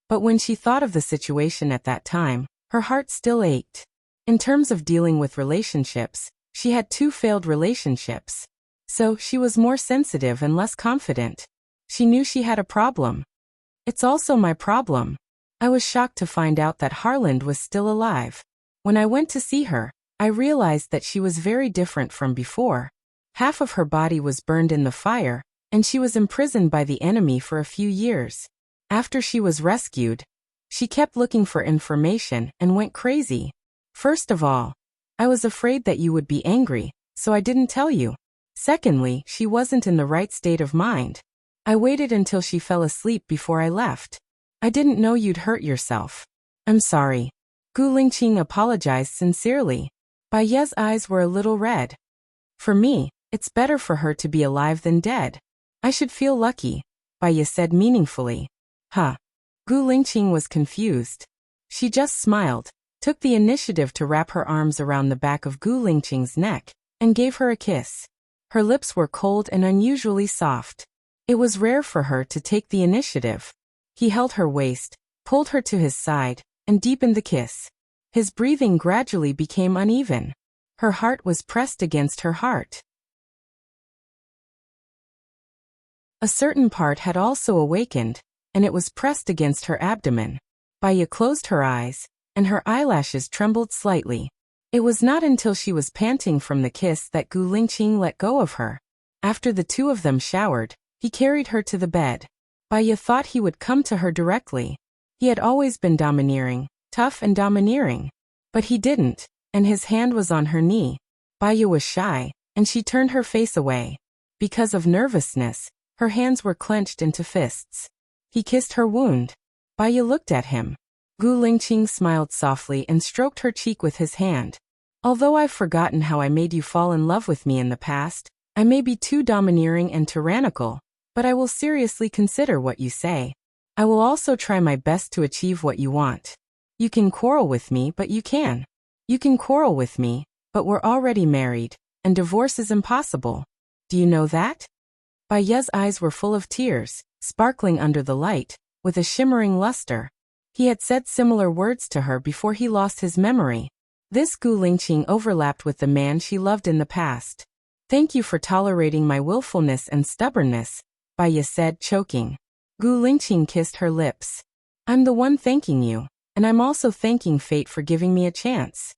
But when she thought of the situation at that time, her heart still ached. In terms of dealing with relationships, she had 2 failed relationships. So, she was more sensitive and less confident. She knew she had a problem. It's also my problem. I was shocked to find out that Harland was still alive. When I went to see her, I realized that she was very different from before. Half of her body was burned in the fire, and she was imprisoned by the enemy for a few years. After she was rescued, she kept looking for information and went crazy. First of all, I was afraid that you would be angry, so I didn't tell you. Secondly, she wasn't in the right state of mind. I waited until she fell asleep before I left. I didn't know you'd hurt yourself. I'm sorry. Gu Lingqing apologized sincerely. Baya's eyes were a little red. For me, it's better for her to be alive than dead. I should feel lucky, Baya said meaningfully. Huh. Gu Lingqing was confused. She just smiled, took the initiative to wrap her arms around the back of Gu Lingqing's neck, and gave her a kiss. Her lips were cold and unusually soft. It was rare for her to take the initiative. He held her waist, pulled her to his side, and deepened the kiss. His breathing gradually became uneven. Her heart was pressed against her heart. A certain part had also awakened, and it was pressed against her abdomen. Baya closed her eyes, and her eyelashes trembled slightly. It was not until she was panting from the kiss that Gu Lingqing let go of her. After the 2 of them showered, he carried her to the bed. Baya thought he would come to her directly. He had always been domineering, tough and domineering. But he didn't, and his hand was on her knee. Baya was shy, and she turned her face away. Because of nervousness, her hands were clenched into fists. He kissed her wound. Baya looked at him. Gu Lingqing smiled softly and stroked her cheek with his hand. Although I've forgotten how I made you fall in love with me in the past, I may be too domineering and tyrannical, but I will seriously consider what you say. I will also try my best to achieve what you want. You can quarrel with me, but you can. You can quarrel with me, but we're already married, and divorce is impossible. Do you know that? Baya's eyes were full of tears, sparkling under the light, with a shimmering luster. He had said similar words to her before he lost his memory. This Gu Lingqing overlapped with the man she loved in the past. Thank you for tolerating my willfulness and stubbornness, Baya said, choking. Gu Lingqing kissed her lips. I'm the one thanking you, and I'm also thanking fate for giving me a chance.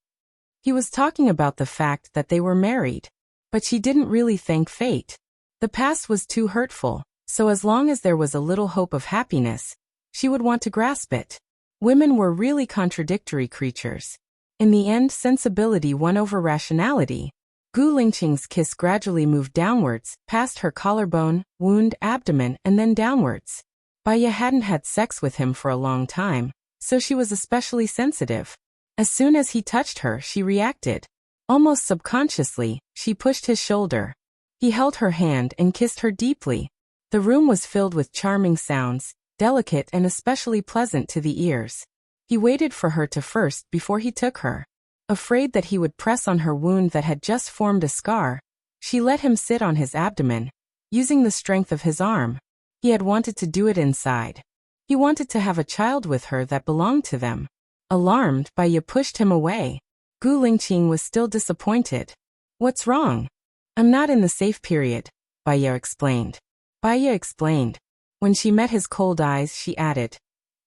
He was talking about the fact that they were married. But she didn't really thank fate. The past was too hurtful, so as long as there was a little hope of happiness, she would want to grasp it. Women were really contradictory creatures. In the end, sensibility won over rationality. Gu Lingqing's kiss gradually moved downwards, past her collarbone, wound, abdomen, and then downwards. Baya hadn't had sex with him for a long time, so she was especially sensitive. As soon as he touched her, she reacted. Almost subconsciously, she pushed his shoulder. He held her hand and kissed her deeply. The room was filled with charming sounds, delicate and especially pleasant to the ears. He waited for her to first before he took her. Afraid that he would press on her wound that had just formed a scar, she let him sit on his abdomen, using the strength of his arm. He had wanted to do it inside. He wanted to have a child with her that belonged to them. Alarmed, Baya pushed him away. Gu Lingqing was still disappointed. What's wrong? I'm not in the safe period, Baya explained. Baya explained. When she met his cold eyes, she added,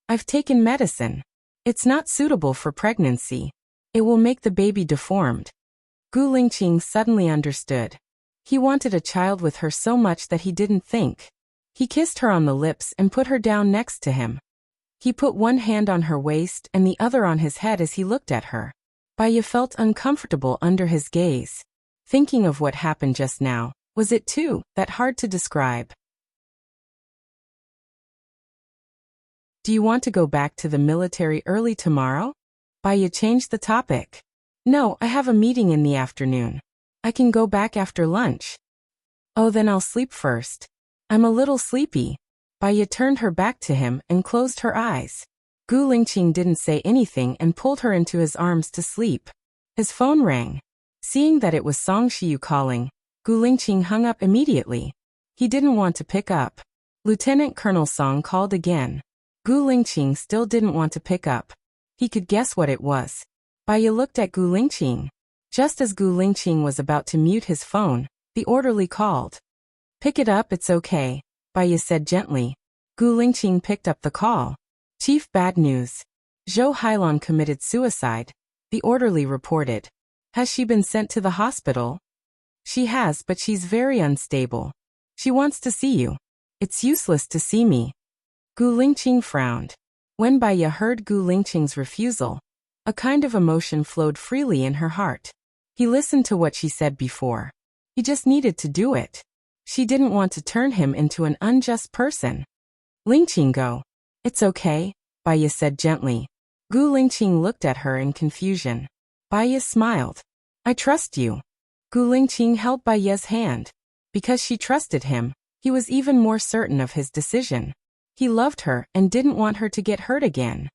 I've taken medicine. It's not suitable for pregnancy. It will make the baby deformed. Gu Lingqing suddenly understood. He wanted a child with her so much that he didn't think. He kissed her on the lips and put her down next to him. He put one hand on her waist and the other on his head as he looked at her. Baya felt uncomfortable under his gaze. Thinking of what happened just now, was it too that hard to describe? Do you want to go back to the military early tomorrow? Baya changed the topic. No, I have a meeting in the afternoon. I can go back after lunch. Oh, then I'll sleep first. I'm a little sleepy. Baya turned her back to him and closed her eyes. Gu Lingqing didn't say anything and pulled her into his arms to sleep. His phone rang. Seeing that it was Song Shiyu calling, Gu Lingqing hung up immediately. He didn't want to pick up. Lieutenant Colonel Song called again. Gu Lingqing still didn't want to pick up. He could guess what it was. Baya looked at Gu Lingqing. Just as Gu Lingqing was about to mute his phone, the orderly called. Pick it up, it's okay, Baya said gently. Gu Lingqing picked up the call. Chief, bad news. Zhou Hailan committed suicide, the orderly reported. Has she been sent to the hospital? She has, but she's very unstable. She wants to see you. It's useless to see me. Gu Lingqing frowned. When Baya heard Gu Lingqing's refusal, a kind of emotion flowed freely in her heart. He listened to what she said before. He just needed to do it. She didn't want to turn him into an unjust person. Lingqing, go. It's okay, Baya said gently. Gu Lingqing looked at her in confusion. Baya smiled. I trust you. Gu Lingqing held Baya's hand. Because she trusted him, he was even more certain of his decision. He loved her and didn't want her to get hurt again.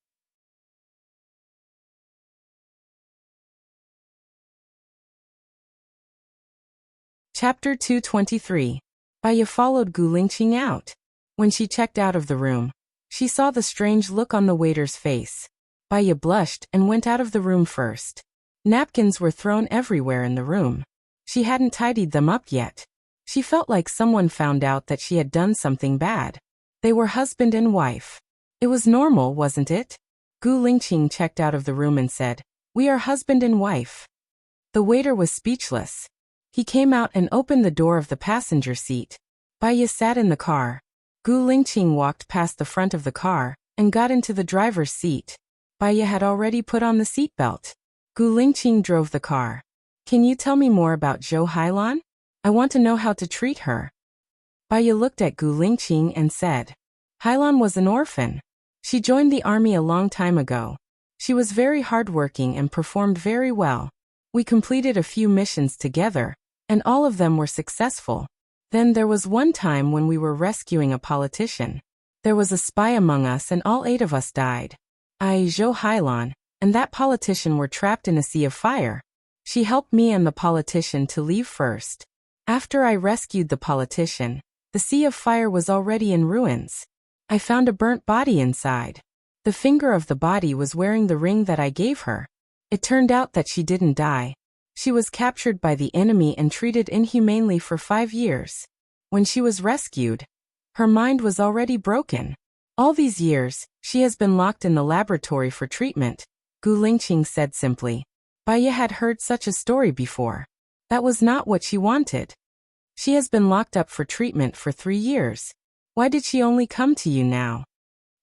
Chapter 223. Baya followed Gu Lingqing out. When she checked out of the room, she saw the strange look on the waiter's face. Baya blushed and went out of the room first. Napkins were thrown everywhere in the room. She hadn't tidied them up yet. She felt like someone found out that she had done something bad. They were husband and wife. It was normal, wasn't it? Gu Lingqing checked out of the room and said, We are husband and wife. The waiter was speechless. He came out and opened the door of the passenger seat. Baya sat in the car. Gu Lingqing walked past the front of the car and got into the driver's seat. Baya had already put on the seatbelt. Gu Lingqing drove the car. Can you tell me more about Zhou Hailan? I want to know how to treat her. Baya looked at Gu Lingqing and said, Hailan was an orphan. She joined the army a long time ago. She was very hardworking and performed very well. We completed a few missions together, and all of them were successful. Then there was one time when we were rescuing a politician. There was a spy among us and all 8 of us died. I, Zhou Hailan, and that politician were trapped in a sea of fire. She helped me and the politician to leave first. After I rescued the politician, the sea of fire was already in ruins. I found a burnt body inside. The finger of the body was wearing the ring that I gave her. It turned out that she didn't die. She was captured by the enemy and treated inhumanely for 5 years. When she was rescued, her mind was already broken. All these years, she has been locked in the laboratory for treatment, Gu Lingqing said simply. Baya had heard such a story before. That was not what she wanted. She has been locked up for treatment for 3 years. Why did she only come to you now?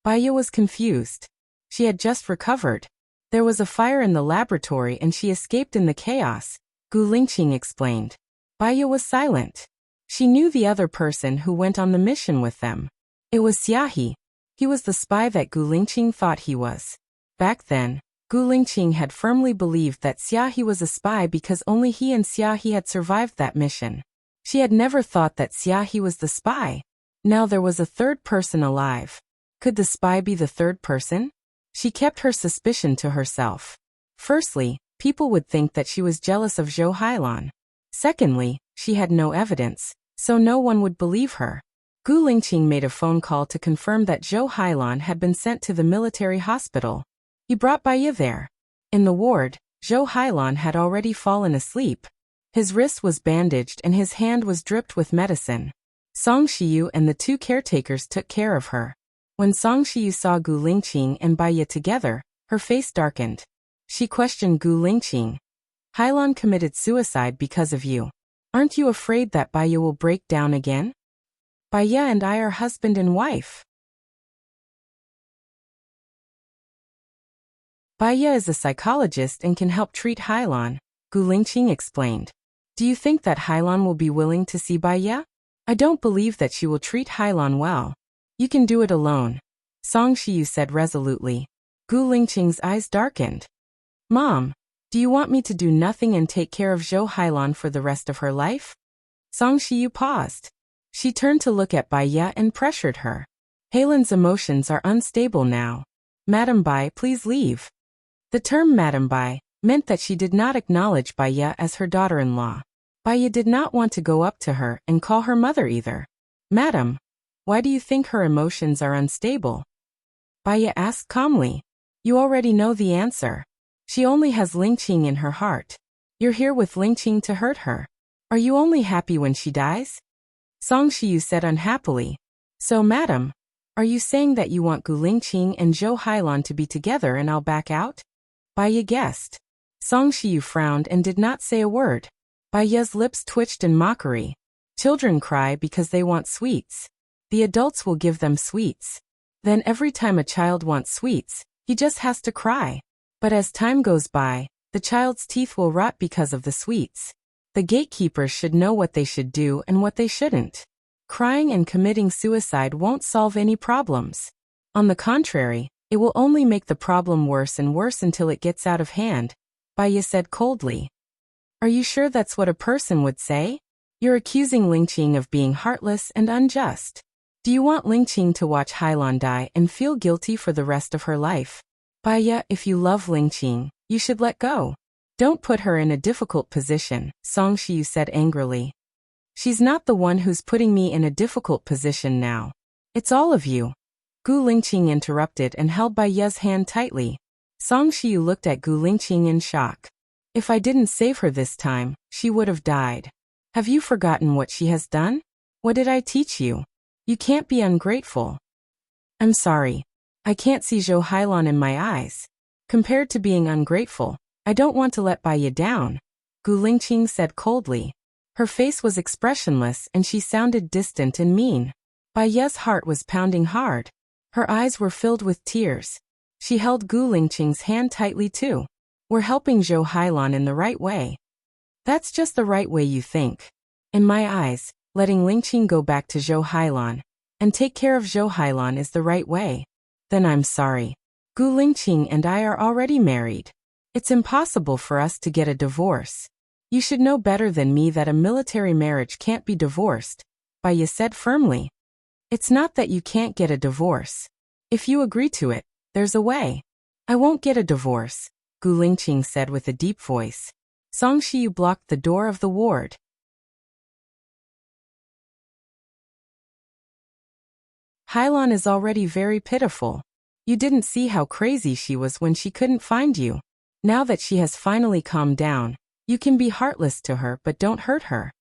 Baya was confused. She had just recovered. There was a fire in the laboratory and she escaped in the chaos, Gu Lingqing explained. Baya was silent. She knew the other person who went on the mission with them. It was Xiaohe. He was the spy that Gu Lingqing thought he was. Back then, Gu Lingqing had firmly believed that Xiaohe was a spy because only he and Xiaohe had survived that mission. She had never thought that Xiaohe was the spy. Now there was a third person alive. Could the spy be the third person? She kept her suspicion to herself. Firstly, people would think that she was jealous of Zhou Hailan. Secondly, she had no evidence, so no one would believe her. Gu Lingqing made a phone call to confirm that Zhou Hailan had been sent to the military hospital. He brought Baya there. In the ward, Zhou Hailan had already fallen asleep. His wrist was bandaged and his hand was dripped with medicine. Song Shiyu and the 2 caretakers took care of her. When Song Shiyu saw Gu Lingqing and Baya together, her face darkened. She questioned Gu Lingqing. Hailan committed suicide because of you. Aren't you afraid that Baya will break down again? Baya and I are husband and wife. Baya is a psychologist and can help treat Hailan, Gu Lingqing explained. Do you think that Hailan will be willing to see Baya? I don't believe that she will treat Hailan well. You can do it alone, Song Shiyu said resolutely. Gu Lingqing's eyes darkened. Mom, do you want me to do nothing and take care of Zhou Hailan for the rest of her life? Song Shiyu paused. She turned to look at Baya and pressured her. Hailan's emotions are unstable now. Madam Bai, please leave. The term Madam Bai meant that she did not acknowledge Baya as her daughter-in-law. Baya did not want to go up to her and call her mother either. Madam, why do you think her emotions are unstable? Baya asked calmly. You already know the answer. She only has Lingqing in her heart. You're here with Lingqing to hurt her. Are you only happy when she dies? Song Shiyu said unhappily. So madam, are you saying that you want Gu Lingqing and Zhou Hailan to be together and I'll back out? Baya guessed. Song Shiyu frowned and did not say a word. Baya's lips twitched in mockery. Children cry because they want sweets. The adults will give them sweets. Then every time a child wants sweets, he just has to cry. But as time goes by, the child's teeth will rot because of the sweets. The gatekeepers should know what they should do and what they shouldn't. Crying and committing suicide won't solve any problems. On the contrary, it will only make the problem worse and worse until it gets out of hand, Baya said coldly. Are you sure that's what a person would say? You're accusing Lingqing of being heartless and unjust. Do you want Lingqing to watch Hailan die and feel guilty for the rest of her life? Baya, if you love Lingqing, you should let go. Don't put her in a difficult position, Song Shiyu said angrily. She's not the one who's putting me in a difficult position now. It's all of you. Gu Lingqing interrupted and held Baya's hand tightly. Song Shiyu looked at Gu Lingqing in shock. If I didn't save her this time, she would have died. Have you forgotten what she has done? What did I teach you? You can't be ungrateful. I'm sorry. I can't see Zhou Hailan in my eyes. Compared to being ungrateful, I don't want to let Baya down, Gu Lingqing said coldly. Her face was expressionless and she sounded distant and mean. Baya's heart was pounding hard. Her eyes were filled with tears. She held Gu Lingqing's hand tightly too. We're helping Zhou Hailan in the right way. That's just the right way you think. In my eyes, letting Lingqing go back to Zhou Hailan and take care of Zhou Hailan is the right way. Then I'm sorry. Gu Lingqing and I are already married. It's impossible for us to get a divorce. You should know better than me that a military marriage can't be divorced, Baya said firmly. It's not that you can't get a divorce. If you agree to it, there's a way. I won't get a divorce, Gu Lingqing said with a deep voice. Song Shiyu blocked the door of the ward. Hailan is already very pitiful. You didn't see how crazy she was when she couldn't find you. Now that she has finally calmed down, you can be heartless to her but don't hurt her.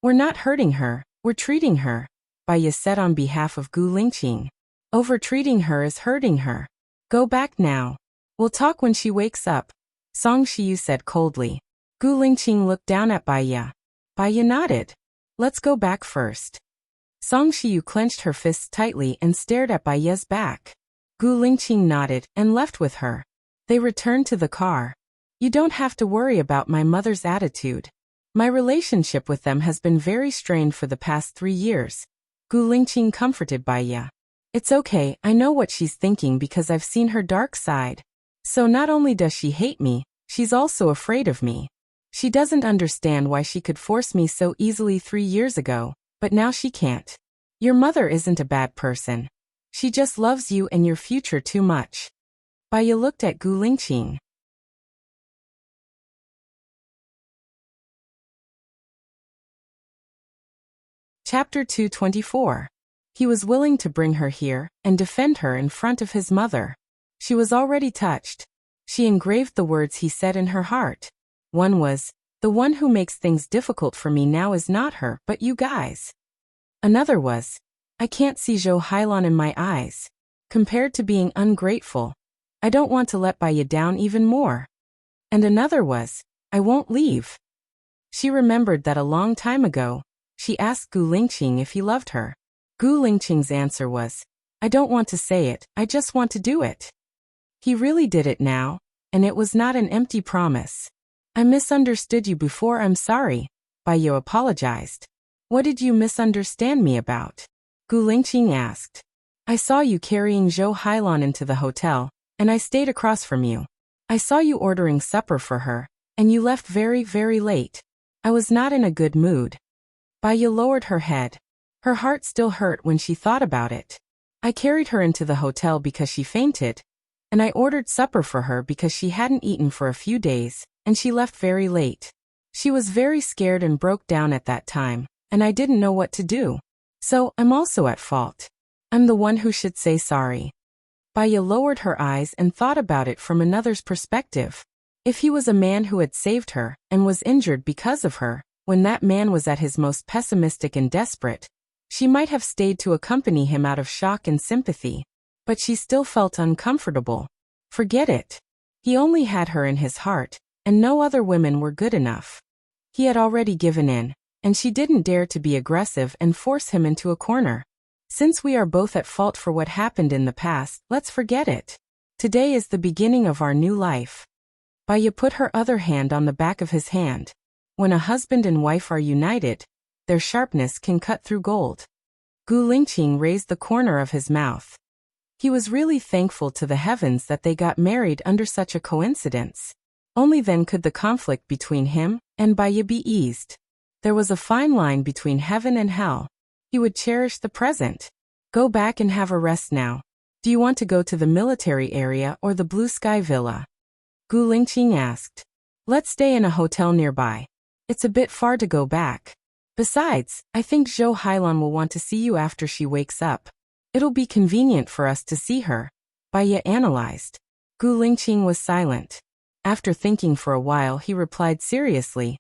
We're not hurting her, we're treating her, Baya said on behalf of Gu Lingqing. Over-treating her is hurting her. Go back now. We'll talk when she wakes up, Song Shiyu said coldly. Gu Lingqing looked down at Baya. Baya nodded. Let's go back first. Song Shiyu clenched her fists tightly and stared at Baya's back. Gu Lingqing nodded and left with her. They returned to the car. You don't have to worry about my mother's attitude. My relationship with them has been very strained for the past 3 years. Gu Lingqing comforted Baya. It's okay, I know what she's thinking because I've seen her dark side. So not only does she hate me, she's also afraid of me. She doesn't understand why she could force me so easily 3 years ago, but now she can't. Your mother isn't a bad person. She just loves you and your future too much. Baya looked at Gu Lingqing. Chapter 224. He was willing to bring her here and defend her in front of his mother. She was already touched. She engraved the words he said in her heart. One was, the one who makes things difficult for me now is not her, but you guys. Another was, I can't see Zhou Hailan in my eyes. Compared to being ungrateful, I don't want to let Baya down even more. And another was, I won't leave. She remembered that a long time ago, she asked Gu Lingqing if he loved her. Gu Lingqing's answer was, I don't want to say it, I just want to do it. He really did it now, and it was not an empty promise. I misunderstood you before. I'm sorry. Baiyu apologized. What did you misunderstand me about? Gu Lingqing asked. I saw you carrying Zhou Hailan into the hotel, and I stayed across from you. I saw you ordering supper for her, and you left very, very late. I was not in a good mood. Baiyu lowered her head. Her heart still hurt when she thought about it. I carried her into the hotel because she fainted, and I ordered supper for her because she hadn't eaten for a few days, and she left very late. She was very scared and broke down at that time, and I didn't know what to do. So, I'm also at fault. I'm the one who should say sorry. Baiyu lowered her eyes and thought about it from another's perspective. If he was a man who had saved her and was injured because of her, when that man was at his most pessimistic and desperate, she might have stayed to accompany him out of shock and sympathy. But she still felt uncomfortable. Forget it. He only had her in his heart, and no other women were good enough. He had already given in, and she didn't dare to be aggressive and force him into a corner. Since we are both at fault for what happened in the past, let's forget it. Today is the beginning of our new life. Baiyu put her other hand on the back of his hand. When a husband and wife are united, their sharpness can cut through gold. Gu Lingqing raised the corner of his mouth. He was really thankful to the heavens that they got married under such a coincidence. Only then could the conflict between him and Baiyu be eased. There was a fine line between heaven and hell. He would cherish the present. Go back and have a rest now. Do you want to go to the military area or the blue sky villa? Gu Lingqing asked. Let's stay in a hotel nearby. It's a bit far to go back. Besides, I think Zhou Hailan will want to see you after she wakes up. It'll be convenient for us to see her. Baiyu analyzed. Gu Lingqing was silent. After thinking for a while, he replied seriously.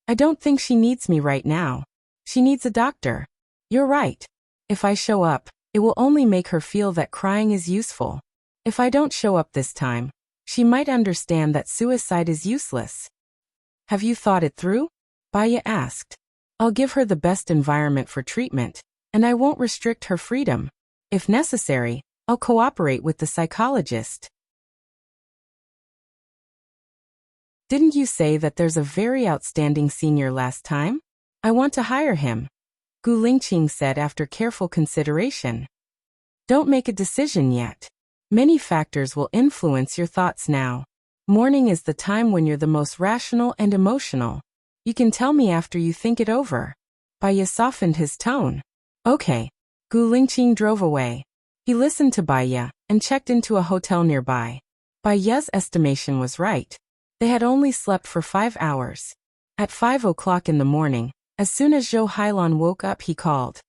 I don't think she needs me right now. She needs a doctor. You're right. If I show up, it will only make her feel that crying is useful. If I don't show up this time, she might understand that suicide is useless. Have you thought it through? Baiyu asked. I'll give her the best environment for treatment, and I won't restrict her freedom. If necessary, I'll cooperate with the psychologist. Didn't you say that there's a very outstanding senior last time? I want to hire him. Gu Lingqing said after careful consideration. Don't make a decision yet. Many factors will influence your thoughts now. Morning is the time when you're the most rational and emotional. You can tell me after you think it over. Baiyu softened his tone. Okay. Gu Lingqing drove away. He listened to Baiyu and checked into a hotel nearby. Baiyu's estimation was right. They had only slept for 5 hours. At 5 o'clock in the morning, as soon as Zhou Hailan woke up, he called.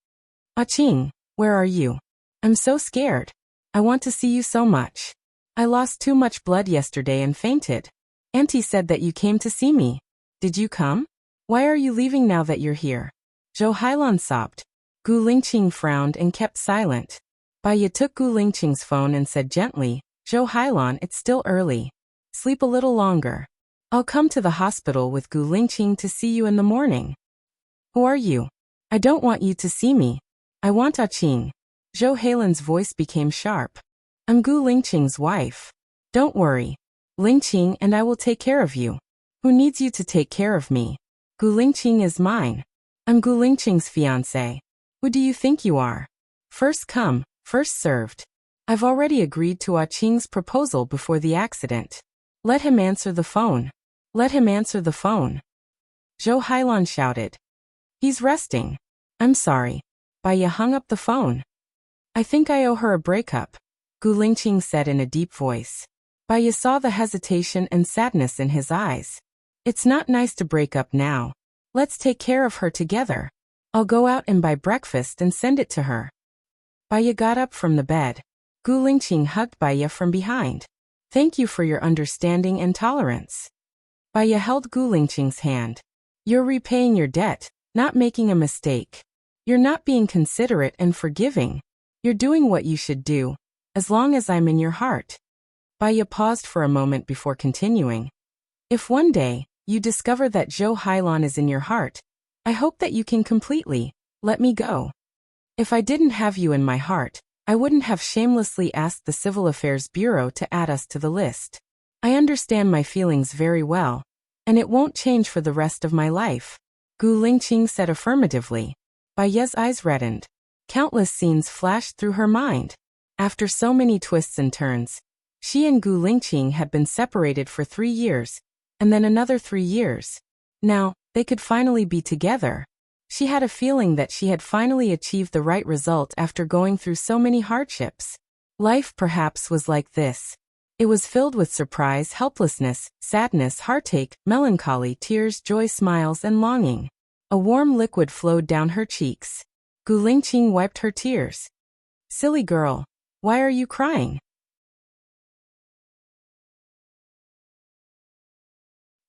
Qing, where are you? I'm so scared. I want to see you so much. I lost too much blood yesterday and fainted. Auntie said that you came to see me. Did you come? Why are you leaving now that you're here? Zhou Hailan sobbed. Gu Lingqing frowned and kept silent. Baiyu took Gu Lingqing's phone and said gently, Zhou Hailan, it's still early. Sleep a little longer. I'll come to the hospital with Gu Lingqing to see you in the morning. Who are you? I don't want you to see me. I want Qing. Zhou Hailan's voice became sharp. I'm Gu Lingqing's wife. Don't worry. Lingqing and I will take care of you. Who needs you to take care of me? Gu Lingqing is mine. I'm Gu Lingqing's fiancé. Who do you think you are? First come, first served. I've already agreed to Qing's proposal before the accident. Let him answer the phone. Let him answer the phone. Zhou Hailan shouted. He's resting. I'm sorry. Baiyu hung up the phone. I think I owe her a breakup, Gu Lingqing said in a deep voice. Baiyu saw the hesitation and sadness in his eyes. It's not nice to break up now. Let's take care of her together. I'll go out and buy breakfast and send it to her. Baiyu got up from the bed. Gu Lingqing hugged Baiyu from behind. Thank you for your understanding and tolerance. Baiyu held Gu Lingqing's hand. You're repaying your debt, not making a mistake. You're not being considerate and forgiving. You're doing what you should do, as long as I'm in your heart. Baiyu paused for a moment before continuing. If one day, you discover that Zhou Hailan is in your heart, I hope that you can completely let me go. If I didn't have you in my heart, I wouldn't have shamelessly asked the Civil Affairs Bureau to add us to the list. I understand my feelings very well, and it won't change for the rest of my life. Gu Lingqing said affirmatively. Bai Ye's eyes reddened. Countless scenes flashed through her mind. After so many twists and turns, she and Gu Lingqing had been separated for 3 years, and then another 3 years. Now, they could finally be together. She had a feeling that she had finally achieved the right result after going through so many hardships. Life perhaps was like this. It was filled with surprise, helplessness, sadness, heartache, melancholy, tears, joy, smiles, and longing. A warm liquid flowed down her cheeks. Gu Lingqing wiped her tears. Silly girl, why are you crying?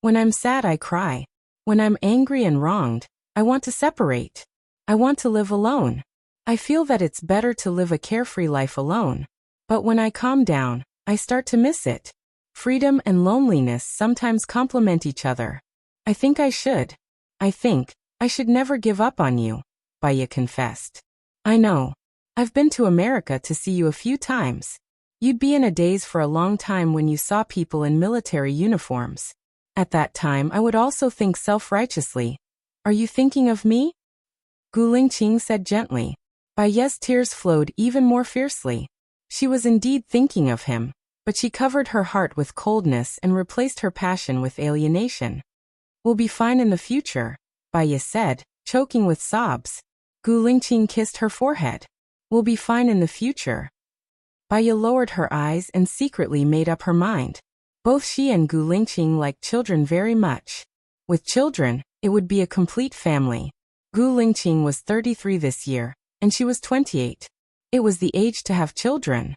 When I'm sad, I cry. When I'm angry and wronged, I want to separate. I want to live alone. I feel that it's better to live a carefree life alone. But when I calm down, I start to miss it. Freedom and loneliness sometimes complement each other. I think I should never give up on you, Bai Ye confessed. I know. I've been to America to see you a few times. You'd be in a daze for a long time when you saw people in military uniforms. At that time I would also think self-righteously. Are you thinking of me? Gu Lingqing said gently. Bai Ye's tears flowed even more fiercely. She was indeed thinking of him, but she covered her heart with coldness and replaced her passion with alienation. We'll be fine in the future, Bai Ye said, choking with sobs. Gu Lingqing kissed her forehead. We'll be fine in the future. Bai Ye lowered her eyes and secretly made up her mind. Both she and Gu Lingqing liked children very much. With children, it would be a complete family. Gu Lingqing was 33 this year, and she was 28. It was the age to have children.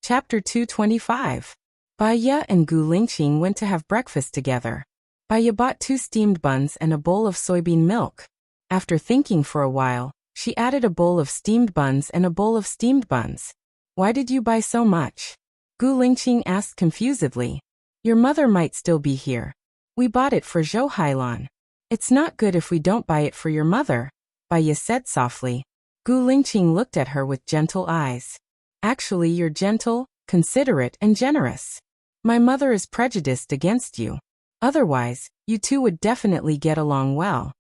Chapter 225. Bai Ye and Gu Lingqing went to have breakfast together. Bai Ye bought 2 steamed buns and a bowl of soybean milk. After thinking for a while, she added a bowl of steamed buns and a bowl of steamed buns. Why did you buy so much? Gu Lingqing asked confusedly. Your mother might still be here. We bought it for Zhou Hailan. It's not good if we don't buy it for your mother, Bai Ye said softly. Gu Lingqing looked at her with gentle eyes. Actually, you're gentle, considerate, and generous. My mother is prejudiced against you. Otherwise, you two would definitely get along well.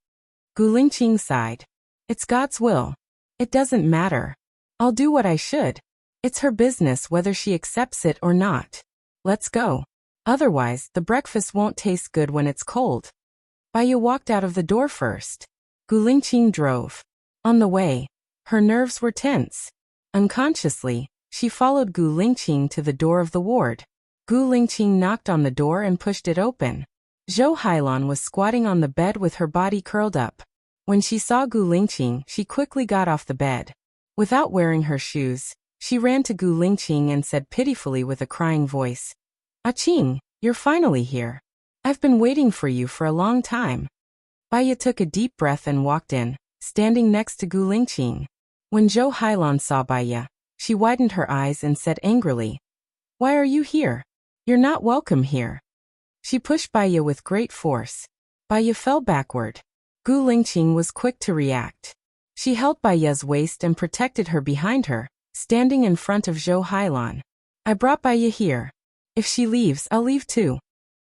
Gu Lingqing sighed. It's God's will. It doesn't matter. I'll do what I should. It's her business whether she accepts it or not. Let's go. Otherwise, the breakfast won't taste good when it's cold. Bai Ye walked out of the door first. Gu Lingqing drove. On the way, her nerves were tense. Unconsciously, she followed Gu Lingqing to the door of the ward. Gu Lingqing knocked on the door and pushed it open. Zhou Hailan was squatting on the bed with her body curled up. When she saw Gu Lingqing, she quickly got off the bed. Without wearing her shoes, she ran to Gu Lingqing and said pitifully with a crying voice, "Qing, you're finally here. I've been waiting for you for a long time." Bai Ye took a deep breath and walked in, standing next to Gu Lingqing. When Zhou Hailan saw Bai Ye, she widened her eyes and said angrily, "Why are you here? You're not welcome here." She pushed Bai Ye with great force. Bai Ye fell backward. Gu Lingqing was quick to react. She held Bai Ye's waist and protected her behind her, standing in front of Zhou Hailan. "I brought Bai Ye here. If she leaves, I'll leave too."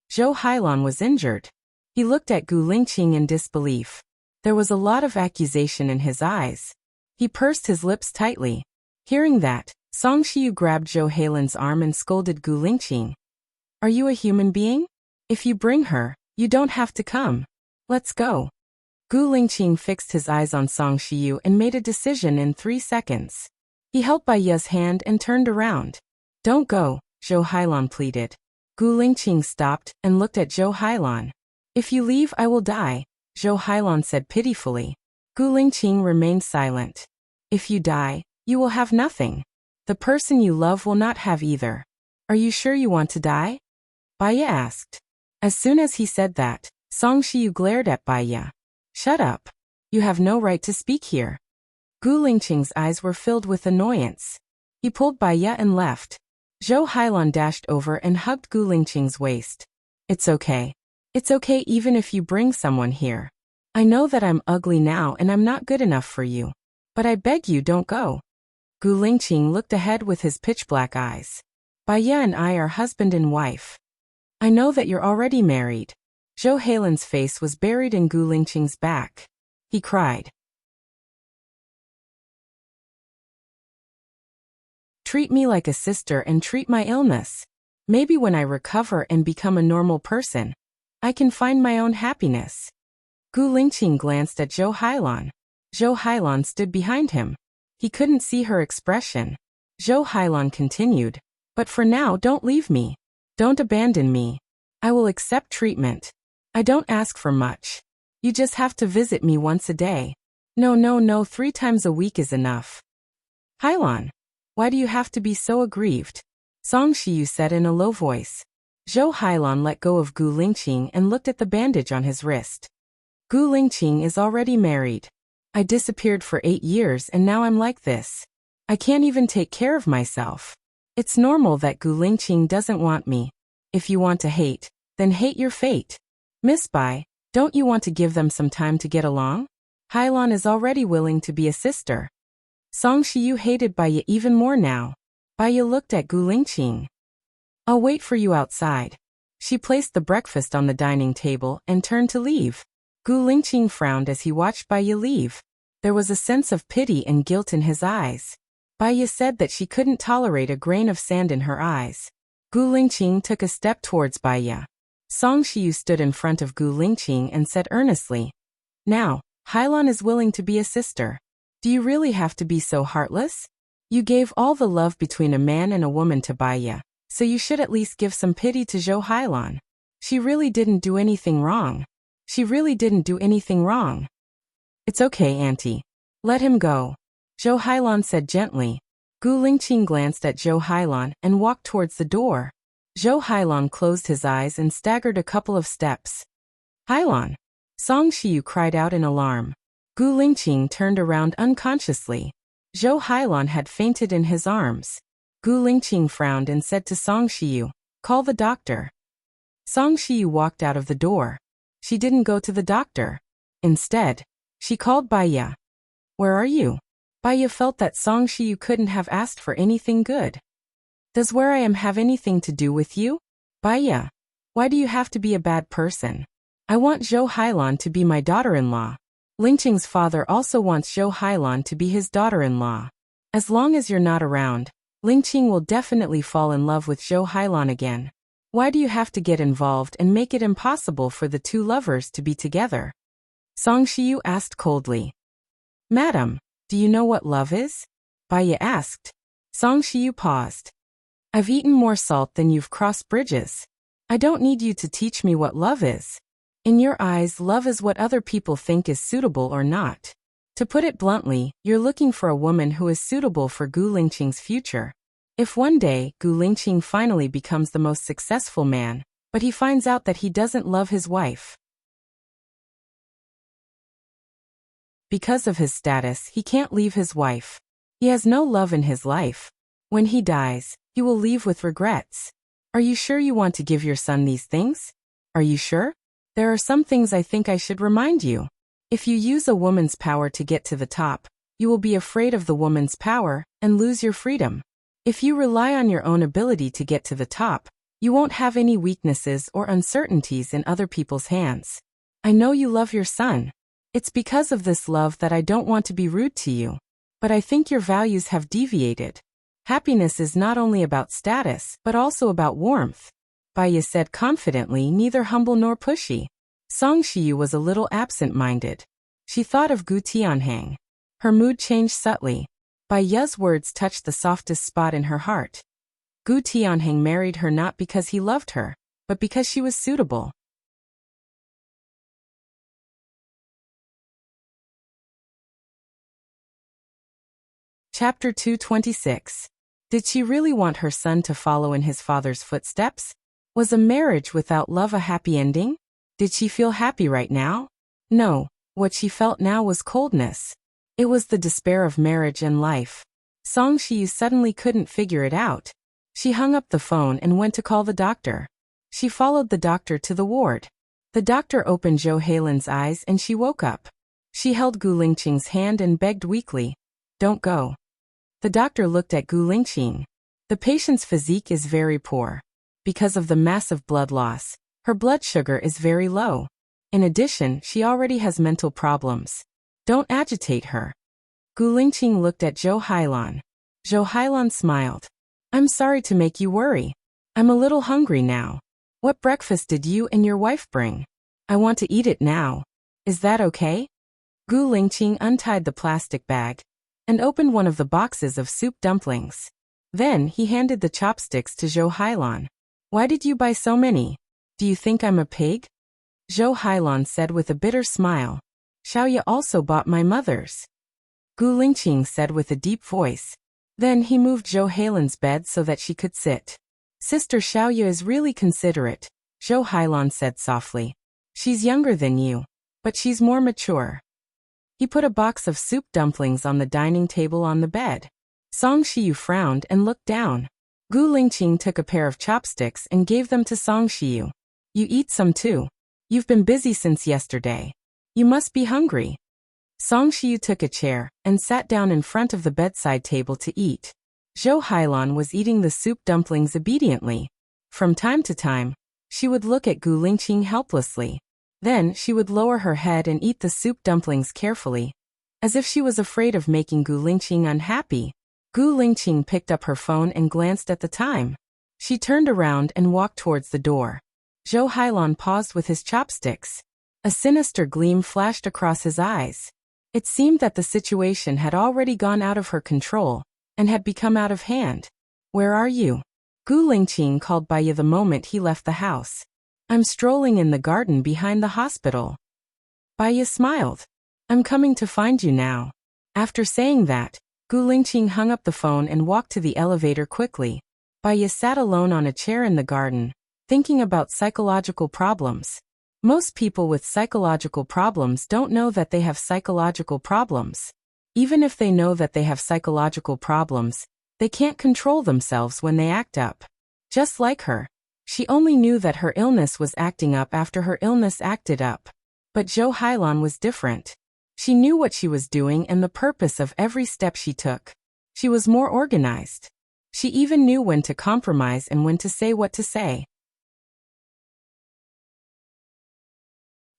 Zhou Hailan was injured. He looked at Gu Lingqing in disbelief. There was a lot of accusation in his eyes. He pursed his lips tightly. Hearing that, Song Shiyu grabbed Zhou Hailan's arm and scolded Gu Lingqing. "Are you a human being? If you bring her, you don't have to come. Let's go." Gu Lingqing fixed his eyes on Song Shiyu and made a decision in 3 seconds. He held Bai Ye's hand and turned around. "Don't go," Zhou Hailan pleaded. Gu Lingqing stopped and looked at Zhou Hailan. "If you leave, I will die," Zhou Hailan said pitifully. Gu Lingqing remained silent. "If you die, you will have nothing. The person you love will not have either. Are you sure you want to die?" Bai Ye asked. As soon as he said that, Song Shiyu glared at Bai Ye. "Shut up. You have no right to speak here." Gu Lingqing's eyes were filled with annoyance. He pulled Bai Ye and left. Zhou Hailan dashed over and hugged Gu Lingqing's waist. "It's okay. It's okay even if you bring someone here. I know that I'm ugly now and I'm not good enough for you. But I beg you don't go. Gu Lingqing looked ahead with his pitch-black eyes. Baiya and I are husband and wife. I know that you're already married. Zhou Heilan's face was buried in Gu Lingqing's back. He cried. Treat me like a sister and treat my illness. Maybe when I recover and become a normal person, I can find my own happiness. Gu Lingqing glanced at Zhou Heilan. Zhou Heilan stood behind him. He couldn't see her expression. Zhou Heilan continued, but for now don't leave me. Don't abandon me. I will accept treatment. I don't ask for much. You just have to visit me once a day. No, 3 times a week is enough. Heilan, why do you have to be so aggrieved? Song Shiyu said in a low voice. Zhou Heilan let go of Gu Lingqing and looked at the bandage on his wrist. Gu Lingqing is already married. I disappeared for 8 years and now I'm like this. I can't even take care of myself. It's normal that Gu Lingqing doesn't want me. If you want to hate, then hate your fate. Miss Bai, don't you want to give them some time to get along? Heilan is already willing to be a sister. Song Shiyu hated Baiya even more now. Baiya looked at Gu Lingqing. I'll wait for you outside. She placed the breakfast on the dining table and turned to leave. Gu Lingqing frowned as he watched Baiya leave. There was a sense of pity and guilt in his eyes. Baiya said that she couldn't tolerate a grain of sand in her eyes. Gu Lingqing took a step towards Baiya. Song Shiyu stood in front of Gu Lingqing and said earnestly, Now, Heilan is willing to be a sister. Do you really have to be so heartless? You gave all the love between a man and a woman to Baiya, so you should at least give some pity to Zhou Heilan. She really didn't do anything wrong. It's okay, Auntie. Let him go. Zhou Heilan said gently. Gu Lingqing glanced at Zhou Heilan and walked towards the door. Zhou Heilan closed his eyes and staggered a couple of steps. Heilan! Song Shiyu cried out in alarm. Gu Lingqing turned around unconsciously. Zhou Heilan had fainted in his arms. Gu Lingqing frowned and said to Song Shiyu, Call the doctor. Song Shiyu walked out of the door. She didn't go to the doctor. Instead, she called Baiya. Where are you? Baiya felt that Song Shiyu couldn't have asked for anything good. Does where I am have anything to do with you? Baiya, why do you have to be a bad person? I want Zhou Heilan to be my daughter-in-law. Lingqing's father also wants Zhou Heilan to be his daughter-in-law. As long as you're not around, Lingqing will definitely fall in love with Zhou Heilan again. Why do you have to get involved and make it impossible for the two lovers to be together? Song Shiyu asked coldly. Madam, do you know what love is? Baiya asked. Song Shiyu paused. I've eaten more salt than you've crossed bridges. I don't need you to teach me what love is. In your eyes, love is what other people think is suitable or not. To put it bluntly, you're looking for a woman who is suitable for Gu Lingqing's future. If one day, Gu Lingqing finally becomes the most successful man, but he finds out that he doesn't love his wife. Because of his status, he can't leave his wife. He has no love in his life. When he dies, he will leave with regrets. Are you sure you want to give your son these things? Are you sure? There are some things I think I should remind you. If you use a woman's power to get to the top, you will be afraid of the woman's power and lose your freedom. If you rely on your own ability to get to the top, you won't have any weaknesses or uncertainties in other people's hands. I know you love your son. It's because of this love that I don't want to be rude to you. But I think your values have deviated. Happiness is not only about status, but also about warmth. Baiya said confidently, neither humble nor pushy. Song Shiyu was a little absent-minded. She thought of Gu Tianheng. Her mood changed subtly. Baiya's words touched the softest spot in her heart. Gu Tianheng married her not because he loved her, but because she was suitable. Chapter 226. Did she really want her son to follow in his father's footsteps? Was a marriage without love a happy ending? Did she feel happy right now? No, what she felt now was coldness. It was the despair of marriage and life. Song Shiyu suddenly couldn't figure it out. She hung up the phone and went to call the doctor. She followed the doctor to the ward. The doctor opened Zhou Heilin's eyes and she woke up. She held Gu Lingqing's hand and begged weakly, "Don't go." The doctor looked at Gu Lingqing. The patient's physique is very poor. Because of the massive blood loss, her blood sugar is very low. In addition, she already has mental problems. Don't agitate her. Gu Lingqing looked at Zhou Heilan. Zhou Heilan smiled. "I'm sorry to make you worry. I'm a little hungry now. What breakfast did you and your wife bring? I want to eat it now. Is that okay?" Gu Lingqing untied the plastic bag and opened one of the boxes of soup dumplings. Then he handed the chopsticks to Zhou Heilan. "Why did you buy so many? Do you think I'm a pig?" Zhou Heilan said with a bitter smile. "Xiaoye also bought my mother's." Gu Lingqing said with a deep voice. Then he moved Zhou Heilan's bed so that she could sit. "Sister Xiaoye is really considerate," Zhou Heilan said softly. "She's younger than you, but she's more mature." He put a box of soup dumplings on the dining table on the bed. Song Shiyu frowned and looked down. Gu Lingqing took a pair of chopsticks and gave them to Song Shiyu. "You eat some too. You've been busy since yesterday. You must be hungry." Song Shiyu took a chair and sat down in front of the bedside table to eat. Zhou Heilan was eating the soup dumplings obediently. From time to time, she would look at Gu Lingqing helplessly. Then she would lower her head and eat the soup dumplings carefully, as if she was afraid of making Gu Lingqing unhappy. Gu Lingqing picked up her phone and glanced at the time. She turned around and walked towards the door. Zhou Heilan paused with his chopsticks. A sinister gleam flashed across his eyes. It seemed that the situation had already gone out of her control and had become out of hand. "Where are you?" Gu Lingqing called Baiye the moment he left the house. "I'm strolling in the garden behind the hospital." Baiye smiled. "I'm coming to find you now." After saying that, Gu Lingqing hung up the phone and walked to the elevator quickly. Baiye sat alone on a chair in the garden, thinking about psychological problems. Most people with psychological problems don't know that they have psychological problems. Even if they know that they have psychological problems, they can't control themselves when they act up. Just like her. She only knew that her illness was acting up after her illness acted up. But Zhou Heilan was different. She knew what she was doing and the purpose of every step she took. She was more organized. She even knew when to compromise and when to say what to say.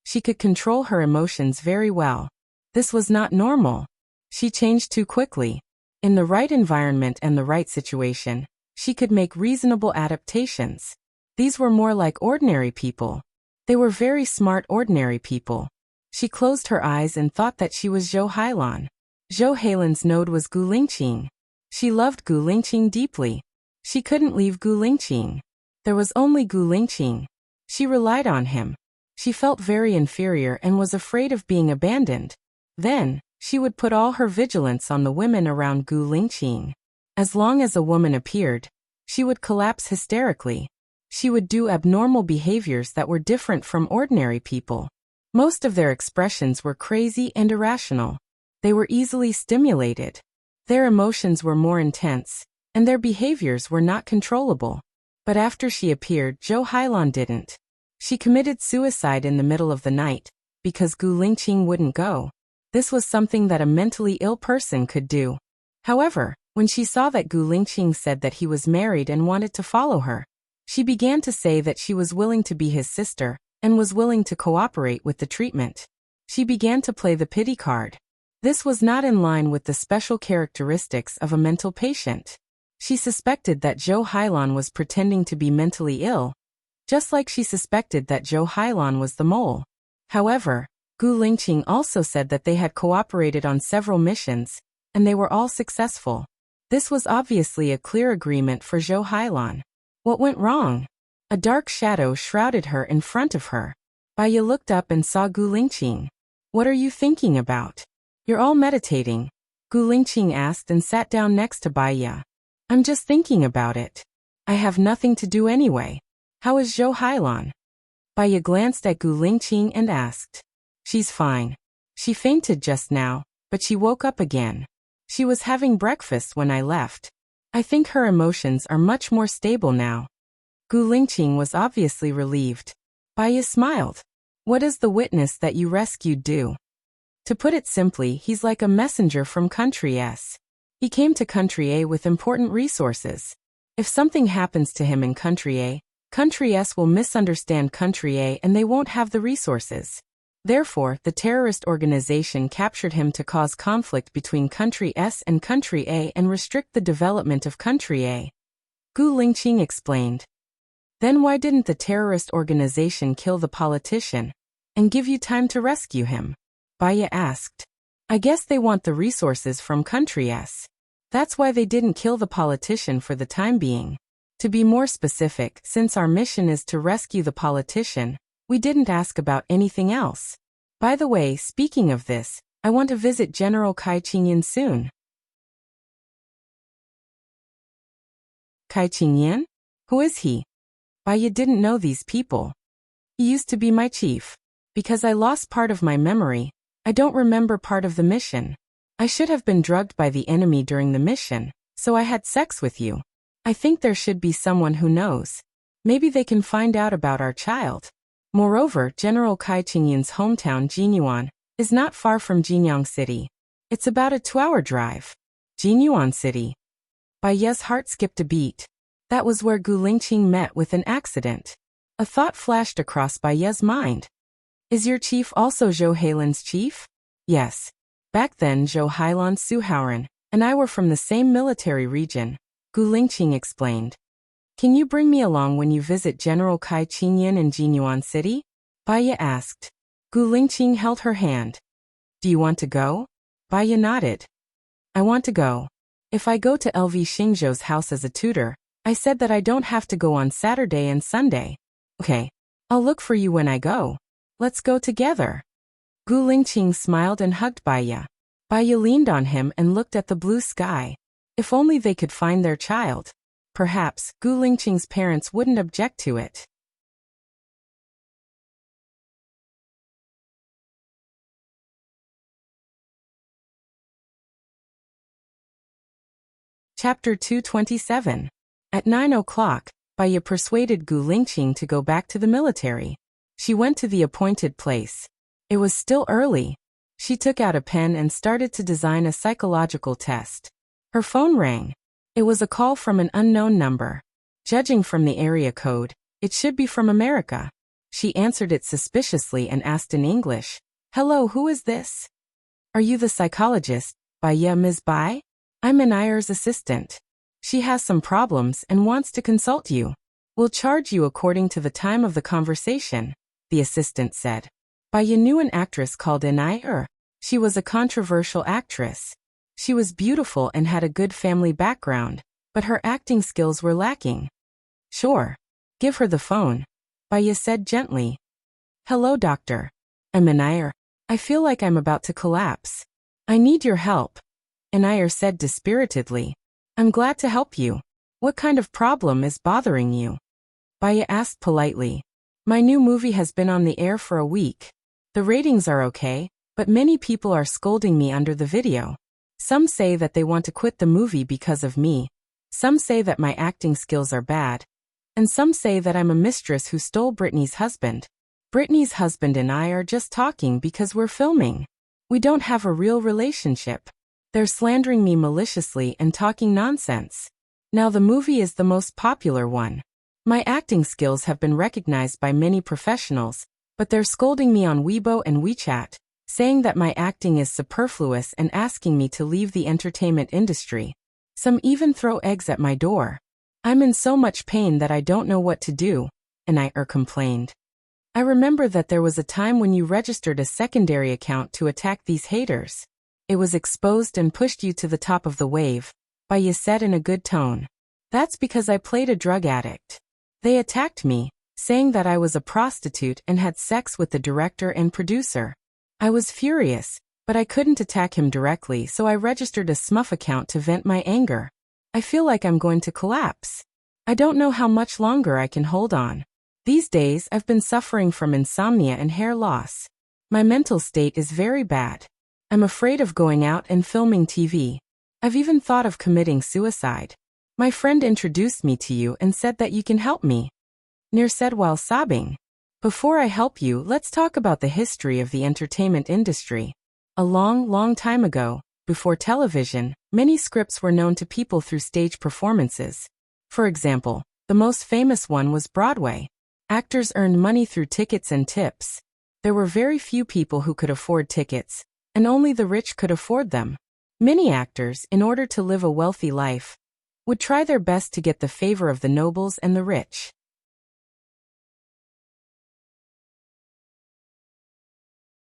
She could control her emotions very well. This was not normal. She changed too quickly. In the right environment and the right situation, she could make reasonable adaptations. These were more like ordinary people. They were very smart ordinary people. She closed her eyes and thought that she was Zhou Heilan. Zhou Heilan's node was Gu Lingqing. She loved Gu Lingqing deeply. She couldn't leave Gu Lingqing. There was only Gu Lingqing. She relied on him. She felt very inferior and was afraid of being abandoned. Then, she would put all her vigilance on the women around Gu Lingqing. As long as a woman appeared, she would collapse hysterically. She would do abnormal behaviors that were different from ordinary people. Most of their expressions were crazy and irrational. They were easily stimulated. Their emotions were more intense, and their behaviors were not controllable. But after she appeared, Zhou Heilan didn't. She committed suicide in the middle of the night, because Gu Lingqing wouldn't go. This was something that a mentally ill person could do. However, when she saw that Gu Lingqing said that he was married and wanted to follow her, she began to say that she was willing to be his sister, and was willing to cooperate with the treatment. She began to play the pity card. This was not in line with the special characteristics of a mental patient. She suspected that Zhou Heilan was pretending to be mentally ill, just like she suspected that Zhou Heilan was the mole. However, Gu Lingqing also said that they had cooperated on several missions, and they were all successful. This was obviously a clear agreement for Zhou Heilan. What went wrong? A dark shadow shrouded her in front of her. Baiye looked up and saw Gu Lingqing. "What are you thinking about? You're all meditating," Gu Lingqing asked and sat down next to Baiye. "I'm just thinking about it. I have nothing to do anyway. How is Zhou Heilan?" Baiye glanced at Gu Lingqing and asked. "She's fine. She fainted just now, but she woke up again. She was having breakfast when I left. I think her emotions are much more stable now." Gu Lingqing was obviously relieved. Baiye smiled. What does the witness that you rescued do? To put it simply, he's like a messenger from country S. He came to country A with important resources. If something happens to him in country A, country S will misunderstand country A and they won't have the resources. Therefore, the terrorist organization captured him to cause conflict between country S and country A and restrict the development of country A. Gu Lingqing explained. Then why didn't the terrorist organization kill the politician and give you time to rescue him? Baya asked. I guess they want the resources from country S. That's why they didn't kill the politician for the time being. To be more specific, since our mission is to rescue the politician, we didn't ask about anything else. By the way, speaking of this, I want to visit General Kai Qingyan soon. Kai Qingyan? Who is he? Baya didn't know these people. He used to be my chief. Because I lost part of my memory, I don't remember part of the mission. I should have been drugged by the enemy during the mission, so I had sex with you. I think there should be someone who knows. Maybe they can find out about our child. Moreover, General Kai Qingyan's hometown Jinyuan is not far from Jinyang City. It's about a 2-hour drive. Jinyuan City. Baya's heart skipped a beat. That was where Gu Lingqing met with an accident. A thought flashed across Baya's mind. Is your chief also Zhou Heilan's chief? Yes. Back then Zhou Heilan Suhaoran and I were from the same military region, Gu Lingqing explained. Can you bring me along when you visit General Kai Qingyan in Jinyuan City? Baya asked. Gu Lingqing held her hand. Do you want to go? Baya nodded. I want to go. If I go to LV Xingzhou's house as a tutor, I said that I don't have to go on Saturday and Sunday. Okay. I'll look for you when I go. Let's go together. Gu Lingqing smiled and hugged Baya. Baya leaned on him and looked at the blue sky. If only they could find their child. Perhaps Gu Lingqing's parents wouldn't object to it. Chapter 227. At 9 o'clock, Baya persuaded Gu Lingqing to go back to the military. She went to the appointed place. It was still early. She took out a pen and started to design a psychological test. Her phone rang. It was a call from an unknown number. Judging from the area code, it should be from America. She answered it suspiciously and asked in English, Hello, who is this? Are you the psychologist, Baya Ms. Bai? I'm Anayer's assistant. She has some problems and wants to consult you. We'll charge you according to the time of the conversation, the assistant said. Baya knew an actress called Anayer. She was a controversial actress. She was beautiful and had a good family background, but her acting skills were lacking. Sure. Give her the phone, Baya said gently. Hello, doctor. I'm Anayer. I feel like I'm about to collapse. I need your help, Anayer said dispiritedly. I'm glad to help you. What kind of problem is bothering you? Baya asked politely. My new movie has been on the air for a week. The ratings are okay, but many people are scolding me under the video. Some say that they want to quit the movie because of me. Some say that my acting skills are bad. And some say that I'm a mistress who stole Brittany's husband. Brittany's husband and I are just talking because we're filming. We don't have a real relationship. They're slandering me maliciously and talking nonsense. Now the movie is the most popular one. My acting skills have been recognized by many professionals, but they're scolding me on Weibo and WeChat, saying that my acting is superfluous and asking me to leave the entertainment industry. Some even throw eggs at my door. I'm in so much pain that I don't know what to do, Anayer complained. I remember that there was a time when you registered a secondary account to attack these haters. It was exposed and pushed you to the top of the wave, Baya said in a good tone. That's because I played a drug addict. They attacked me, saying that I was a prostitute and had sex with the director and producer. I was furious, but I couldn't attack him directly, so I registered a SMUF account to vent my anger. I feel like I'm going to collapse. I don't know how much longer I can hold on. These days I've been suffering from insomnia and hair loss. My mental state is very bad. I'm afraid of going out and filming TV. I've even thought of committing suicide. My friend introduced me to you and said that you can help me, Nir said while sobbing. Before I help you, let's talk about the history of the entertainment industry. A long, long time ago, before television, many scripts were known to people through stage performances. For example, the most famous one was Broadway. Actors earned money through tickets and tips. There were very few people who could afford tickets, and only the rich could afford them. Many actors, in order to live a wealthy life, would try their best to get the favor of the nobles and the rich.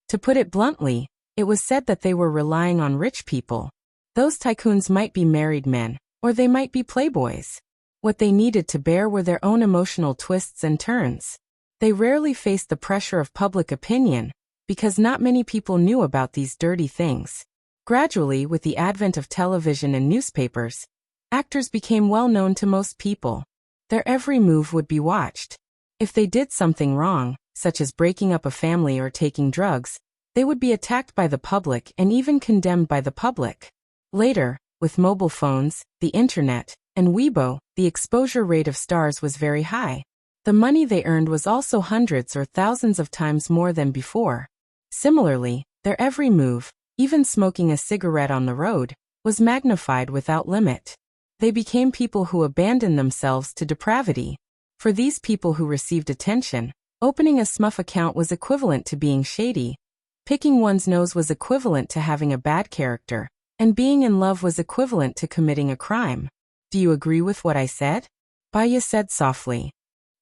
To put it bluntly, it was said that they were relying on rich people. Those tycoons might be married men, or they might be playboys. What they needed to bear were their own emotional twists and turns. They rarely faced the pressure of public opinion, because not many people knew about these dirty things. Gradually, with the advent of television and newspapers, actors became well known to most people. Their every move would be watched. If they did something wrong, such as breaking up a family or taking drugs, they would be attacked by the public and even condemned by the public. Later, with mobile phones, the internet, and Weibo, the exposure rate of stars was very high. The money they earned was also hundreds or thousands of times more than before. Similarly, their every move, even smoking a cigarette on the road, was magnified without limit. They became people who abandoned themselves to depravity. For these people who received attention, opening a smurf account was equivalent to being shady. Picking one's nose was equivalent to having a bad character, and being in love was equivalent to committing a crime. Do you agree with what I said? Baya said softly.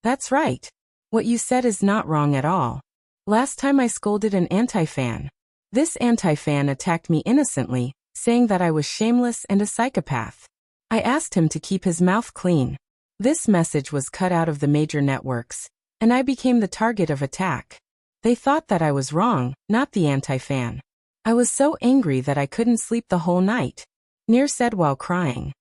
That's right. What you said is not wrong at all. Last time I scolded an anti-fan. This anti-fan attacked me innocently, saying that I was shameless and a psychopath. I asked him to keep his mouth clean. This message was cut out of the major networks, and I became the target of attack. They thought that I was wrong, not the anti-fan. I was so angry that I couldn't sleep the whole night. Nir said while crying.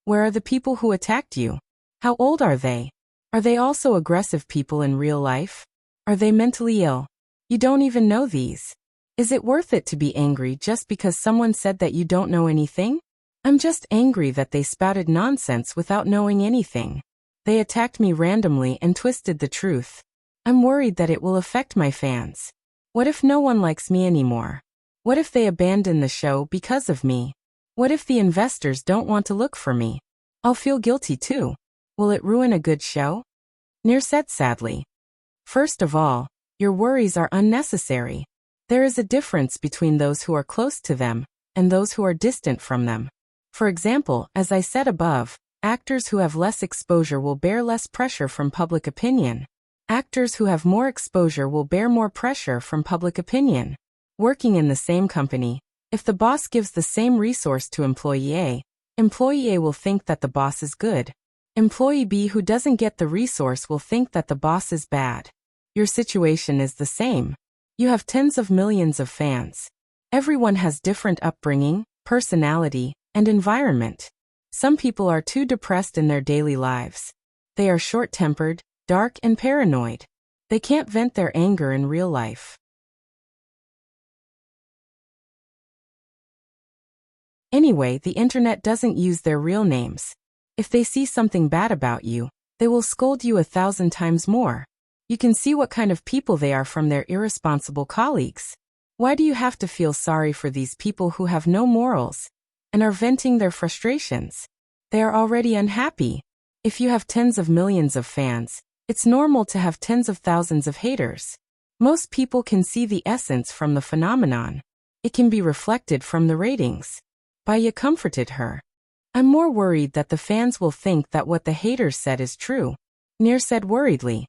Where are the people who attacked you? How old are they? Are they also aggressive people in real life? Are they mentally ill? You don't even know these. Is it worth it to be angry just because someone said that you don't know anything? I'm just angry that they spouted nonsense without knowing anything. They attacked me randomly and twisted the truth. I'm worried that it will affect my fans. What if no one likes me anymore? What if they abandon the show because of me? What if the investors don't want to look for me? I'll feel guilty too. Will it ruin a good show? Nir said sadly. First of all, your worries are unnecessary. There is a difference between those who are close to them and those who are distant from them. For example, as I said above, actors who have less exposure will bear less pressure from public opinion. Actors who have more exposure will bear more pressure from public opinion. Working in the same company, if the boss gives the same resource to employee A will think that the boss is good. Employee B who doesn't get the resource will think that the boss is bad. Your situation is the same. You have tens of millions of fans. Everyone has different upbringing, personality, and environment. Some people are too depressed in their daily lives. They are short-tempered, dark, and paranoid. They can't vent their anger in real life. Anyway, the internet doesn't use their real names. If they see something bad about you, they will scold you 1,000 times more. You can see what kind of people they are from their irresponsible colleagues. Why do you have to feel sorry for these people who have no morals and are venting their frustrations? They are already unhappy. If you have tens of millions of fans, it's normal to have tens of thousands of haters. Most people can see the essence from the phenomenon. It can be reflected from the ratings. Baya comforted her. I'm more worried that the fans will think that what the haters said is true. Nir said worriedly.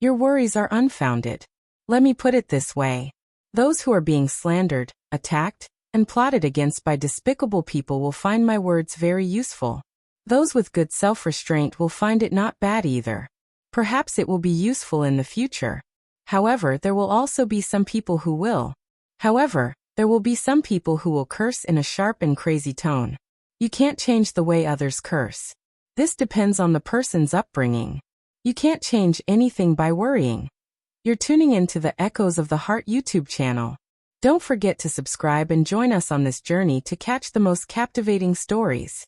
Your worries are unfounded. Let me put it this way. Those who are being slandered, attacked, and plotted against by despicable people will find my words very useful. Those with good self-restraint will find it not bad either. Perhaps it will be useful in the future. However, there will also be some people who will. There will be some people who will curse in a sharp and crazy tone. You can't change the way others curse. This depends on the person's upbringing. You can't change anything by worrying. You're tuning into the Echoes of the Heart YouTube channel. Don't forget to subscribe and join us on this journey to catch the most captivating stories.